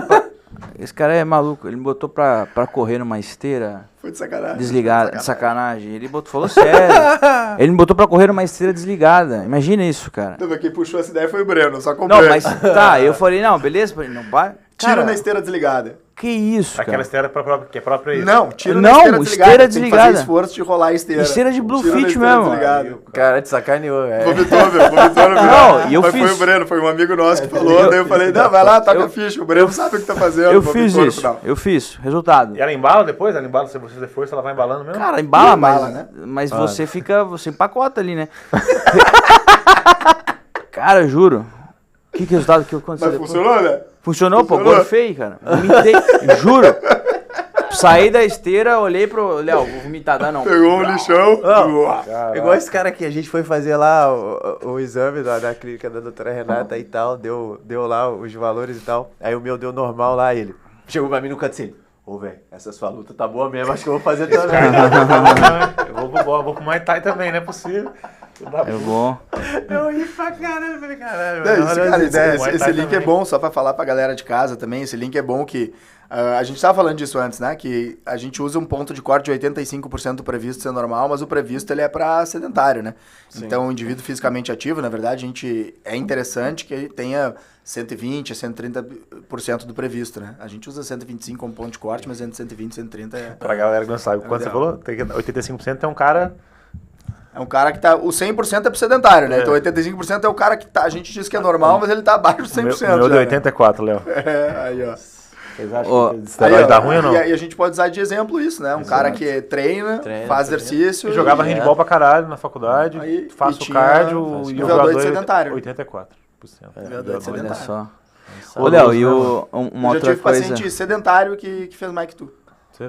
esse cara é maluco, ele me botou pra correr numa esteira... Foi de sacanagem. Desligada, de sacanagem. Ele falou sério. Ele me botou pra correr numa esteira desligada. Imagina isso, cara. Quem puxou essa ideia foi o Breno, só comprei. Não, mas eu falei, não, beleza, não vai. Tira na esteira desligada. Que isso, cara? Aquela esteira que é própria isso. Não, tira na esteira desligada. Esteira Tem desligada. que fazer esforço de rolar a esteira. Esteira de Bluefit mesmo. Cara, te sacaneou, Vomitou no final. Não, e eu mas fiz. Foi o Breno, foi um amigo nosso que falou. Daí eu falei, não, vai lá, toca a ficha. O Breno sabe o que tá fazendo. Eu fiz isso. Eu fiz. Resultado. E ela embala depois? Ela embala, se você der força, ela vai embalando mesmo? Cara, embala, né? Mas você empacota ali, né? Cara, juro. Que resultado que aconteceu Mas depois? funcionou, né? Funcionou, pô, gorfei, cara. Vomitei, juro. Saí da esteira, olhei pro Léo, vou vomitar, dá não. Pegou um lixão. Igual esse cara aqui, a gente foi fazer lá o exame da clínica da doutora Renata e tal, deu lá os valores e tal. Aí o meu deu normal lá, ele chegou pra mim no canto assim, velho, essa sua luta tá boa mesmo, acho que eu vou fazer também. Eu vou pro Muay Thai também, não é possível. Eu vou. Eu ri pra caralho, falei, caralho. Esse link é bom, só pra falar pra galera de casa também, esse link é bom que... a gente estava falando disso antes, né? Que a gente usa um ponto de corte de 85% do previsto ser normal, mas o previsto ele é para sedentário, né? Sim. Então, o indivíduo fisicamente ativo, na verdade, é interessante que ele tenha 120% a 130% do previsto, né? A gente usa 125 como ponto de corte, mas entre 120 e 130 é... Pra galera que não sabe, quando você falou, 85% é um cara... É um cara que tá... O 100% é pro sedentário, né? Então, 85% é o cara que tá... A gente diz que é normal, mas ele tá abaixo de 100%. O meu de 84, Léo. Aí, ó. Vocês acham que esteroide dá ruim ou não? E a gente pode usar de exemplo isso, né? Um cara que treina faz exercício... Eu jogava handball pra caralho na faculdade, faço cardio e o VO2 sedentário. 84%. VO2 sedentário. Olha só. Ô, Léo, e uma outra coisa... Eu já tive paciente sedentário que fez mais que tu.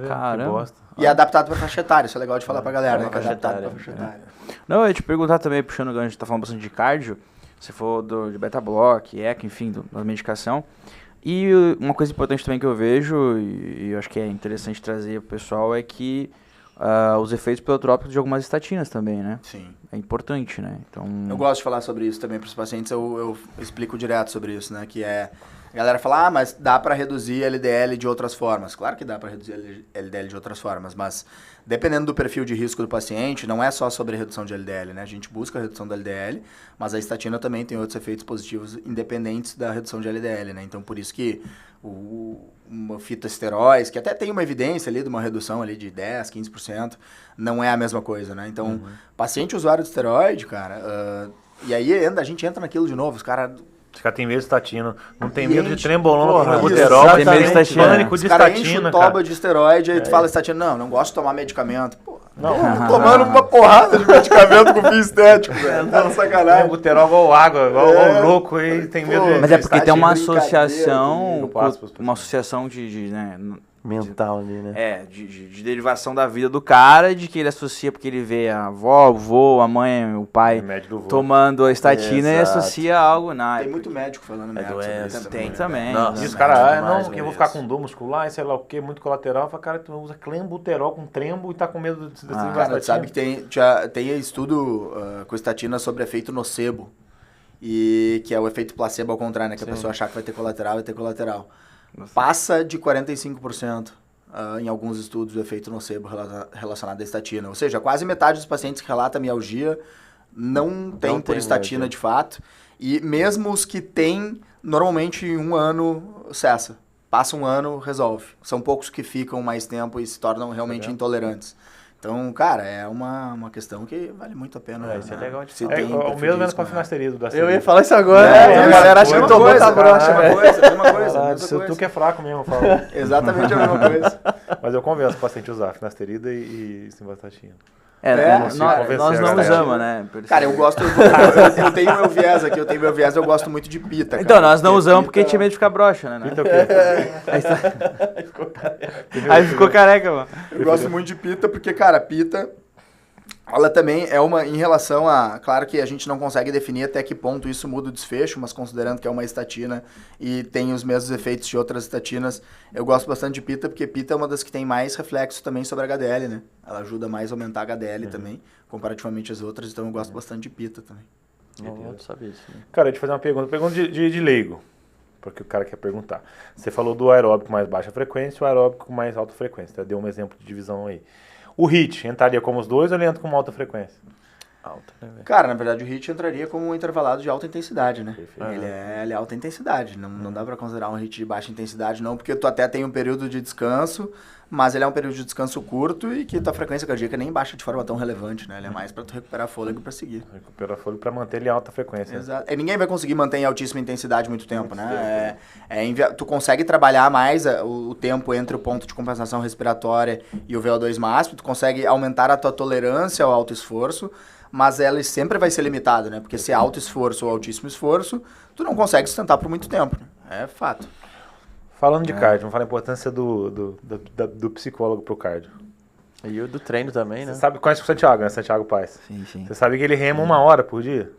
Caramba. Que bosta. E é adaptado pra faixa etária, isso é legal de falar pra galera, né? Que é adaptado pra faixa etária. Não, eu ia te perguntar também, puxando o gancho, a gente tá falando bastante de cardio, você falou de beta-block, ECA, enfim, da medicação. E uma coisa importante também que eu vejo, e eu acho que é interessante trazer pro pessoal, é que os efeitos pleotrópicos de algumas estatinas também, né? Sim. É importante, né? Então... Eu gosto de falar sobre isso também pros pacientes, eu explico direto sobre isso, né? Que é... A galera fala, mas dá para reduzir LDL de outras formas. Claro que dá para reduzir LDL de outras formas, mas dependendo do perfil de risco do paciente, não é só sobre a redução de LDL, né? A gente busca a redução do LDL, mas a estatina também tem outros efeitos positivos independentes da redução de LDL, né? Então, por isso que uma fitoesteróis, que até tem uma evidência ali de uma redução ali de 10, 15%, não é a mesma coisa, né? Então, paciente usuário de esteroide, cara, e aí a gente entra naquilo de novo, os caras... Os caras têm medo de estatina. Não tem medo de Gente, trembolona porra, com isso, buterol, mas exatamente, tem estatina. pânico de Os caras enchem estatina, o toba cara. de esteroide, aí tu fala estatina, não gosto de tomar medicamento. Porra, Não, tomando uma porrada de medicamento com fim estético, velho. Tá de é sacanagem. buterol igual água, igual louco, e tem medo de... Mas é porque tem uma Brincadeira associação, comigo, eu passo pros uma associação de né, Mental ali, né? de derivação da vida do cara, de que ele associa porque ele vê a avó, o vô, a mãe, o pai Remédio do vô. tomando a estatina e Exato. associa algo na Tem muito médico falando merda sobre doença, isso tem também. também. Nossa. E os Não, caras, demais, não, que eu vou velho, ficar isso. com dor muscular e sei lá o que, muito colateral. Eu falo, cara, tu usa clenbuterol com trembo e tá com medo de Cara, tu sabe que tem estudo com estatina sobre efeito nocebo. E que é o efeito placebo ao contrário, né? Que a pessoa achar que vai ter colateral e ter colateral. Passa de 45% em alguns estudos o efeito nocebo relacionado à estatina. Ou seja, quase metade dos pacientes que relatam mialgia não tem por tem estatina mialgia. de fato. E mesmo os que têm, normalmente em um ano cessa. Passa um ano, resolve. São poucos que ficam mais tempo e se tornam realmente intolerantes. Então, cara, é uma questão que vale muito a pena. Isso é legal de Se falar. É, tem o mesmo perfil menos com a disso, finasterida do Eu ia falar isso agora. É, a isso, galera acha que mesma tomou coisa, essa brocha, cara. velho. mesma coisa, Ah, mesma se tu coisa. que é fraco mesmo, eu falo. Exatamente a mesma coisa. Mas eu convenço o paciente a usar finasterida e simvastatina. Nós convencer não a galera. usamos, né? Cara, eu gosto. Eu tenho meu viés aqui, eu gosto muito de pita. Cara, Então, nós não Porque usamos porque pita- tinha medo de ficar broxa, né? Então o quê? Aí ficou careca, mano. Eu gosto muito de pita porque, cara, pita, ela também é uma, em relação a, claro que a gente não consegue definir até que ponto isso muda o desfecho, mas considerando que é uma estatina e tem os mesmos efeitos de outras estatinas, eu gosto bastante de pita porque pita é uma das que tem mais reflexo também sobre a HDL, né? Ela ajuda mais a aumentar a HDL também, comparativamente às outras, então eu gosto bastante de pita também. Não sabia isso. Né? Cara, eu te fazer uma pergunta de leigo, porque o cara quer perguntar. Você falou do aeróbico com mais baixa frequência e o aeróbico com mais alta frequência, tá? Deu um exemplo de divisão aí. O HIIT entraria como os dois ou ele entra com uma alta frequência? Alta, né, velho? Cara, na verdade o HIIT entraria como um intervalado de alta intensidade, né? Perfeito. Ele é alta intensidade, não dá pra considerar um HIIT de baixa intensidade não, porque tu até tem um período de descanso, mas ele é um período de descanso curto e que tua frequência cardíaca nem baixa de forma tão relevante, né? Ele é mais pra tu recuperar fôlego pra seguir. Recupera fôlego para manter ele em alta frequência. Exato. E ninguém vai conseguir manter em altíssima intensidade muito tempo, né? Tu consegue trabalhar mais o tempo entre o ponto de compensação respiratória e o VO2 máximo, tu consegue aumentar a tua tolerância ao alto esforço, mas ela sempre vai ser limitada, né? Porque se é alto esforço ou altíssimo esforço, tu não consegue sustentar por muito tempo, né? É fato. Falando de cardio, vamos falar a importância do psicólogo pro cardio. E o do treino também, né? Você sabe, conhece o Santiago, né? Santiago Paz. Sim, sim. Você sabe que ele rema 1 hora por dia?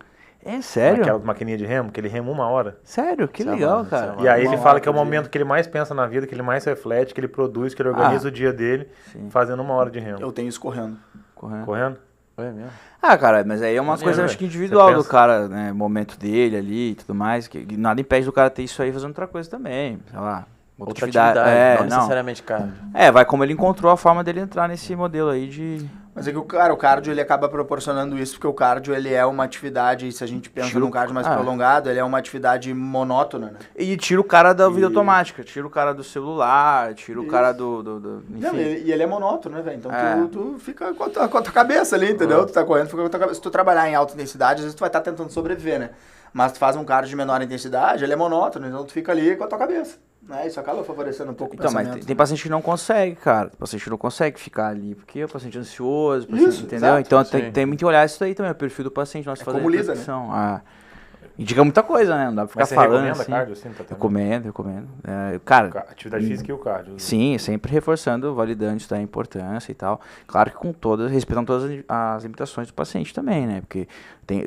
É sério? Aquela maquininha de remo, que ele rema 1 hora. Sério? Que Isso é legal, mano, cara. isso é E aí Uma ele fala hora que é o por dia. momento que ele mais pensa na vida, que ele mais reflete, que ele produz, que ele organiza o dia dele, Sim. fazendo 1 hora de remo. Eu tenho isso correndo. Correto. Correndo? É mesmo? Ah, cara, mas aí é uma Maneiro, coisa, velho. acho que individual Você do pensa- cara, né? Momento dele ali e tudo mais. Que nada impede do cara ter isso aí fazendo outra coisa também. Sei lá. Outra atividade, não não. necessariamente cardio. Vai como ele encontrou a forma dele entrar nesse modelo aí de. Mas é que o cardio ele acaba proporcionando isso, porque o cardio ele é uma atividade, se a gente pensa Tira o- num cardio mais Ah. prolongado, ele é uma atividade monótona, né? E tira o cara da vida automática, tira o cara do celular, tira o cara enfim. Não, e ele é monótono, né, velho? Então É. tu fica com a tua cabeça ali, entendeu? Tu tá correndo, fica com a tua cabeça. Se tu trabalhar em alta intensidade, às vezes tu vai estar tentando sobreviver, né? Mas tu faz um cardio de menor intensidade, ele é monótono, então tu fica ali com a tua cabeça. Né? Isso acaba favorecendo um pouco Então, o mas pensamento. tem paciente que não consegue, cara. O paciente não consegue ficar ali, porque é o paciente ansioso, o paciente, Isso, entendeu? exato, Então sim. tem muito que olhar isso aí também, o perfil do paciente, nós fazer como lida, né? prescrição. Indica muita coisa, né? Não dá pra ficar Mas você falando recomenda assim. cardio, assim, tá Recomendo. Cara, Atividade física e o cardio. sim, sempre reforçando, validando isso da importância e tal. Claro que com respeitando todas as limitações do paciente também, né? Porque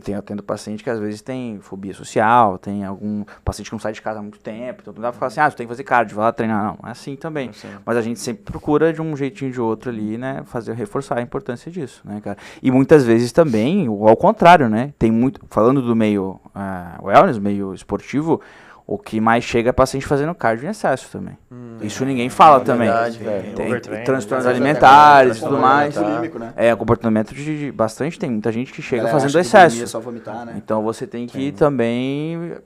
eu tendo paciente que às vezes tem fobia social, tem algum paciente que não sai de casa há muito tempo, então não dá pra falar assim, tu tem que fazer cardio, vai lá treinar. Não, é assim também. Mas a gente sempre procura de um jeitinho de outro ali, né? Reforçar a importância disso, né, cara? E muitas vezes também, ao contrário, né? Tem muito, falando do meio wellness, meio esportivo, o que mais chega é paciente fazendo cardio em excesso também. Isso ninguém fala também. verdade, velho. Tem Overtraining, transtornos né? alimentares e tudo mais. Bulímico, né? Comportamento de bastante, tem muita gente que chega Galera fazendo acha que bulimia é excesso. só vomitar, né? Então você tem que também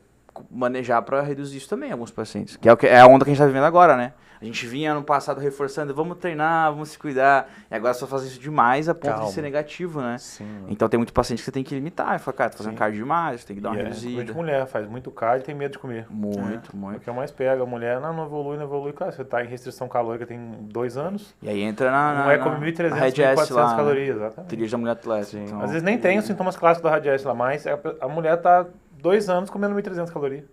manejar para reduzir isso também, alguns pacientes. Que é a onda que a gente tá vivendo agora, né? A gente vinha no passado reforçando, vamos treinar, vamos se cuidar. E agora só faz isso demais a ponto de ser negativo, né? Sim. Então tem muito paciente que você tem que limitar. E fala, cara, tá fazendo cardio demais, tem que dar uma reduzida. Muita mulher faz muito cardio e tem medo de comer. Muito. O que eu mais pego, a mulher não evolui. Cara, você tá em restrição calórica tem 2 anos. E aí entra não é comer 1.300, 1.400 calorias, exatamente. Trilha da mulher atleta. Então, às vezes nem tem os sintomas clássicos da RADS lá, mas a mulher tá 2 anos comendo 1.300 calorias.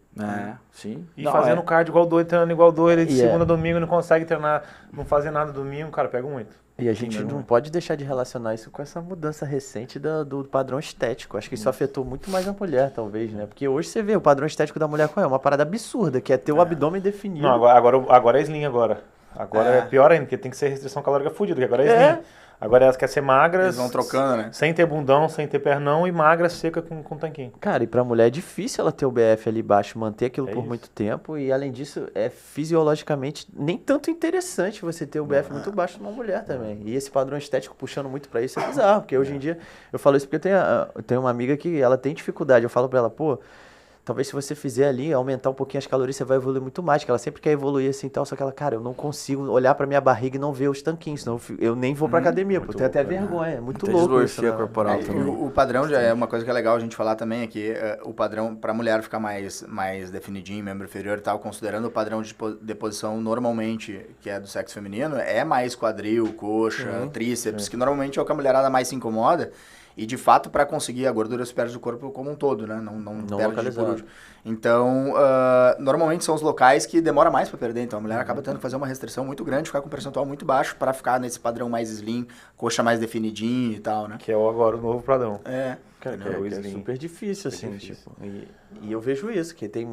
Sim. E fazendo cardio igual doido, treinando igual doido, de segunda a domingo, não consegue treinar, não fazer nada domingo, cara, pega muito. E a gente não pode deixar de relacionar isso com essa mudança recente do padrão estético. Acho que isso afetou muito mais a mulher, talvez, né? Porque hoje você vê o padrão estético da mulher qual é? Uma parada absurda, que é ter o abdômen definido. Não, agora é slim agora. Agora é pior ainda, porque tem que ser restrição calórica fudida, porque agora é slim. Agora elas querem ser magras. Eles vão trocando, né? Sem ter bundão, sem ter pernão e magra, seca com tanquinho. Cara, e pra mulher é difícil ela ter o BF ali baixo, manter aquilo por muito tempo. E além disso, é fisiologicamente nem tanto interessante você ter o BF muito baixo numa mulher também. E esse padrão estético puxando muito pra isso é bizarro. Porque hoje em dia, eu falo isso porque eu tenho uma amiga que ela tem dificuldade. Eu falo pra ela, pô, talvez se você fizer ali, aumentar um pouquinho as calorias, você vai evoluir muito mais, que ela sempre quer evoluir assim e tal, só que ela, cara, eu não consigo olhar pra minha barriga e não ver os tanquinhos, senão eu nem vou pra academia, porque eu tenho até vergonha, é muito louco isso, né? Corporal também. O padrão já é uma coisa que é legal a gente falar também aqui, o padrão pra mulher ficar mais definidinho, membro inferior e tal, considerando o padrão de deposição normalmente, que é do sexo feminino, é mais quadril, coxa, tríceps, que normalmente é o que a mulherada mais se incomoda. E, de fato, para conseguir a gordura se perde do corpo como um todo, né? Não perde por último. Então, normalmente são os locais que demora mais para perder. Então, a mulher acaba tendo que fazer uma restrição muito grande, ficar com um percentual muito baixo para ficar nesse padrão mais slim, coxa mais definidinha e tal, né? Que é agora o novo padrão. Cara, é super difícil, assim, tipo. E eu vejo isso, que tem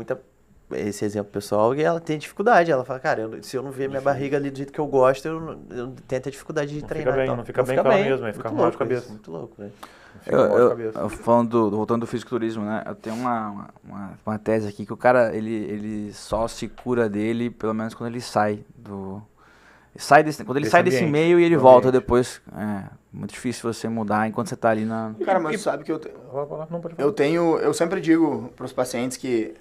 esse exemplo pessoal, e ela tem dificuldade. Ela fala, cara, se eu não ver minha barriga ali do jeito que eu gosto, eu tenho até dificuldade de treinar. Não fica bem com ela mesmo, fica mal de cabeça. Muito louco, velho. Voltando do fisiculturismo, né? Eu tenho uma tese aqui que o cara, ele só se cura dele, pelo menos quando ele sai quando ele sai desse meio e ele volta depois. É muito difícil você mudar enquanto você tá ali na... Cara, mas sabe que eu sempre digo pros pacientes que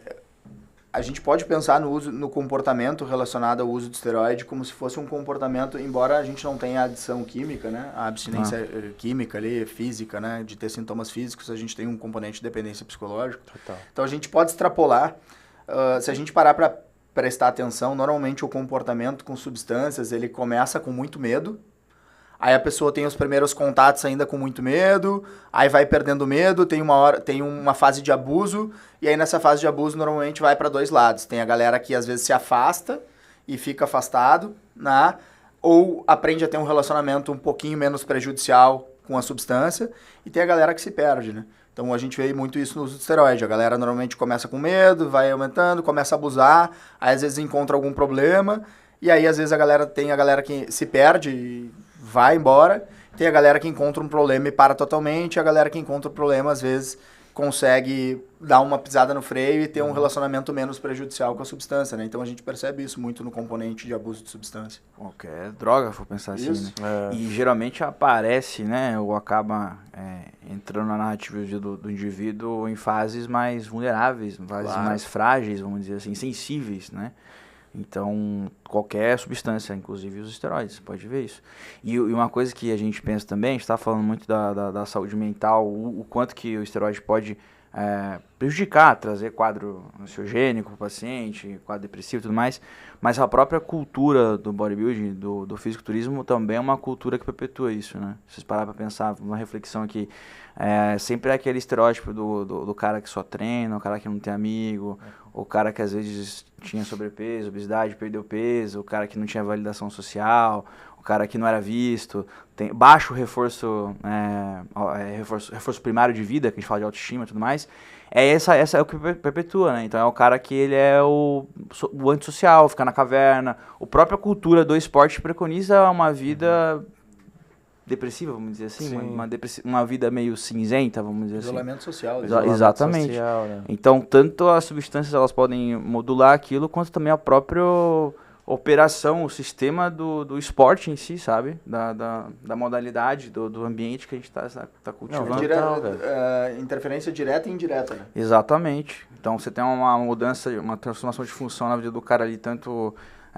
a gente pode pensar no comportamento relacionado ao uso de esteroide como se fosse um comportamento, embora a gente não tenha a adição química, né? A abstinência química ali, física, né? De ter sintomas físicos, a gente tem um componente de dependência psicológica. Total. Então a gente pode extrapolar, se a gente parar para prestar atenção, normalmente o comportamento com substâncias, ele começa com muito medo. Aí a pessoa tem os primeiros contatos ainda com muito medo, aí vai perdendo medo, tem uma fase de abuso, e aí nessa fase de abuso normalmente vai para 2 lados. Tem a galera que às vezes se afasta e fica afastado, né? Ou aprende a ter um relacionamento um pouquinho menos prejudicial com a substância, e tem a galera que se perde, né? Então a gente vê muito isso no uso de esteroide. A galera normalmente começa com medo, vai aumentando, começa a abusar, aí às vezes encontra algum problema, e aí às vezes tem a galera que se perde e vai embora, tem a galera que encontra um problema e para totalmente, a galera que encontra o problema, às vezes, consegue dar uma pisada no freio e ter um relacionamento menos prejudicial com a substância, né? Então a gente percebe isso muito no componente de abuso de substância. Qualquer droga, vou pensar assim, né? E geralmente aparece, né, ou acaba entrando na narrativa do indivíduo em fases mais vulneráveis, fases mais frágeis, vamos dizer assim, sensíveis, né? Então, qualquer substância, inclusive os esteroides, pode ver isso. E uma coisa que a gente pensa também, a gente está falando muito da saúde mental, o quanto que o esteroide pode prejudicar, trazer quadro ansiogênico para o paciente, quadro depressivo e tudo mais, mas a própria cultura do bodybuilding, do fisiculturismo, também é uma cultura que perpetua isso, né? Se vocês pararem para pensar, uma reflexão aqui, sempre é aquele estereótipo do cara que só treina, o cara que não tem amigo, o cara que às vezes tinha sobrepeso, obesidade, perdeu peso, o cara que não tinha validação social, o cara que não era visto, tem baixo reforço primário de vida, que a gente fala de autoestima e tudo mais, essa é o que perpetua, né? Então é o cara que ele é o antissocial, fica na caverna. A própria cultura do esporte preconiza uma vida depressiva, vamos dizer assim, uma vida meio cinzenta, vamos dizer Isolamento social. Exatamente. Social, né? Então, tanto as substâncias elas podem modular aquilo, quanto também o próprio operação, o sistema do esporte em si, sabe? Da modalidade, do ambiente que a gente tá cultivando. Interferência direta e indireta, né? Exatamente. Então você tem uma mudança, uma transformação de função na vida do cara ali, tanto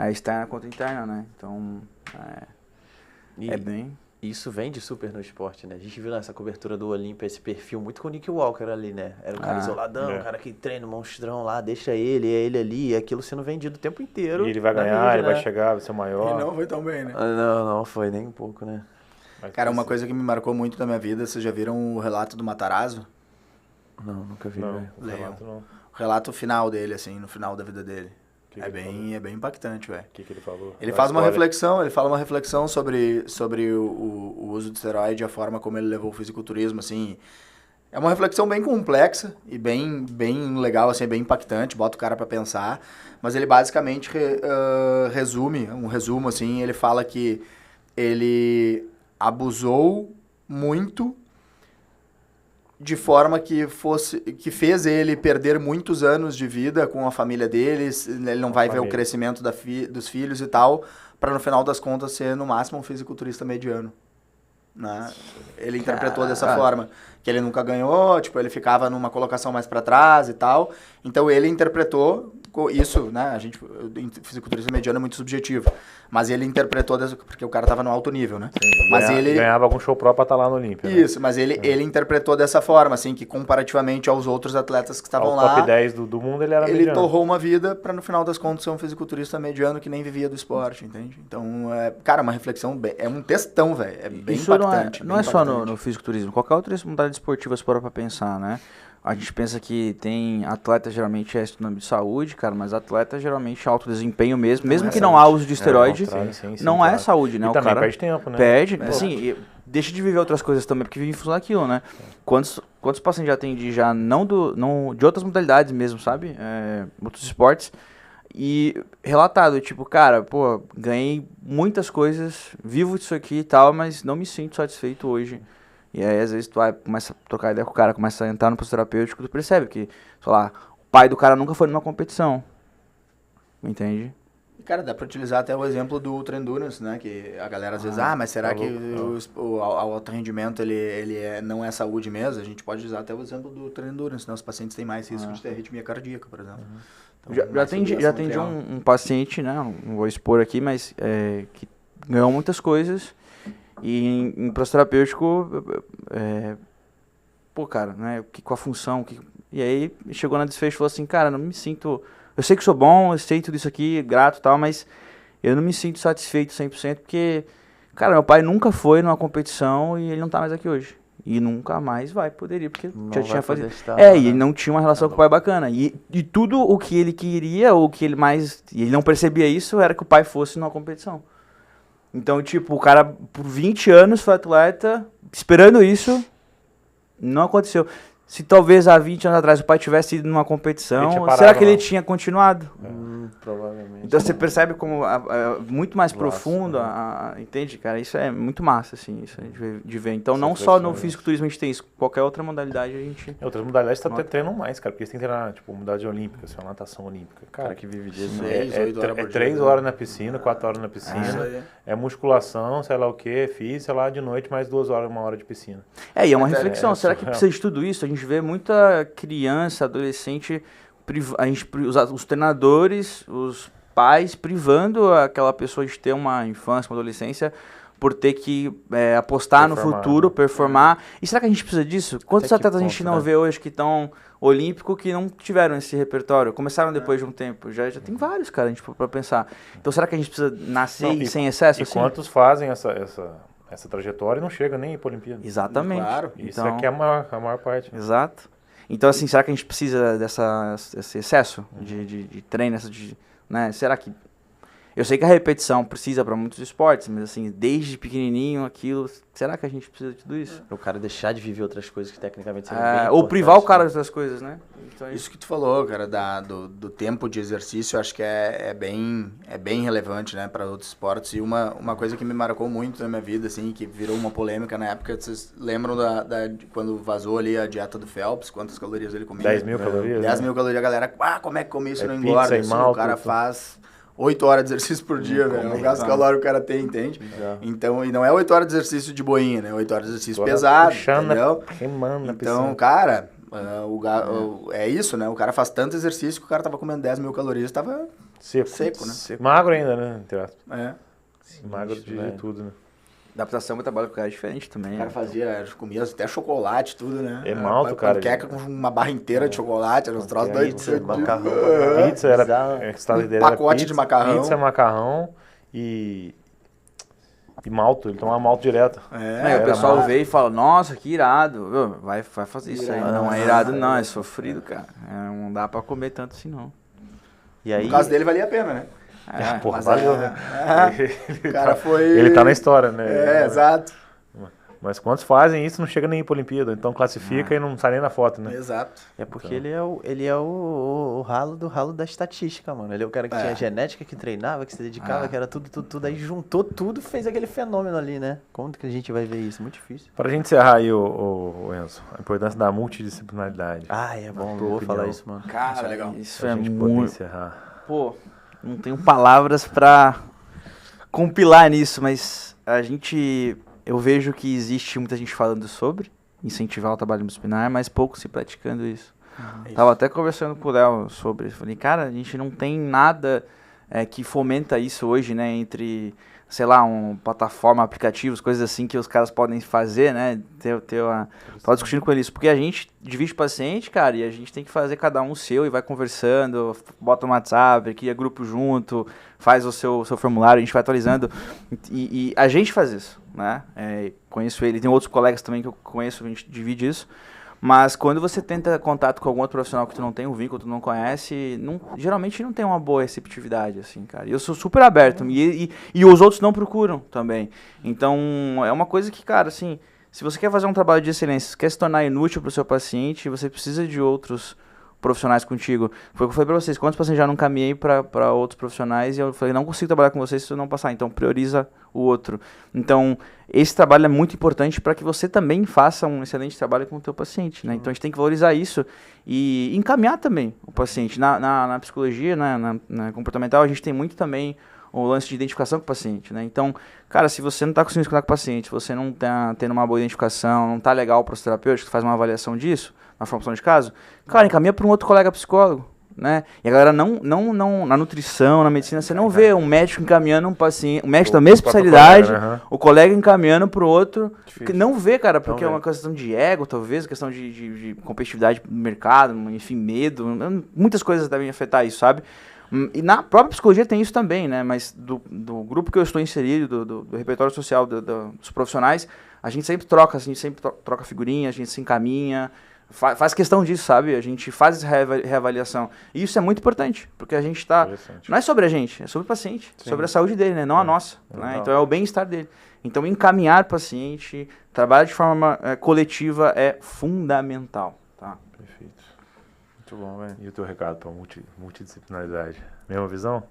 externa quanto interna, né? Então, é bem... Isso vende super no esporte, né? A gente viu nessa cobertura do Olímpia esse perfil muito com o Nick Walker ali, né? Era um cara isoladão, um cara que treina, um monstrão lá, deixa ele, é ele ali, e aquilo sendo vendido o tempo inteiro. E ele vai ganhar, mídia, ele vai chegar, vai ser o maior. E não foi tão bem, né? Não foi nem um pouco, né? Cara, uma coisa que me marcou muito na minha vida, vocês já viram o relato do Matarazzo? Não, nunca vi, velho. O relato final dele, assim, no final da vida dele. É bem impactante, velho. O que ele falou? Ele faz uma reflexão, ele fala uma reflexão sobre o uso de esteroide, a forma como ele levou o fisiculturismo, assim. É uma reflexão bem complexa e bem legal, assim, bem impactante, bota o cara pra pensar. Mas ele basicamente resumo, assim, ele fala que ele abusou muito de forma que fez ele perder muitos anos de vida com a família deles, ele não vai ver o crescimento dos filhos e tal, para no final das contas ser no máximo um fisiculturista mediano, né? Ele interpretou dessa forma, que ele nunca ganhou, tipo, ele ficava numa colocação mais para trás e tal, então ele interpretou isso, né, fisiculturista mediano é muito subjetivo, mas ele interpretou porque o cara tava no alto nível, né? Sim, mas ele ganhava algum show próprio pra estar lá no Olímpia. Isso, né? Mas ele interpretou dessa forma, assim, que comparativamente aos outros atletas que estavam lá, top 10 do mundo ele era ele mediano. torrou uma vida para no final das contas ser um fisiculturista mediano que nem vivia do esporte, entende? Então, cara, uma reflexão, é um textão, velho, é bem isso impactante. Não é só no fisiculturismo, qualquer outra modalidade esportiva se for pra pensar, né? A gente pensa que tem atleta geralmente é sinônimo de saúde, cara, mas atleta geralmente alto desempenho mesmo que não há uso de esteroide, não é saúde, né? E o também cara perde tempo, né? Perde, assim, deixa de viver outras coisas também, porque vive em função daquilo, né? Quantos pacientes já atendi já de outras modalidades mesmo, sabe? Outros esportes. E relatado, tipo, cara, pô, ganhei muitas coisas, vivo disso aqui e tal, mas não me sinto satisfeito hoje. E aí, às vezes, tu começa a trocar ideia com o cara, começa a entrar no processo terapêutico, tu percebe que, sei lá, o pai do cara nunca foi numa competição. Entende? Cara, dá pra utilizar até o exemplo do Ultra Endurance, né? Que a galera às vezes, mas será que o alto rendimento não é saúde mesmo? A gente pode usar até o exemplo do Ultra Endurance, né? Os pacientes têm mais risco de ter arritmia cardíaca, por exemplo. Então, já atendi um paciente, né? Não vou expor aqui, mas que ganhou muitas coisas. E em processo terapêutico, pô, cara, né, com a função, e aí chegou na desfecho e falou assim, cara, não me sinto, eu sei que sou bom, eu sei tudo isso aqui, grato e tal, mas eu não me sinto satisfeito 100%, porque, cara, meu pai nunca foi numa competição e ele não tá mais aqui hoje. E nunca mais poderia, porque não já tinha fazido. E ele não tinha uma relação com o pai bacana. E tudo o que ele queria, ou que ele mais, e ele não percebia isso, era que o pai fosse numa competição. Então, tipo, o cara por 20 anos foi atleta, esperando isso, não aconteceu. Se talvez há 20 anos atrás o pai tivesse ido numa competição, será que ele tinha continuado? Provavelmente. Então você percebe como é muito mais profundo, entende, cara? Isso é muito massa, assim, isso de ver. Então não só no fisiculturismo a gente tem isso, qualquer outra modalidade a gente... Outras modalidades você até treinam mais, cara, porque você tem que treinar, tipo, modalidade olímpica, assim, natação olímpica. Cara, que vive disso. 3 horas na piscina, 4 horas na piscina, musculação, sei lá o que, fiz, sei lá, de noite, mais 2 horas, 1 hora de piscina. E é uma reflexão, será que precisa de tudo isso? A gente vê muita criança, adolescente, os treinadores, os pais privando aquela pessoa de ter uma infância, uma adolescência, por ter que apostar no futuro, performar. E será que a gente precisa disso? Quantos atletas a gente não vê hoje que estão olímpicos que não tiveram esse repertório? Começaram depois de um tempo. Já tem vários, cara, a gente pra pensar. Então será que a gente precisa nascer sem excesso? E assim? Quantos fazem essa trajetória e não chegam nem para a Olimpíada? Exatamente. Claro. Isso aqui é a maior parte. Exato. Então, assim, será que a gente precisa desse excesso de treino, né? Será que... Eu sei que a repetição precisa para muitos esportes, mas assim, desde pequenininho, aquilo... Será que a gente precisa de tudo isso? O cara deixar de viver outras coisas que tecnicamente seriam bem ou privar o cara dessas coisas, né? Então, isso que tu falou, cara, do tempo de exercício, eu acho que é bem relevante, né, para outros esportes. E uma coisa que me marcou muito na minha vida, assim, que virou uma polêmica na época, vocês lembram de quando vazou ali a dieta do Phelps, quantas calorias ele comia? 10 mil calorias. 10 mil calorias, a galera, como é que come isso, não engorda? Pizza e malta, o cara faz 8 horas de exercício por dia, velho. É o gasto calórico que o cara tem, entende? Então, e não é 8 horas de exercício de boinha, né? 8 horas de exercício pesado, entendeu? Queimando na piscina. Então, cara, é isso, né? O cara faz tanto exercício que o cara tava comendo 10 mil calorias e tava seco, né? Magro ainda, né? É. Magro de tudo, né? Adaptação ao trabalho com o cara é diferente também. O cara comia até chocolate, tudo, né? É malto, cara. Panqueca com uma barra inteira de chocolate, eram os troços doidos. Macarrão. Pizza era pacote de macarrão. Pizza, macarrão e malto. Ele tomava malto direto. O pessoal vê e fala, nossa, que irado. Vai fazer isso aí. Não é irado, não. É sofrido, cara. Não dá pra comer tanto assim, não. E aí, No caso dele, valia a pena, né? Porra, valeu, né? O cara foi... Ele tá na história, né? Exato. Mas quantos fazem isso não chega nem pra Olimpíada, então classifica e não sai nem na foto, né? Exato. é porque ele é o ralo do ralo da estatística, mano. Ele é o cara que tinha genética, que treinava, que se dedicava, que era tudo. Aí juntou tudo, fez aquele fenômeno ali, né? Como que a gente vai ver isso? Muito difícil. Pra gente encerrar aí, o Enzo, a importância da multidisciplinaridade. É bom, vou falar isso, mano. Cara, Isso é legal. Isso Pra é gente poder muito... encerrar. Pô, não tenho palavras pra compilar nisso, mas eu vejo que existe muita gente falando sobre incentivar o trabalho multidisciplinar, mas pouco se praticando isso. Tava até conversando com o Léo sobre, falei, cara, a gente não tem nada que fomenta isso hoje, né, sei lá, plataforma, aplicativos, coisas assim que os caras podem fazer, né, tava discutindo com eles, porque a gente divide o paciente, cara, e a gente tem que fazer cada um o seu e vai conversando, bota no WhatsApp, cria grupo junto, faz o seu formulário, a gente vai atualizando, e a gente faz isso, né, conheço ele, tem outros colegas também que eu conheço, a gente divide isso, mas quando você tenta contato com algum outro profissional que tu não tem um vínculo, tu não conhece, geralmente não tem uma boa receptividade, assim, cara. E eu sou super aberto, e os outros não procuram também. Então, é uma coisa que, cara, assim, se você quer fazer um trabalho de excelência, quer se tornar inútil para o seu paciente, você precisa de outros profissionais contigo. Foi o que eu falei para vocês, quantos pacientes já não caminhei para outros profissionais e eu falei, não consigo trabalhar com vocês se eu não passar, então prioriza o outro. Então, esse trabalho é muito importante para que você também faça um excelente trabalho com o teu paciente, né? Então, a gente tem que valorizar isso e encaminhar também o paciente. Na psicologia, na comportamental, a gente tem muito também o lance de identificação com o paciente, né? Então, cara, se você não está conseguindo escutar com o paciente, se você não está tendo uma boa identificação, não está legal o processo terapêutico, faz uma avaliação disso, na formação de caso, cara, encaminha para um outro colega psicólogo, né? E a galera não na nutrição, na medicina, você não vê um médico encaminhando um paciente, um médico da mesma especialidade, o colega encaminhando para o outro, que não vê, cara, porque é uma questão de ego, talvez, questão de competitividade no mercado, enfim, medo, muitas coisas devem afetar isso, sabe? E na própria psicologia tem isso também, né? Mas do grupo que eu estou inserido, do repertório social dos profissionais, a gente sempre troca figurinha, a gente se encaminha, faz questão disso, sabe? A gente faz essa reavaliação. E isso é muito importante, porque a gente está... Não é sobre a gente, é sobre o paciente, sobre a saúde dele, né? Não a nossa. Né? Então é o bem-estar dele. Então encaminhar o paciente, trabalhar de forma coletiva é fundamental. Tá? Perfeito. Muito bom, velho. E o teu recado para multidisciplinaridade? Mesma visão?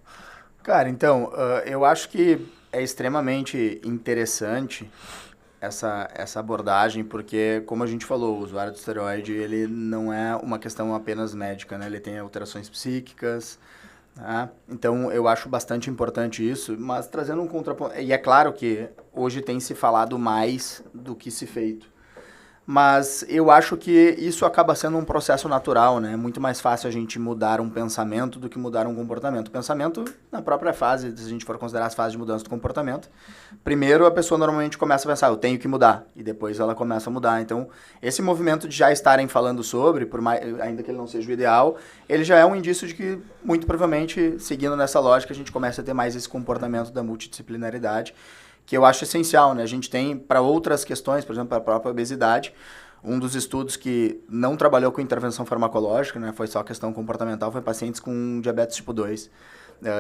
Cara, então, eu acho que é extremamente interessante essa abordagem, porque, como a gente falou, o usuário do esteroide, ele não é uma questão apenas médica, né? Ele tem alterações psíquicas, né? Então, eu acho bastante importante isso, mas trazendo um contraponto... E é claro que hoje tem se falado mais do que se feito. Mas eu acho que isso acaba sendo um processo natural, né? É muito mais fácil a gente mudar um pensamento do que mudar um comportamento. O pensamento, na própria fase, se a gente for considerar as fases de mudança do comportamento, primeiro a pessoa normalmente começa a pensar, eu tenho que mudar, e depois ela começa a mudar. Então, esse movimento de já estarem falando sobre, ainda que ele não seja o ideal, ele já é um indício de que, muito provavelmente, seguindo nessa lógica, a gente começa a ter mais esse comportamento da multidisciplinaridade, que eu acho essencial, né? A gente tem, para outras questões, por exemplo, para a própria obesidade, um dos estudos que não trabalhou com intervenção farmacológica, né? Foi só questão comportamental, foi pacientes com diabetes tipo 2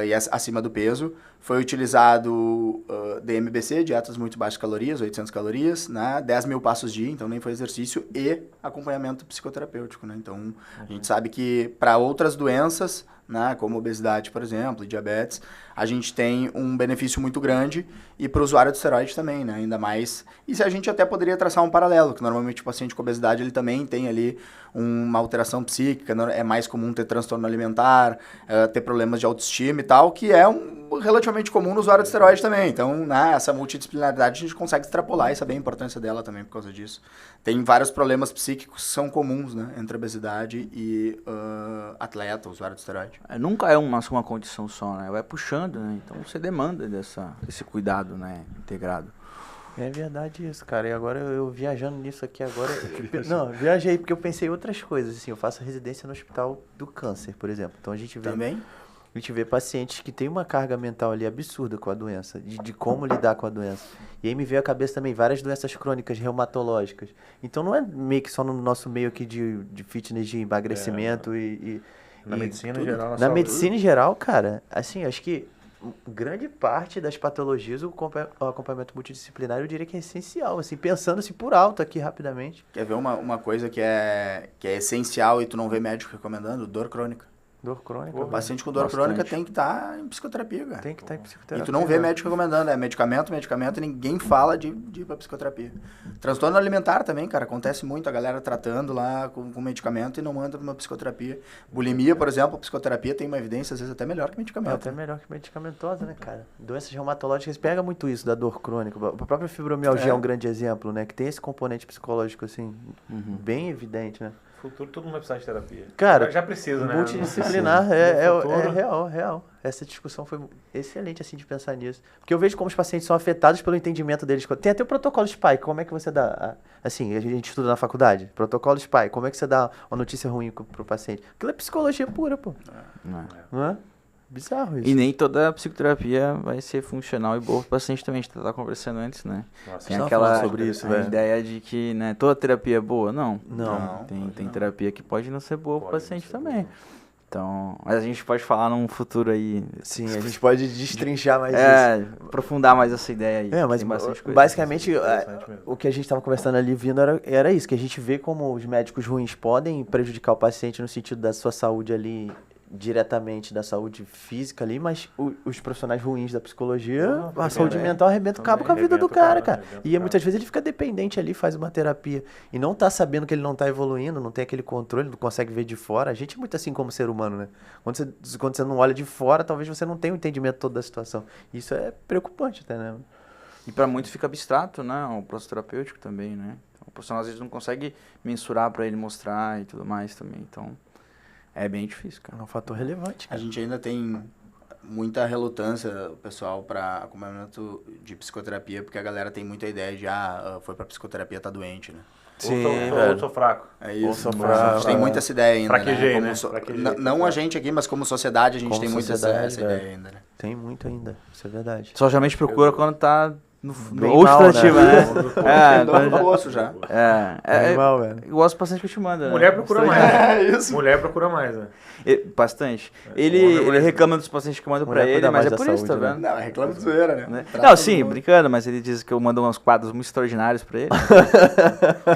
e acima do peso. Foi utilizado DMBC, dietas muito baixas calorias, 800 calorias, né? 10 mil passos dia, então nem foi exercício, e acompanhamento psicoterapêutico, né? Então, a gente sabe que para outras doenças, né, como obesidade, por exemplo, e diabetes, a gente tem um benefício muito grande e para o usuário de esteroide também, né, ainda mais. E se a gente até poderia traçar um paralelo, que normalmente o paciente com obesidade ele também tem ali uma alteração psíquica, é mais comum ter transtorno alimentar, ter problemas de autoestima e tal, que é relativamente comum no usuário de esteroide também. Então, né, essa multidisciplinaridade a gente consegue extrapolar e saber a importância dela também por causa disso. Tem vários problemas psíquicos que são comuns, né, entre obesidade e atleta, usuário de esteroide. Nunca é uma condição só, né? Vai puxando, né? Então você demanda desse cuidado, né? Integrado. É verdade isso, cara. E agora eu viajando nisso aqui agora... Não, viajei porque eu pensei em outras coisas, assim. Eu faço residência no Hospital do Câncer, por exemplo. Então a gente vê... Também? A gente vê pacientes que têm uma carga mental ali absurda com a doença, de como lidar com a doença. E aí me veio à cabeça também várias doenças crônicas reumatológicas. Então não é meio que só no nosso meio aqui de fitness, de emagrecimento Na medicina em geral. Na medicina em geral, cara, assim, acho que grande parte das patologias, o acompanhamento multidisciplinar, eu diria que é essencial, assim, pensando assim por alto aqui rapidamente. Quer ver uma coisa que é essencial e tu não vê médico recomendando? Dor crônica. Dor crônica. O paciente com dor crônica tem que estar em psicoterapia, cara. Tem que estar em psicoterapia. E tu não vê médico recomendando, é medicamento, e ninguém fala de ir pra psicoterapia. Transtorno alimentar também, cara, acontece muito, a galera tratando lá com medicamento e não manda pra uma psicoterapia. Bulimia, por exemplo, a psicoterapia tem uma evidência, às vezes, até melhor que medicamento. Até melhor que medicamentosa, né, cara? Doenças reumatológicas pega muito isso da dor crônica. A própria fibromialgia é um grande exemplo, né? Que tem esse componente psicológico, assim, bem evidente, né? Futuro todo mundo vai precisar de terapia. Cara, já precisa, né? Multidisciplinar é real. Essa discussão foi excelente, assim, de pensar nisso. Porque eu vejo como os pacientes são afetados pelo entendimento deles. Tem até o protocolo SPY. Como é que você dá... Assim, a gente estuda na faculdade. Protocolo SPY. Como é que você dá uma notícia ruim pro paciente? Aquilo é psicologia pura, pô. Não é? Bizarro isso. E nem toda psicoterapia vai ser funcional e boa para o paciente também. A gente estava conversando antes, né? Nossa, tem só aquela falando sobre isso, velho. ideia de que, né, toda terapia é boa. Não. Não. Tem terapia que pode não ser boa para o paciente também. Então, mas a gente pode falar num futuro aí. Sim, a gente pode destrinchar mais isso. Aprofundar mais essa ideia aí. Mas tem bastante coisa. basicamente o que a gente estava conversando ali vindo era isso, que a gente vê como os médicos ruins podem prejudicar o paciente no sentido da sua saúde ali, diretamente da saúde física ali, mas os profissionais ruins da psicologia, a saúde mental arrebenta o cabo com a vida do cara, cara. E muitas vezes ele fica dependente ali, faz uma terapia e não tá sabendo que ele não tá evoluindo, não tem aquele controle, não consegue ver de fora. A gente é muito assim como ser humano, né? Quando você não olha de fora, talvez você não tenha o entendimento todo da situação. Isso é preocupante até, né? E para muitos fica abstrato, né? O processo terapêutico também, né? Então, o profissional às vezes não consegue mensurar para ele mostrar e tudo mais também. Então, é bem difícil, cara. É um fator relevante, cara. A gente ainda tem muita relutância, pessoal, para acompanhamento de psicoterapia, porque a galera tem muita ideia de, foi pra psicoterapia, tá doente, né? Sim, eu sou fraco. É isso. sou fraco. A gente tem muita essa ideia ainda, Fraquejei, né? né? Fraquejei, Não a gente aqui, mas como sociedade, a gente tem muita essa ideia ainda, né? Tem muito ainda, isso é verdade. Só geralmente procura quando tá no Bem outra mal, tentativa, né? né? Dor no osso já. É mal, velho. Igual os pacientes que eu te mando, né? Mulher procura mais. É isso. Mulher procura mais, né? Bastante. Ele reclama dos pacientes que eu mando pra Mulher ele, cuida mas mais é por da isso, tá saúde, né? vendo? Não, reclama de zoeira, né? Não, sim, brincando, mas ele diz que eu mando uns quadros muito extraordinários pra ele.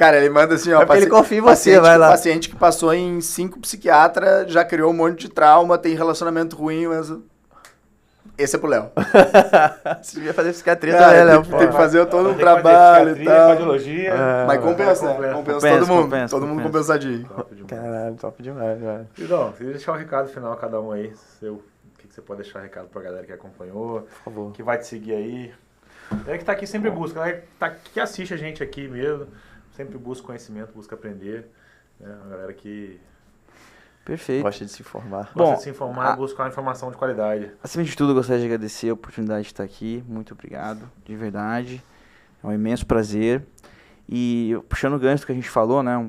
Cara, ele manda assim, ó. É porque ele confia em você, vai lá. Paciente que passou em 5 psiquiatras, já criou um monte de trauma, tem relacionamento ruim, mas... Esse é pro Léo. Você devia fazer psiquiatria também, Léo. Tem que fazer todo um trabalho e tal. Cardiologia. Mas compensa, né? Compensa todo mundo. Todo mundo compensadinho. Caralho, top demais, velho. Então, queria deixar um recado final a cada um aí. O que você pode deixar recado pra galera que acompanhou, Por favor. que vai te seguir aí. É que tá aqui sempre busca, galera que assiste a gente aqui mesmo, sempre busca conhecimento, busca aprender. Né? A galera que Perfeito. Gosta de se informar. gosta de se informar, busca uma informação de qualidade. Acima de tudo, eu gostaria de agradecer a oportunidade de estar aqui. Muito obrigado, de verdade. É um imenso prazer. E puxando o gancho do que a gente falou, né?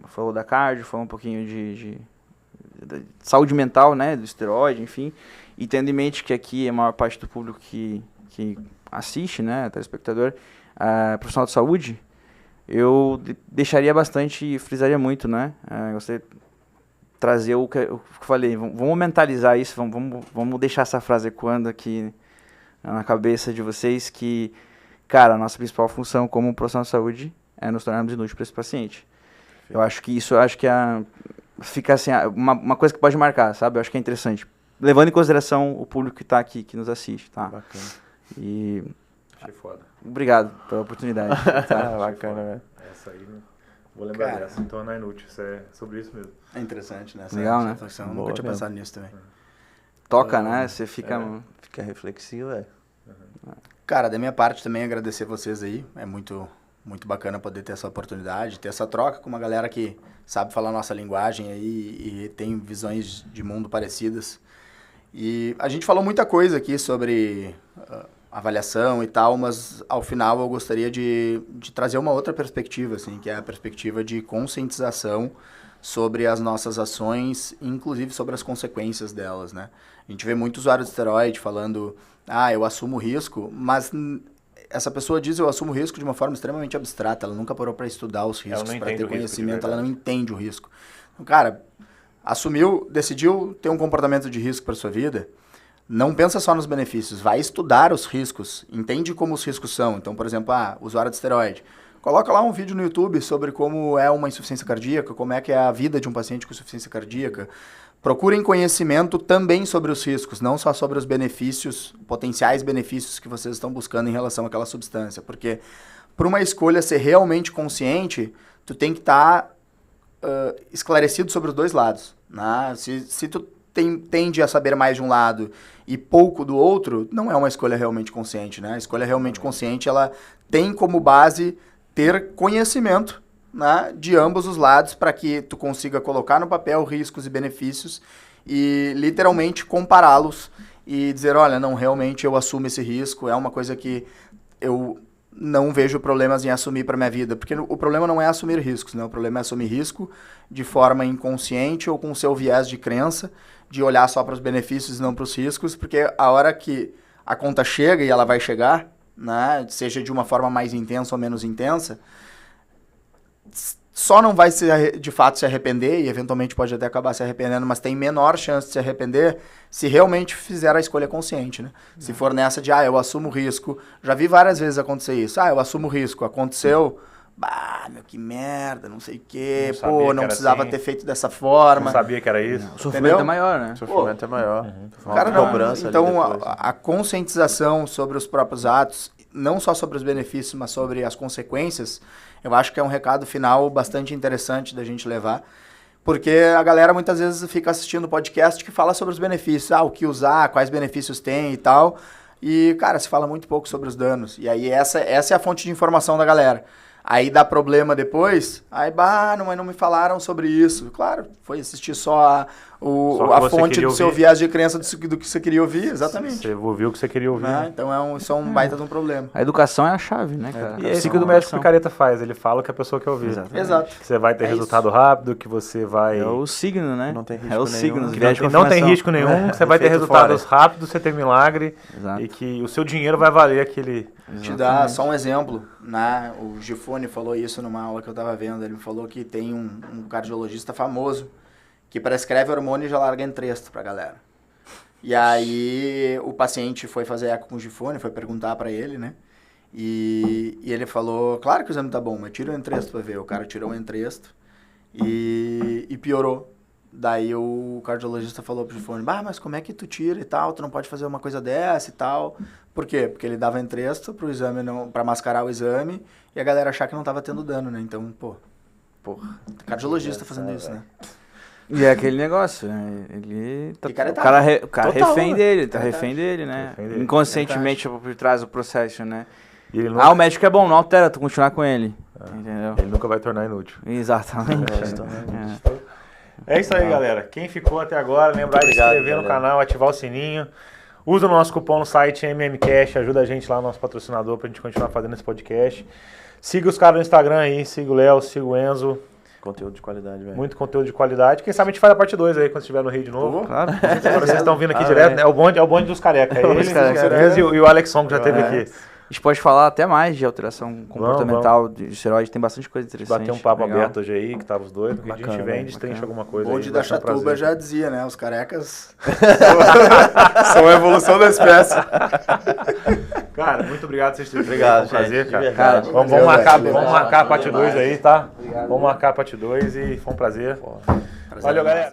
Falou da cardio, falou um pouquinho de saúde mental, né? Do esteroide, enfim. E tendo em mente que aqui a maior parte do público que assiste, né? Telespectador, profissional de saúde, eu deixaria bastante, frisaria muito, né? Gostaria de trazer o que eu falei, vamos mentalizar isso, vamos deixar essa frase ecoando aqui na cabeça de vocês que, cara, a nossa principal função como profissional de saúde é nos tornarmos inúteis para esse paciente. Eu acho que isso, fica assim, uma coisa que pode marcar, sabe? Eu acho que é interessante. Levando em consideração o público que tá aqui, que nos assiste, tá? Bacana. E Achei foda. obrigado pela oportunidade. Tá? Bacana, velho. Essa aí, né? Vou lembrar Cara. dessa. Então não é inútil, isso é sobre isso mesmo. É interessante, né? Legal, né? Reflexão. Boa Nunca tinha mesmo. pensado nisso também. Toca, né? Você fica... Fica reflexivo, velho. Cara, da minha parte também agradecer vocês aí. É muito bacana poder ter essa oportunidade, ter essa troca com uma galera que sabe falar a nossa linguagem aí e tem visões de mundo parecidas. E a gente falou muita coisa aqui sobre avaliação e tal, mas ao final eu gostaria de trazer uma outra perspectiva, assim, que é a perspectiva de conscientização sobre as nossas ações, inclusive sobre as consequências delas, né? A gente vê muito usuário de esteroide falando, eu assumo risco, mas essa pessoa diz eu assumo risco de uma forma extremamente abstrata, ela nunca parou para estudar os riscos, para ter conhecimento, ela não entende o risco. Então, cara, decidiu ter um comportamento de risco para sua vida, não pensa só nos benefícios, vai estudar os riscos, entende como os riscos são. Então, por exemplo, usuário de esteroide. Coloca lá um vídeo no YouTube sobre como é uma insuficiência cardíaca, como é que é a vida de um paciente com insuficiência cardíaca. Procurem conhecimento também sobre os riscos, não só sobre os benefícios, potenciais benefícios que vocês estão buscando em relação àquela substância. Porque para uma escolha ser realmente consciente, tu tem que estar esclarecido sobre os dois lados. Né? Se tu tende a saber mais de um lado e pouco do outro, não é uma escolha realmente consciente. Né? A escolha realmente consciente, ela tem como base ter conhecimento, né, de ambos os lados para que tu consiga colocar no papel riscos e benefícios e literalmente compará-los e dizer, olha, não, realmente eu assumo esse risco, é uma coisa que eu não vejo problemas em assumir para minha vida, porque o problema não é assumir riscos, né? O problema é assumir risco de forma inconsciente ou com o seu viés de crença, de olhar só para os benefícios e não para os riscos, porque a hora que a conta chega e ela vai chegar, né, seja de uma forma mais intensa ou menos intensa, só não vai de fato se arrepender, e eventualmente pode até acabar se arrependendo, mas tem menor chance de se arrepender se realmente fizer a escolha consciente, né? Se for nessa de, eu assumo risco, já vi várias vezes acontecer isso, eu assumo risco, aconteceu, meu, que merda, não sei o quê, não precisava assim, ter feito dessa forma. Não sabia que era isso. O sofrimento é maior, né? O sofrimento é maior. Cara, não. Cobrança Então, ali depois, a conscientização sobre os próprios atos, não só sobre os benefícios, mas sobre as consequências, eu acho que é um recado final bastante interessante da gente levar, porque a galera muitas vezes fica assistindo podcast que fala sobre os benefícios, o que usar, quais benefícios tem e tal, e, cara, se fala muito pouco sobre os danos, e aí essa é a fonte de informação da galera. Aí dá problema depois, mas não me falaram sobre isso. Claro, foi assistir só a fonte do seu viés de crença do que você queria ouvir, exatamente. Você ouviu o que você queria ouvir. Né? Então isso é um baita de um problema. A educação é a chave, né, cara? E é isso que o médico picareta faz, ele fala o que a pessoa quer ouvir. Exato. Que você vai ter resultado rápido, que você vai... É o signo, né? Não tem risco é o nenhum. signo. Que não tem risco nenhum, que você vai ter resultados rápidos, você ter milagre. Exato. E que o seu dinheiro vai valer aquele... Te dar só um exemplo, né? O Gifone falou isso numa aula que eu tava vendo, ele me falou que tem um cardiologista famoso que prescreve hormônio e já larga Entresto pra galera. E aí o paciente foi fazer eco com o Gifone, foi perguntar pra ele, né? E ele falou, claro que o exame tá bom, mas tira o Entresto pra ver. O cara tirou o Entresto e piorou. Daí o cardiologista falou pro Gifone, mas como é que tu tira e tal? Tu não pode fazer uma coisa dessa e tal. Por quê? Porque ele dava Entresto pro exame, pra mascarar o exame, e a galera achar que não tava tendo dano, né? Então, cardiologista fazendo isso, né? E é aquele negócio, né? Ele tá, Picareta. o cara Total, refém né? dele, tá Verdade. refém dele, né? Refém dele. Inconscientemente por trás do processo, né? E ele nunca, O médico é bom, não altera, tu continuar com ele. Entendeu? ele nunca vai tornar inútil. Exatamente. É isso aí, galera. Quem ficou até agora, lembrar de se Obrigado, inscrever no galera. canal, ativar o sininho. Usa o nosso cupom no site MMCast, ajuda a gente lá, nosso patrocinador, pra gente continuar fazendo esse podcast. Siga os caras no Instagram aí, siga o Léo, siga o Enzo. Conteúdo de qualidade, velho. Muito conteúdo de qualidade. Quem sabe a gente faz a parte 2 aí, quando estiver no Rio de novo. Claro. Agora vocês estão vindo aqui direto, né? É o bonde dos carecas. É eles, carecas. o Enzo e o Alexson que já esteve aqui. A gente pode falar até mais de alteração comportamental de esteroide, tem bastante coisa interessante. Bater um papo legal. aberto hoje aí, que tava os dois. Porque a gente Bacana, vem e bacana. destrincha alguma coisa. O bonde aí, da vai ser um Chatuba prazer. já dizia, né? Os carecas são a evolução da espécie. Cara, muito obrigado por vocês terem vindo. Obrigado, Foi um prazer, gente, de cara. verdade. Vamos Valeu, marcar, velho. vamos marcar a parte 2 aí, tá? Vamos marcar a parte 2 e foi um prazer. Valeu, galera.